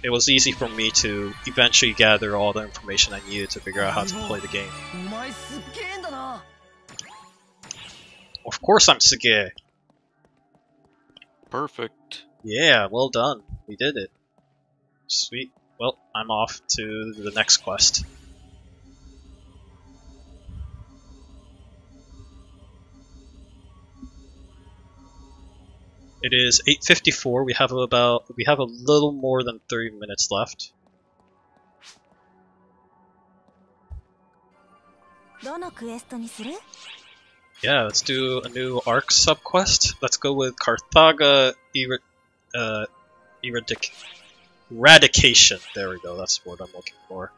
it was easy for me to eventually gather all the information I needed to figure out how to play the game. Of course I'm Sige! Perfect. Yeah, well done. We did it. Sweet. Well, I'm off to the next quest. It is 8:54. We have a little more than 30 minutes left. Yeah, let's do a new ARKS subquest. Let's go with Carthaga Eradication. There we go, that's the word I'm looking for.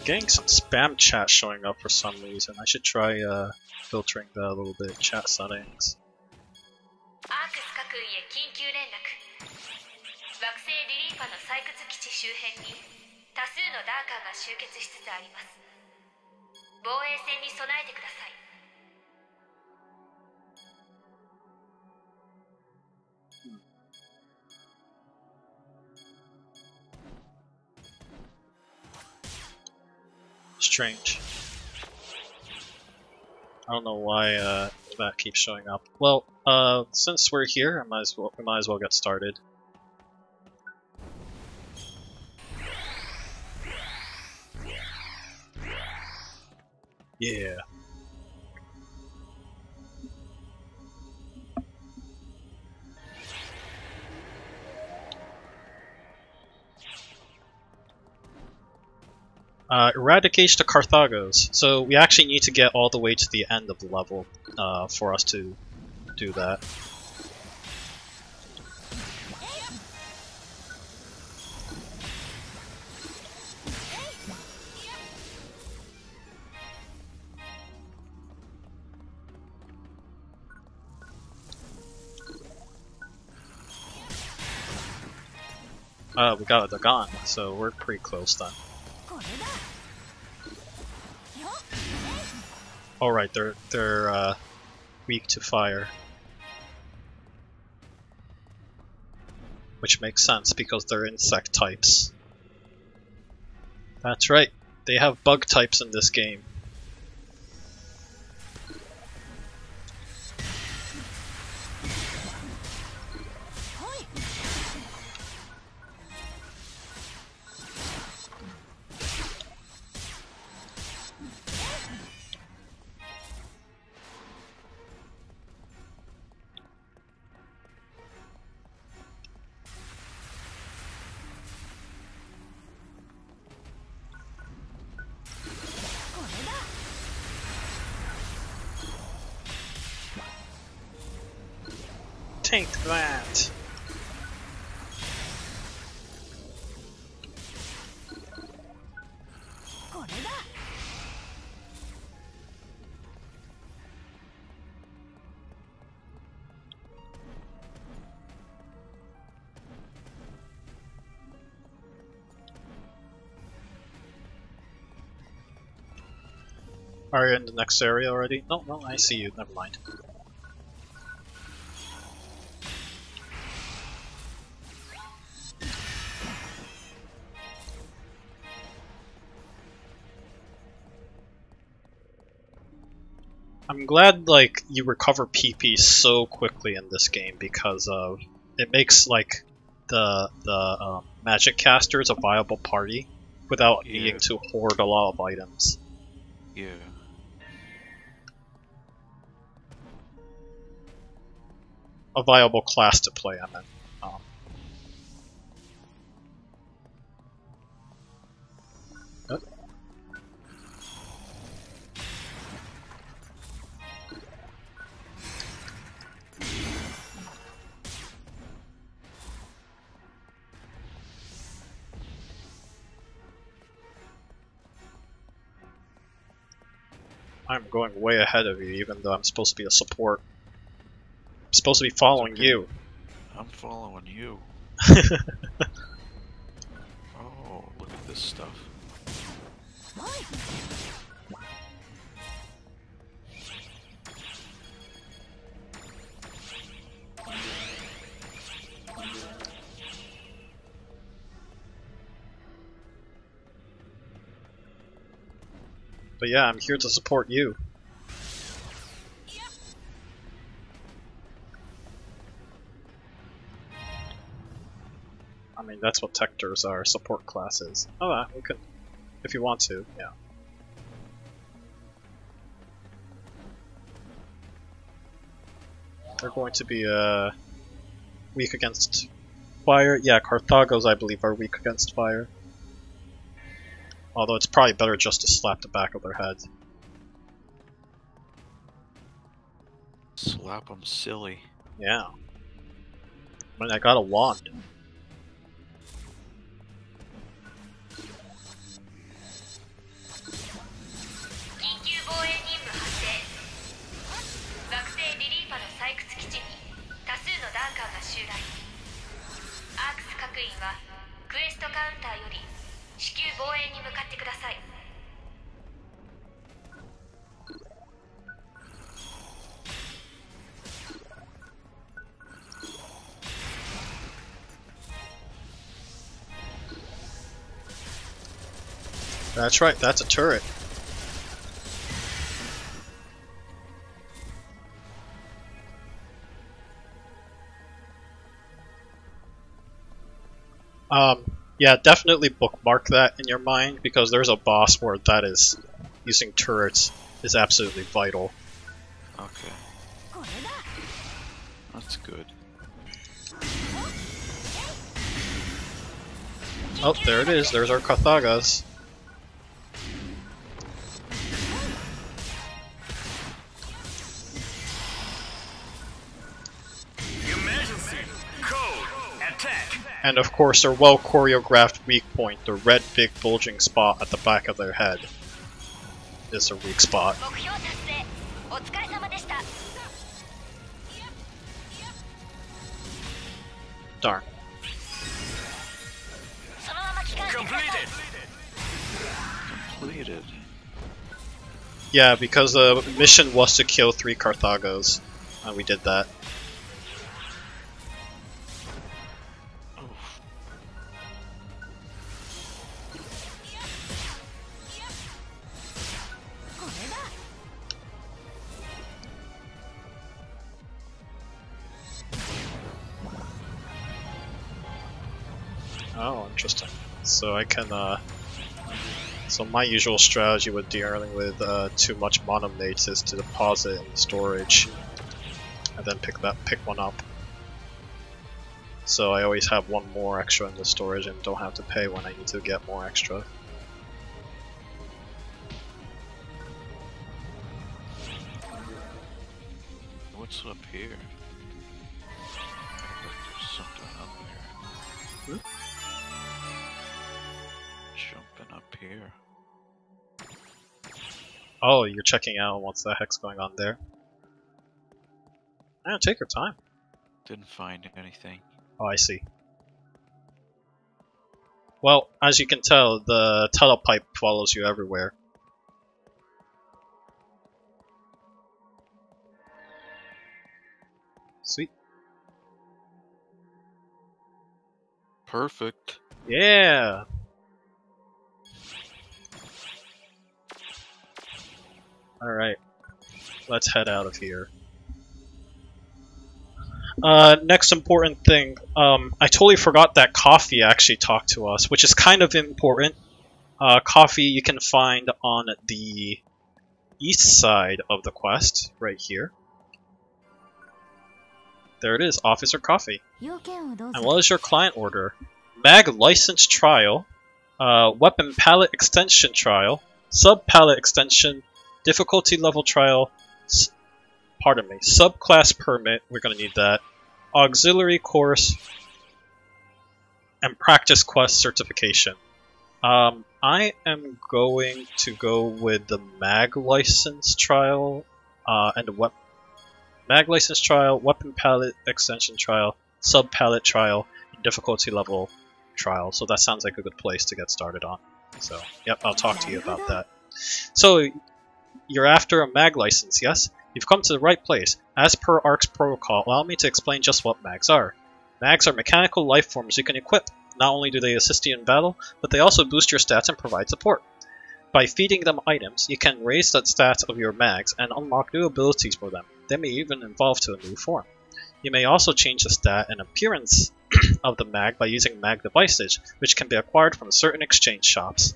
Getting some spam chat showing up for some reason. I should try filtering that a little bit. Chat settings. ARKS 各位へ緊急連絡。惑星リリーファの採掘基地周辺に多数のダーカーが集結しつつあります。防衛戦に備えてください。Strange. I don't know why that keeps showing up. Well, since we're here, we might as well get started. Yeah. Eradicate the Carthagos. So we actually need to get all the way to the end of the level for us to do that. We got a Dagon, so we're pretty close then. Alright, they're weak to fire. Which makes sense because they're insect types. That's right, they have bug types in this game. Take that! Are you in the next area already? No, I see you, never mind. I'm glad like you recover PP so quickly in this game because of it makes like the magic casters a viable party without needing to hoard a lot of items. Yeah. A viable class to play, I meant. I'm going way ahead of you, even though I'm supposed to be a support. I'm supposed to be following you. I'm following you. Oh, look at this stuff. But yeah, I'm here to support you. I mean, that's what Techters are, support classes. Oh, we could, if you want to, yeah. They're going to be weak against fire. Yeah, Carthagos, I believe, are weak against fire. Although it's probably better just to slap the back of their head. Slap them silly. Yeah. I mean, I got a wand. That's right, that's a turret. Yeah, definitely bookmark that in your mind, because there's a boss where that is, using turrets is absolutely vital. Okay. That's good. Oh, there it is, there's our Carthagas. And of course their well choreographed weak point, the red big bulging spot at the back of their head, is their weak spot. Darn. completed. Completed. Yeah, because the mission was to kill 3 Carthagos, and we did that. Oh, interesting. So I can, so my usual strategy with dealing with too much monomates is to deposit in storage, and then pick one up. So I always have one more extra in the storage and don't have to pay when I need to get more extra. What's up here? There's something up here. Jumping up here. Oh, you're checking out what the heck's going on there? Yeah, take your time. Didn't find anything. Oh, I see. Well, as you can tell, the telepipe follows you everywhere. Sweet. Perfect. Yeah! Alright. Let's head out of here. Next important thing, I totally forgot that Cofy actually talked to us, which is kind of important. Cofy you can find on the east side of the quest, right here. There it is, Officer Cofy. And what is your client order? Mag license trial, weapon palette extension trial, sub palette extension, difficulty level trial, pardon me, subclass permit, we're going to need that, auxiliary course, and practice quest certification. I am going to go with the mag license trial, and the mag license trial, weapon palette extension trial, sub palette trial, and difficulty level trial. So that sounds like a good place to get started on. So, yep, I'll talk to you about that. So, you're after a mag license, yes? You've come to the right place. As per ARKS protocol, allow me to explain just what mags are. Mags are mechanical life forms you can equip. Not only do they assist you in battle, but they also boost your stats and provide support. By feeding them items, you can raise the stats of your mags and unlock new abilities for them. They may even evolve to a new form. You may also change the stat and appearance of the mag by using mag devices, which can be acquired from certain exchange shops.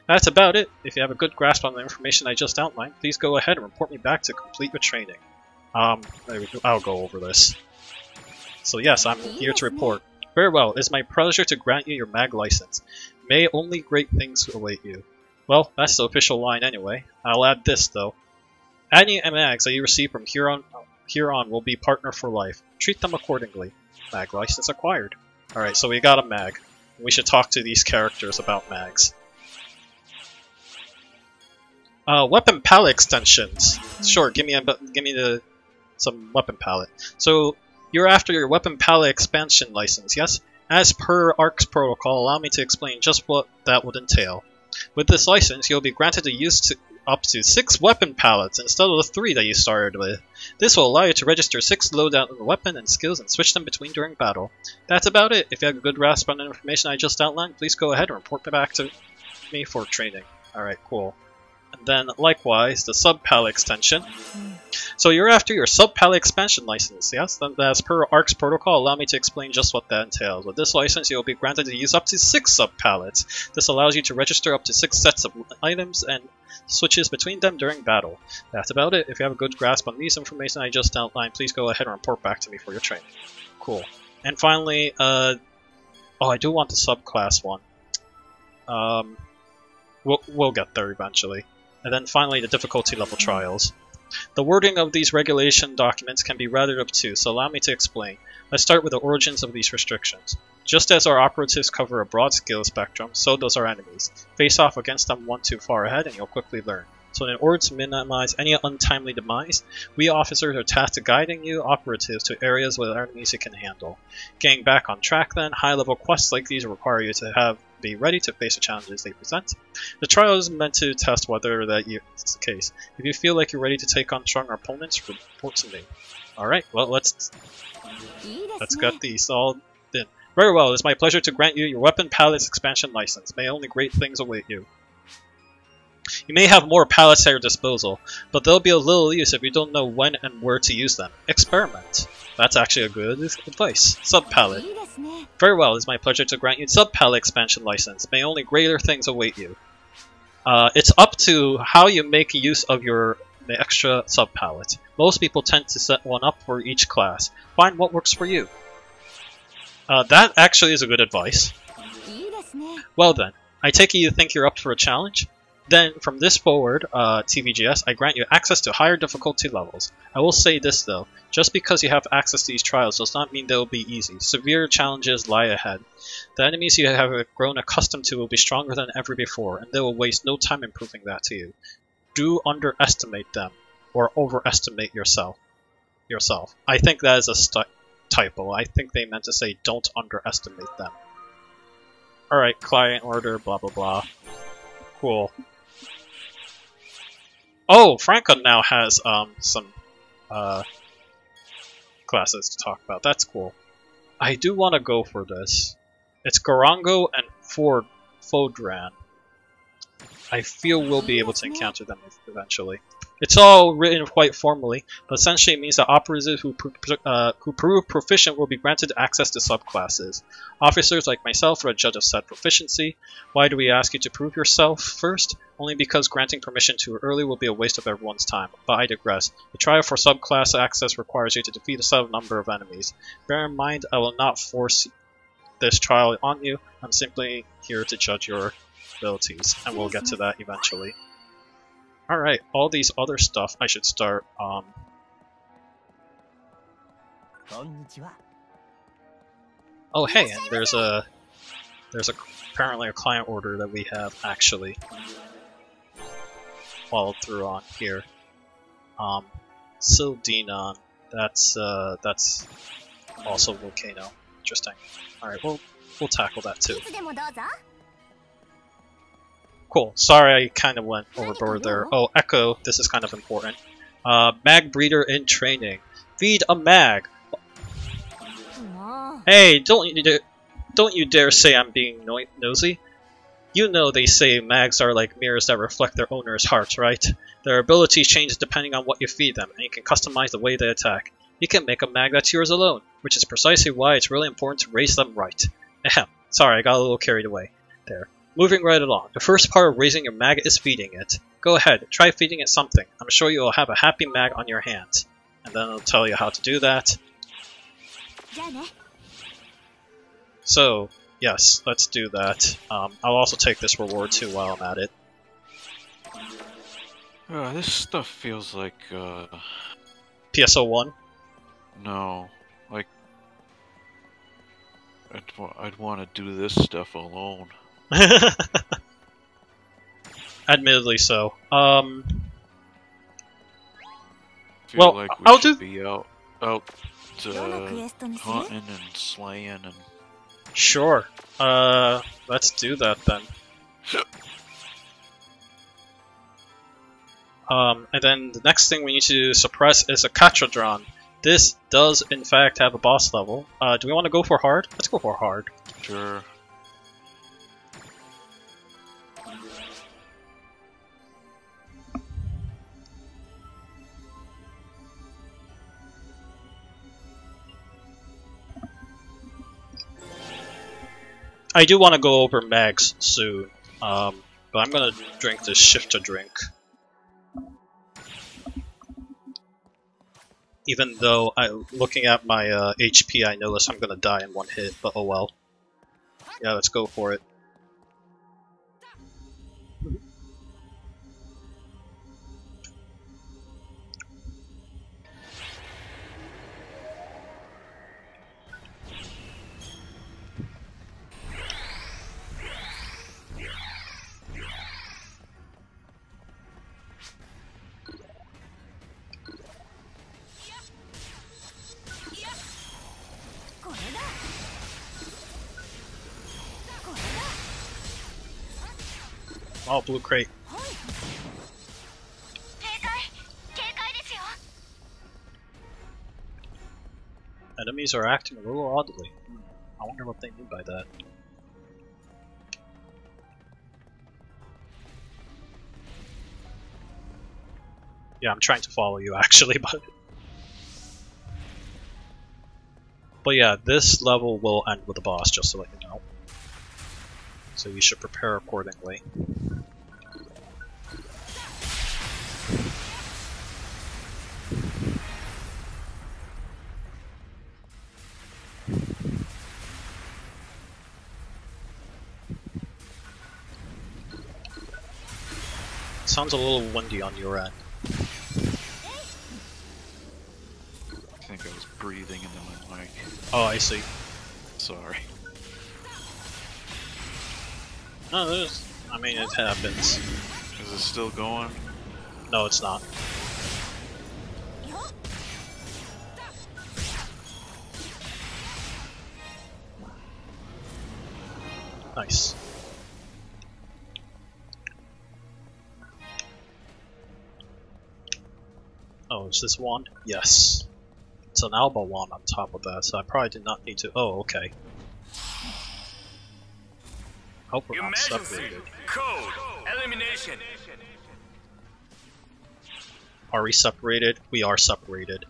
That's about it. If you have a good grasp on the information I just outlined, please go ahead and report me back to complete your training. I'll go over this. So yes, I'm here to report. Very well, it's my pleasure to grant you your mag license. May only great things await you. Well, that's the official line anyway. I'll add this though. Any mags that you receive from here on will be partner for life. Treat them accordingly. Mag license acquired. Alright, so we got a mag. We should talk to these characters about mags. Weapon palette extensions. Sure, give me some weapon palette. So you're after your weapon palette expansion license, yes? As per ARKS protocol, allow me to explain just what that would entail. With this license, you'll be granted to use up to 6 weapon palettes instead of the 3 that you started with. This will allow you to register 6 loadout of the weapon and skills and switch them between during battle. That's about it. If you have a good grasp on the information I just outlined, please go ahead and report back to me for training. Alright, cool. And then, likewise, the sub-palette extension. So you're after your sub-palette expansion license, yes? Then as per ARKS protocol, allow me to explain just what that entails. With this license, you will be granted to use up to 6 sub-palettes. This allows you to register up to 6 sets of items and switches between them during battle. That's about it. If you have a good grasp on these information I just outlined, please go ahead and report back to me for your training. Cool. And finally, oh, I do want the subclass one. We'll get there eventually. And then finally, the difficulty level trials. The wording of these regulation documents can be rather obtuse, so allow me to explain. Let's start with the origins of these restrictions. Just as our operatives cover a broad skill spectrum, so does our enemies. Face off against them one too far ahead and you'll quickly learn. So in order to minimize any untimely demise, we officers are tasked to guiding you operatives to areas with enemies you can handle. Getting back on track then, high-level quests like these require you to have be ready to face the challenges they present. The trial is meant to test whether that is the case. If you feel like you're ready to take on stronger opponents, report to me. Alright, well, let's get these all in. Very well, it's my pleasure to grant you your weapon palettes expansion license. May only great things await you. You may have more pallets at your disposal, but they'll be of little use if you don't know when and where to use them. Experiment. That's actually a good advice. Sub-palette. Very well, it's my pleasure to grant you sub-palette expansion license. May only greater things await you. It's up to how you make use of your extra sub-palette. Most people tend to set one up for each class. Find what works for you. That actually is a good advice. Well then, I take it you think you're up for a challenge? Then, from this forward, TVGS, I grant you access to higher difficulty levels. I will say this though, just because you have access to these trials does not mean they will be easy. Severe challenges lie ahead. The enemies you have grown accustomed to will be stronger than ever before, and they will waste no time in proving that to you. Do underestimate them, or overestimate yourself. I think that is a typo. I think they meant to say don't underestimate them. Alright, client order, blah blah blah. Cool. Oh, Franca now has some classes to talk about. That's cool. I do want to go for this. It's Garango and Fodran. I feel we'll be able to encounter them eventually. It's all written quite formally, but essentially it means that operatives who prove proficient will be granted access to subclasses. Officers like myself are a judge of said proficiency. Why do we ask you to prove yourself first? Only because granting permission too early will be a waste of everyone's time. But I digress. The trial for subclass access requires you to defeat a set number of enemies. Bear in mind, I will not force this trial on you. I'm simply here to judge your abilities, and we'll get to that eventually. Alright, all these other stuff I should start, Oh hey, and there's apparently a client order that we have actually followed through on here. Za'udan, that's also volcano. Interesting. Alright, we'll tackle that too. Cool. Sorry I kind of went overboard there. Oh, Echo, this is kind of important. Mag breeder in training. Feed a mag! Hey, don't you dare say I'm being nosy. You know they say mags are like mirrors that reflect their owner's hearts, right? Their abilities change depending on what you feed them, and you can customize the way they attack. You can make a mag that's yours alone, which is precisely why it's really important to raise them right. Ahem. Sorry, I got a little carried away there. Moving right along, the first part of raising your mag is feeding it. Go ahead, try feeding it something. I'm sure you will have a happy mag on your hands. And then it'll tell you how to do that. So, yes, let's do that. I'll also take this reward too while I'm at it. This stuff feels like, PSO1? No, like... I'd want to do this stuff alone. Admittedly so. Feel well, like we I'll should do. be out hunting and slaying and. Sure. Let's do that then. And then the next thing we need to suppress is a Catredran. This does in fact have a boss level. Do we want to go for hard? Let's go for hard. Sure. I do want to go over mags soon, but I'm gonna drink this shift to drink. Even though, looking at my HP, I notice I'm gonna die in one hit, but oh well. Yeah, let's go for it. Oh, blue crate. Enemies are acting a little oddly. I wonder what they mean by that. Yeah, I'm trying to follow you actually, but yeah, this level will end with a boss, just to let you know. So you should prepare accordingly. Sounds a little windy on your end. I think I was breathing into my mic. Oh, I see. Sorry. No, I mean, it happens. Is it still going? No, it's not. Nice. Oh, is this wand? Yes. It's an Alba wand on top of that, so I probably did not need to. Oh, okay. Hope we're not separated. Code elimination. Are we separated? We are separated.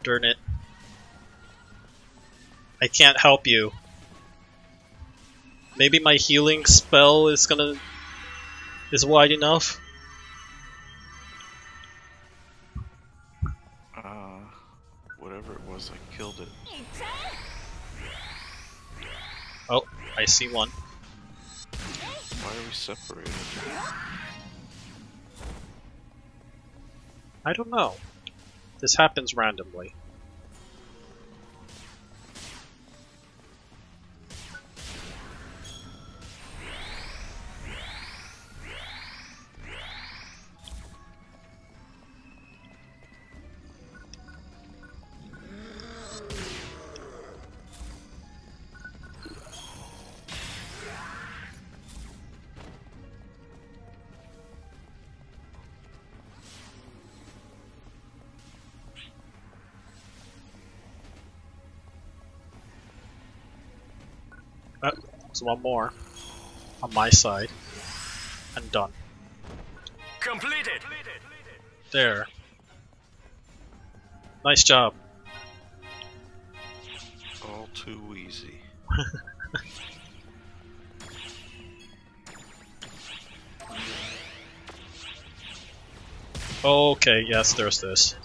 Darn it. I can't help you. Maybe my healing spell is wide enough? Whatever it was, I killed it. Oh, I see one. Why are we separated? I don't know. This happens randomly. There's one more on my side, and done. Completed. There. Nice job. All too easy. Okay, yes, there's this.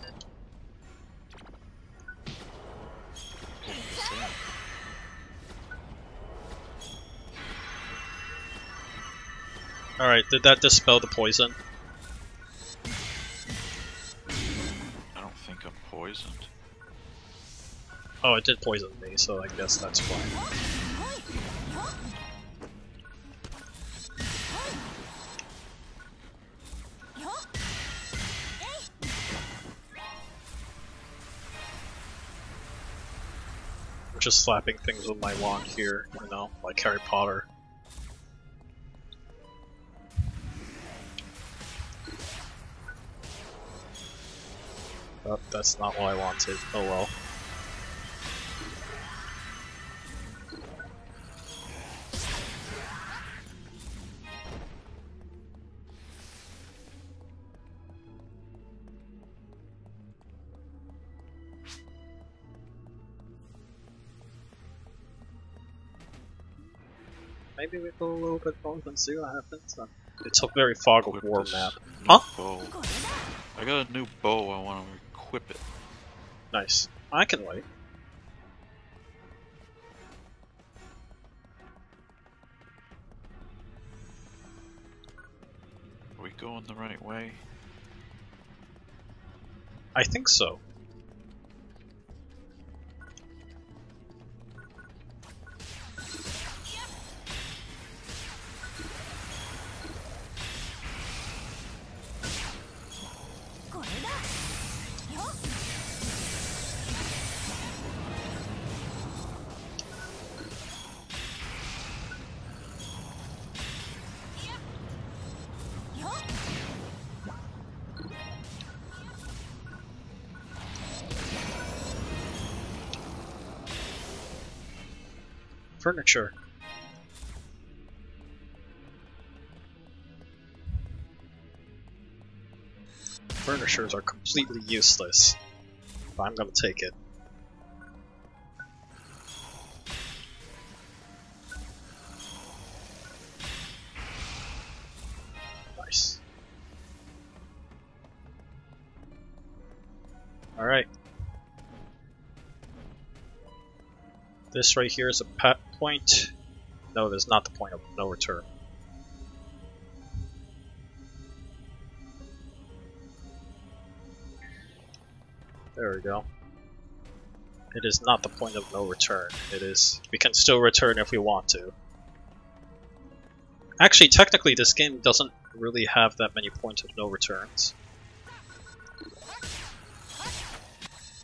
Alright, did that dispel the poison? I don't think I'm poisoned. Oh, it did poison me, so I guess that's fine. I'm just slapping things with my wand here, you know, like Harry Potter. Oh, that's not what I wanted. Oh well. Maybe we go a little bit north and see what happens. It's a very fog of war map. Huh? Bow. I got a new bow, I want to equip it. Nice. I can wait. Are we going the right way? I think so. Furniture. Furnitures are completely useless, but I'm gonna take it. Nice. Alright. This right here is a point. No, it is not the point of no return. There we go. It is not the point of no return. It is. We can still return if we want to. Actually, technically, this game doesn't really have that many points of no returns.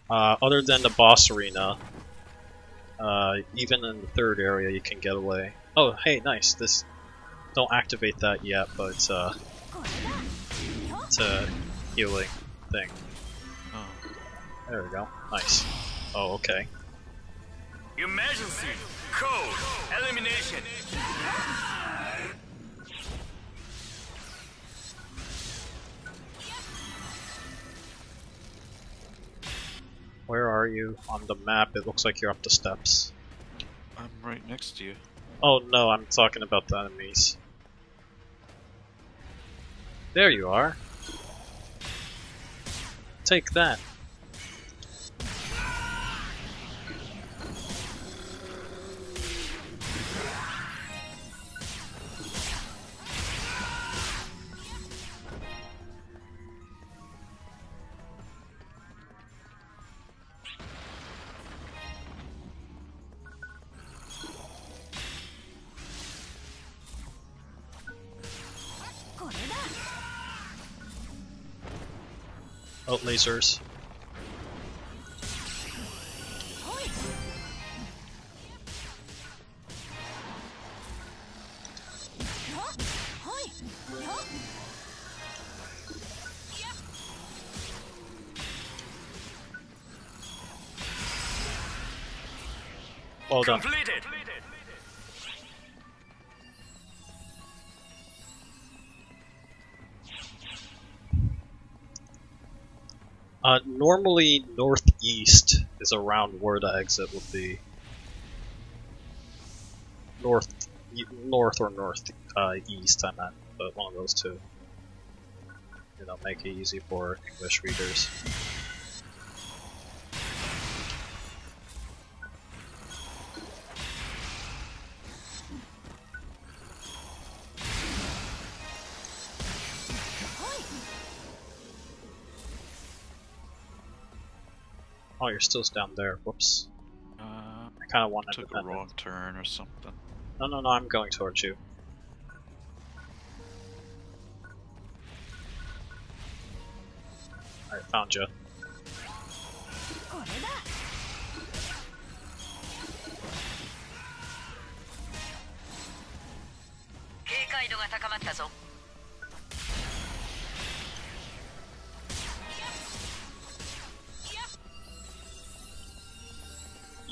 Other than the boss arena, even in the third area, you can get away. Oh, hey, nice. This. Don't activate that yet, but it's a healing thing. There we go. Nice. Oh, okay. Emergency! Code! Elimination! Where are you on the map? It looks like you're up the steps. I'm right next to you. Oh no, I'm talking about the enemies. There you are. Take that. Oh, lasers. Well done. Completed! Normally northeast is around where the exit would be. North or northeast, I meant, but one of those two. You know, make it easy for English readers. Oh, you're still down there. Whoops. I kind of wanted to. Took a wrong turn or something. No, no, no. I'm going towards you. Alright, found you.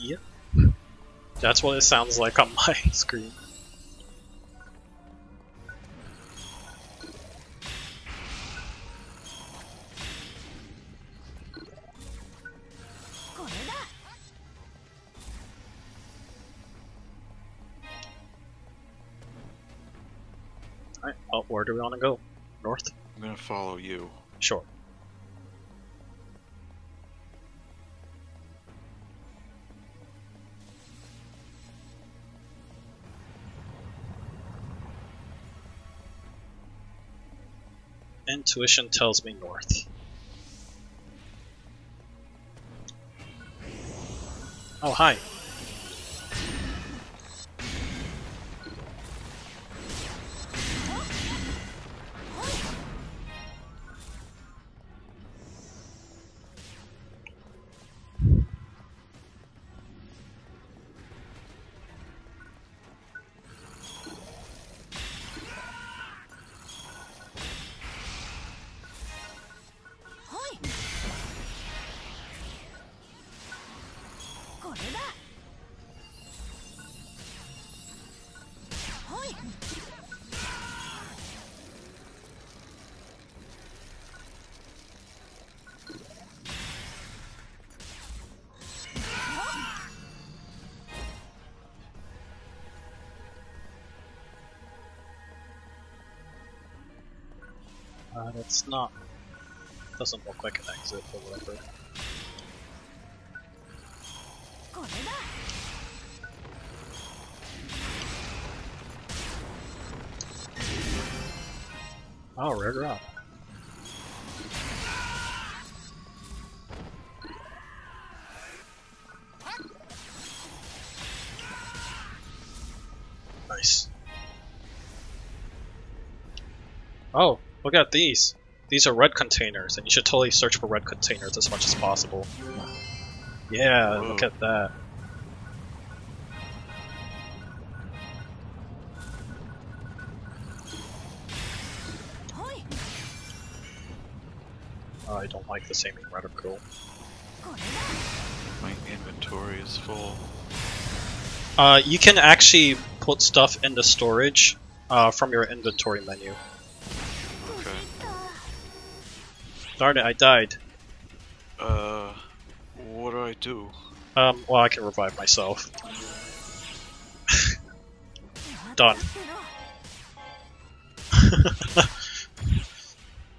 Yep. That's what it sounds like on my screen. Alright, well, where do we want to go? North? I'm gonna follow you. Sure. Intuition tells me north. Oh, hi. That's not... doesn't look like an exit or whatever. Oh, rare drop. Nice. Oh, look at these. These are red containers, and you should totally search for red containers as much as possible. Yeah, Whoa. look at that. I don't like this aiming reticle. My inventory is full. You can actually put stuff into storage from your inventory menu. Okay. Darn it, I died. What do I do? Well, I can revive myself. Done.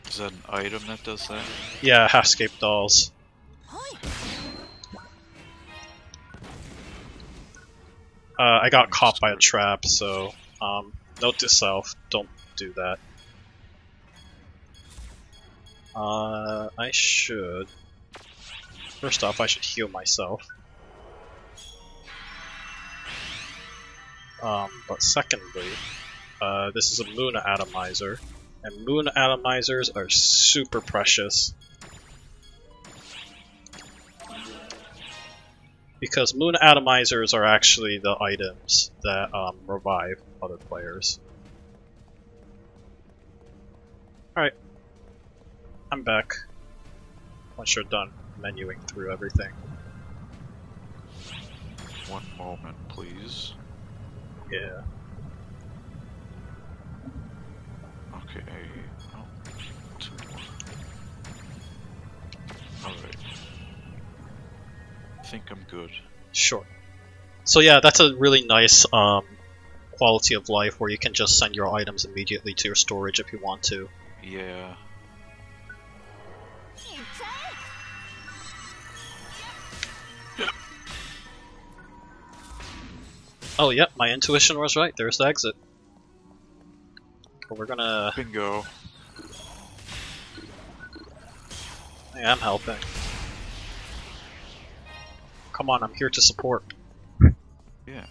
Is that an item that does that? Yeah, half-scape dolls. I got caught by a trap, so note to self, don't do that. I should... First off, I should heal myself. But secondly, this is a moon atomizer, and moon atomizers are super precious. Because moon atomizers are actually the items that revive other players. Alright. I'm back. Once you're done menuing through everything. One moment, please. Yeah. Okay. Oh, two more. Alright. I think I'm good. Sure. So yeah, that's a really nice quality of life where you can just send your items immediately to your storage if you want to. Yeah. Oh yep, my intuition was right, there's the exit. But we're gonna... Bingo. Hey, I'm helping. Come on, I'm here to support. Yeah.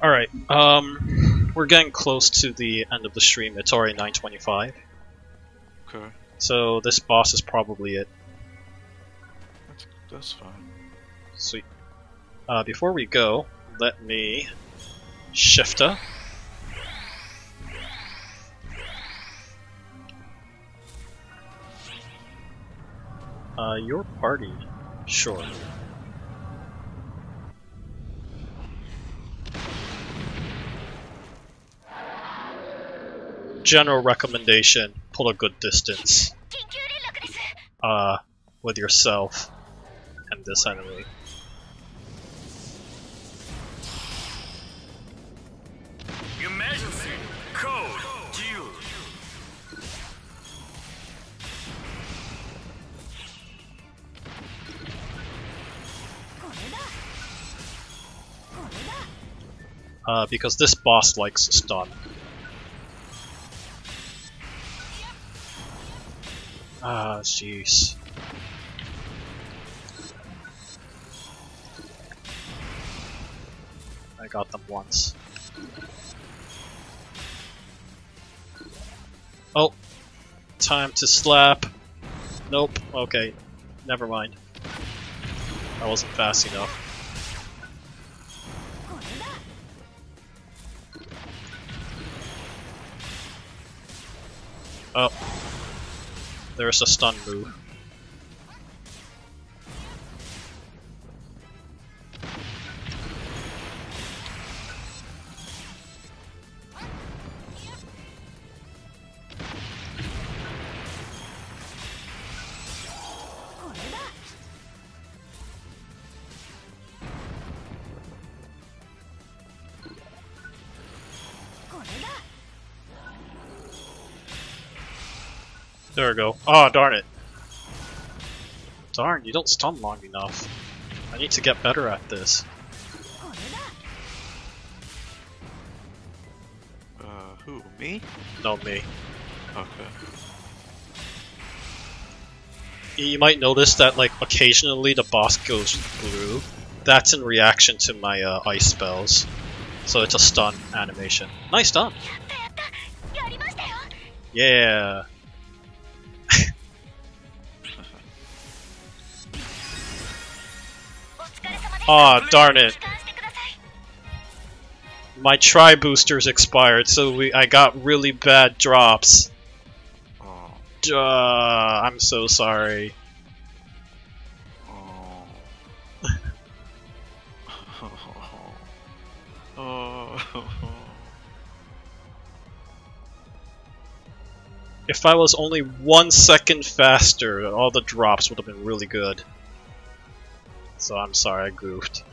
Alright, we're getting close to the end of the stream. It's already 9:25. Okay. So this boss is probably it. That's fine. Sweet. Before we go, let me shifta. Your party. Sure. General recommendation, pull a good distance. With yourself and this enemy. Emergency code due. Because this boss likes stun. Ah, jeez. I got them once. Oh, time to slap. Nope, okay, never mind. I wasn't fast enough. Oh, there's a stun move. There we go. Oh, darn it. Darn, you don't stun long enough. I need to get better at this. Who? Me? No, me. Okay. You might notice that, like, occasionally the boss goes blue. That's in reaction to my ice spells. So it's a stun animation. Nice stun! Yeah! Aw, oh, darn it. My tri boosters expired, so I got really bad drops. Oh. I'm so sorry. Oh. Oh. If I was only 1 second faster, all the drops would have been really good. So I'm sorry I goofed.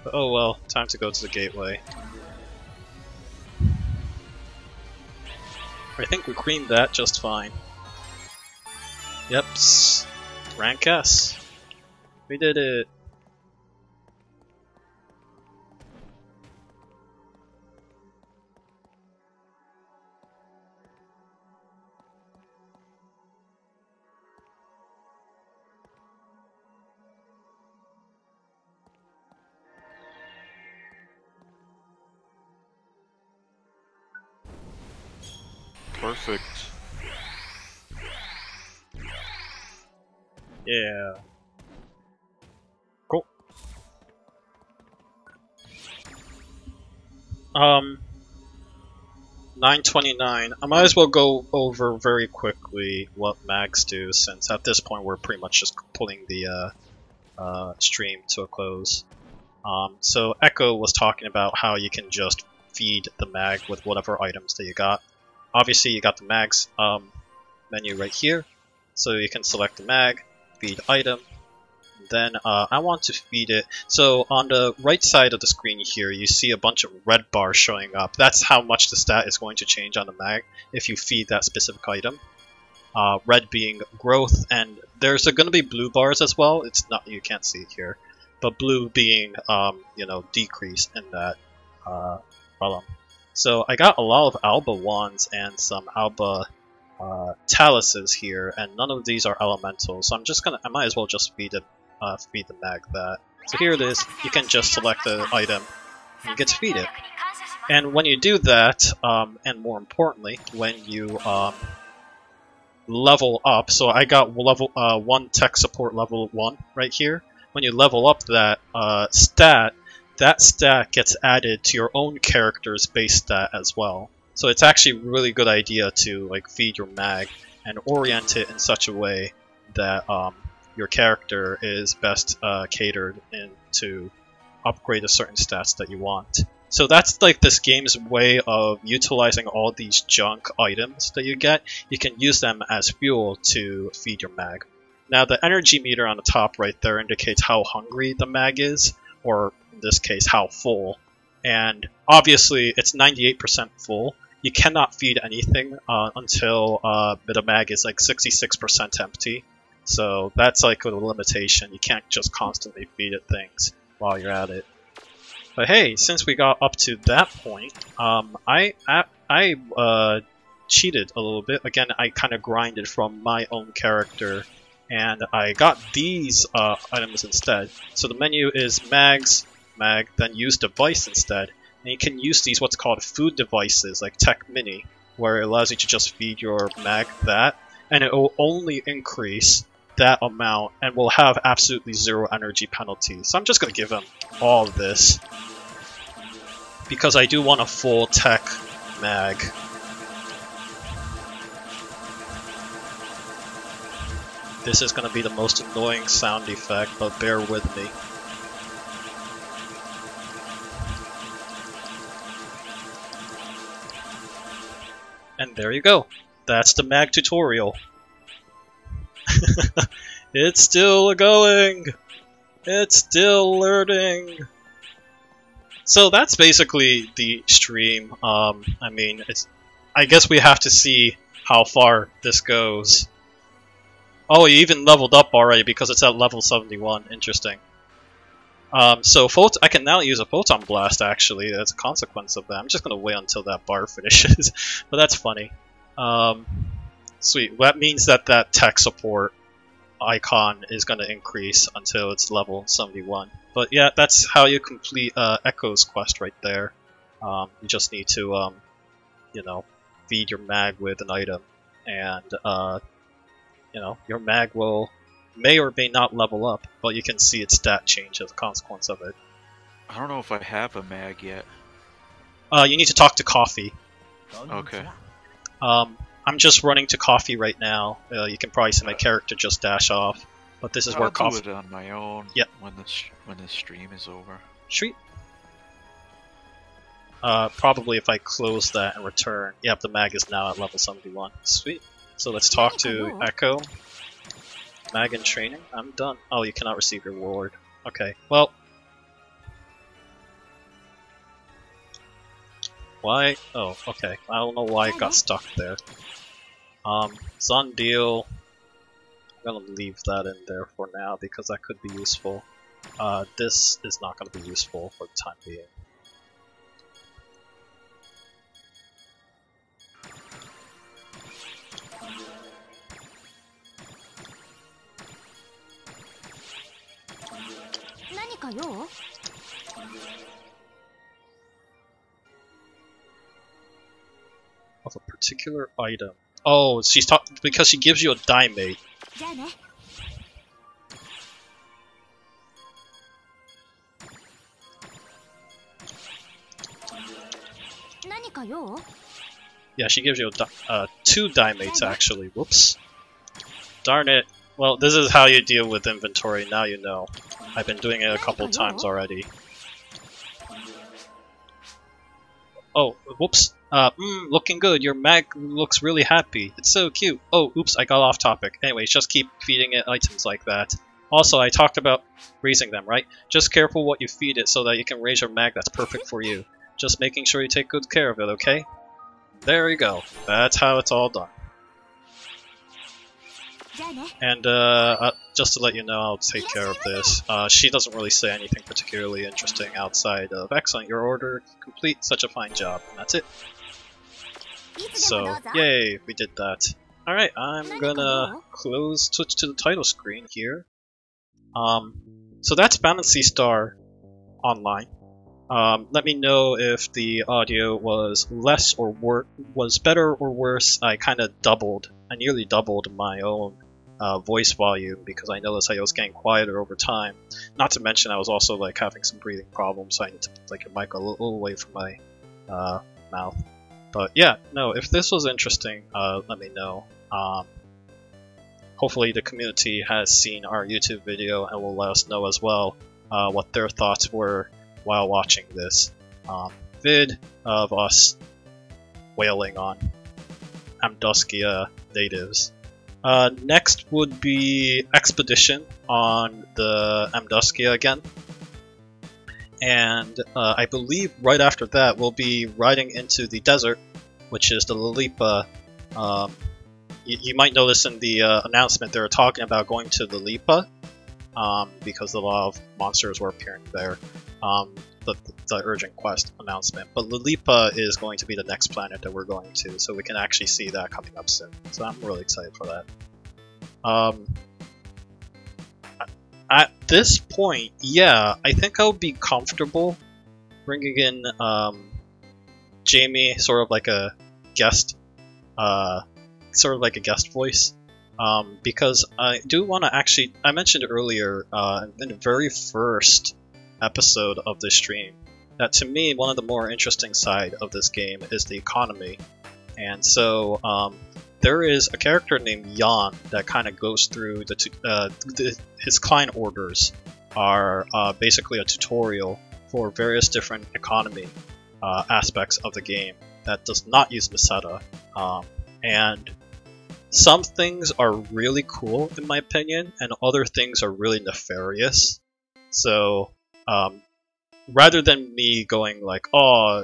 But oh well, time to go to the gateway. I think we creamed that just fine. Yep, rank S. We did it. Perfect. Yeah. Cool. 929. I might as well go over very quickly what mags do, since at this point we're pretty much just pulling the stream to a close. So Echo was talking about how you can just feed the mag with whatever items that you got. Obviously you got the mags menu right here, so you can select the mag, feed item, then I want to feed it. So on the right side of the screen here you see a bunch of red bars showing up. That's how much the stat is going to change on the mag if you feed that specific item. Red being growth, and there's going to be blue bars as well. It's not, you can't see it here, but blue being you know, decrease in that column. So I got a lot of Alba wands and some Alba taluses here, and none of these are elemental. So I might as well just feed the mag that. So here it is. You can just select the item and you get to feed it. And when you do that, and more importantly, when you level up, so I got level 1 tech support level 1 right here. When you level up that stat, that stat gets added to your own character's base stat as well. So it's actually a really good idea to like feed your mag and orient it in such a way that your character is best catered in to upgrade a certain stats that you want. So that's like this game's way of utilizing all these junk items that you get. You can use them as fuel to feed your mag. Now the energy meter on the top right there indicates how hungry the mag is, or in this case, how full. And obviously, it's 98% full. You cannot feed anything until the mag is like 66% empty. So that's like a limitation. You can't just constantly feed it things while you're at it. But hey, since we got up to that point, I cheated a little bit. Again, I kind of grinded from my own character, and I got these items instead. So the menu is mag, then use device instead. And you can use these what's called food devices, like Tech Mini, where it allows you to just feed your mag that, and it will only increase that amount and will have absolutely 0 energy penalty. So I'm just going to give him all of this, because I do want a full tech mag. This is going to be the most annoying sound effect, but bear with me. And there you go. That's the mag tutorial. It's still going! It's still learning! So that's basically the stream. I mean, I guess we have to see how far this goes. Oh, you even leveled up already because it's at level 71. Interesting. So I can now use a Photon Blast, actually, as a consequence of that. I'm just going to wait until that bar finishes, but that's funny. Sweet. That means that tech support icon is going to increase until it's level 71. But yeah, that's how you complete Echo's quest right there. You just need to, you know, feed your mag with an item, and you know, your mag may or may not level up, but you can see its stat change as a consequence of it. I don't know if I have a mag yet. You need to talk to Cofy. Okay. I'm just running to Cofy right now. You can probably see my character just dash off, but this is where Cofy. I'll do it on my own. Yep. When the stream is over. Sweet. Probably if I close that and return. Yep, the mag is now at level 71. Sweet. So let's talk to Echo. Mag in training. I'm done. Oh, you cannot receive your reward. Okay. Well. Why? Oh, okay. I don't know why it got stuck there. Zundeel. I'm gonna leave that in there for now because that could be useful. This is not gonna be useful for the time being. Of a particular item. Oh, she's because she gives you a diamate. Yeah, she gives you two dimates actually. Whoops. Darn it. Well, this is how you deal with inventory. Now you know. I've been doing it a couple times already. Oh, whoops. Looking good. Your mag looks really happy. It's so cute. Oh, oops, I got off topic. Anyways, just keep feeding it items like that. Also, I talked about raising them, right? Just careful what you feed it so that you can raise your mag that's perfect for you. Just making sure you take good care of it, okay? There you go. That's how it's all done. And just to let you know, I'll take care of this. She doesn't really say anything particularly interesting outside of excellent, your order complete, such a fine job, and that's it. So, yay, we did that. Alright, I'm gonna switch to the title screen here. So that's Phantasy Star Online. Let me know if the audio was less or was better or worse. I nearly doubled my own voice volume because I noticed I was getting quieter over time. Not to mention I was also like having some breathing problems, so I need to put like a mic a little away from my mouth. But yeah, no, if this was interesting, let me know. Hopefully the community has seen our YouTube video and will let us know as well what their thoughts were while watching this vid of us wailing on Amduskia natives. Next would be Expedition on the Amduskia again. And I believe right after that we'll be riding into the desert, which is the Lilipa. You might notice in the announcement they were talking about going to the Lipa, because a lot of monsters were appearing there. The urgent quest announcement. But Lilipa is going to be the next planet that we're going to, so we can actually see that coming up soon. So I'm really excited for that. At this point, yeah, I think I'll be comfortable bringing in Jamie, sort of like a guest voice, because I do want to actually. I mentioned earlier in the very first episode of this stream that to me one of the more interesting side of this game is the economy, and so there is a character named Jan that kind of goes through his client orders are basically a tutorial for various different economy aspects of the game that does not use Meseta, and some things are really cool in my opinion, and other things are really nefarious. So rather than me going like, oh,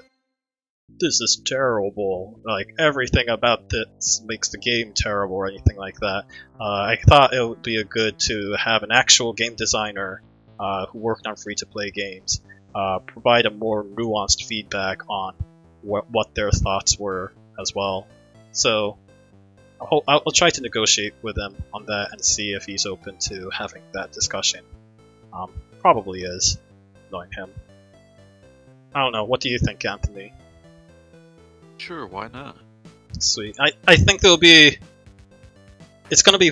this is terrible, like everything about this makes the game terrible or anything like that. I thought it would be good to have an actual game designer who worked on free-to-play games provide a more nuanced feedback on what their thoughts were as well. So I'll try to negotiate with him on that and see if he's open to having that discussion. Probably is, knowing him. I don't know, what do you think, Anthony? Sure, why not? Sweet. I think there'll be... It's gonna be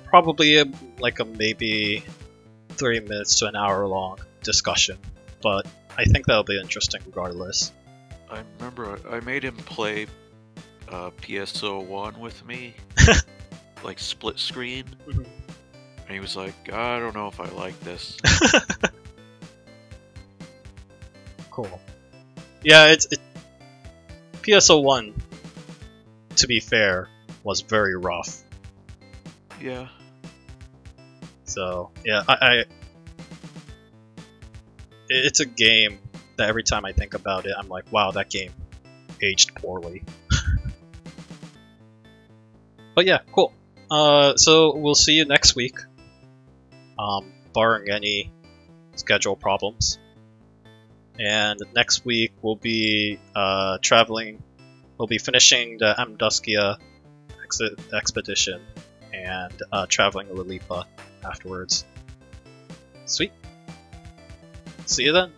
probably like a maybe 30 minutes to an hour long discussion, but I think that'll be interesting regardless. I remember I made him play PSO1 with me, like split screen, and he was like, I don't know if I like this. Cool. Yeah, PSO1, to be fair, was very rough. Yeah. So, yeah, it's a game that every time I think about it, I'm like, wow, that game aged poorly. But yeah, cool. So we'll see you next week, barring any schedule problems. And next week we'll be traveling. We'll be finishing the Amduskia expedition and traveling to Lilipa afterwards. Sweet. See you then.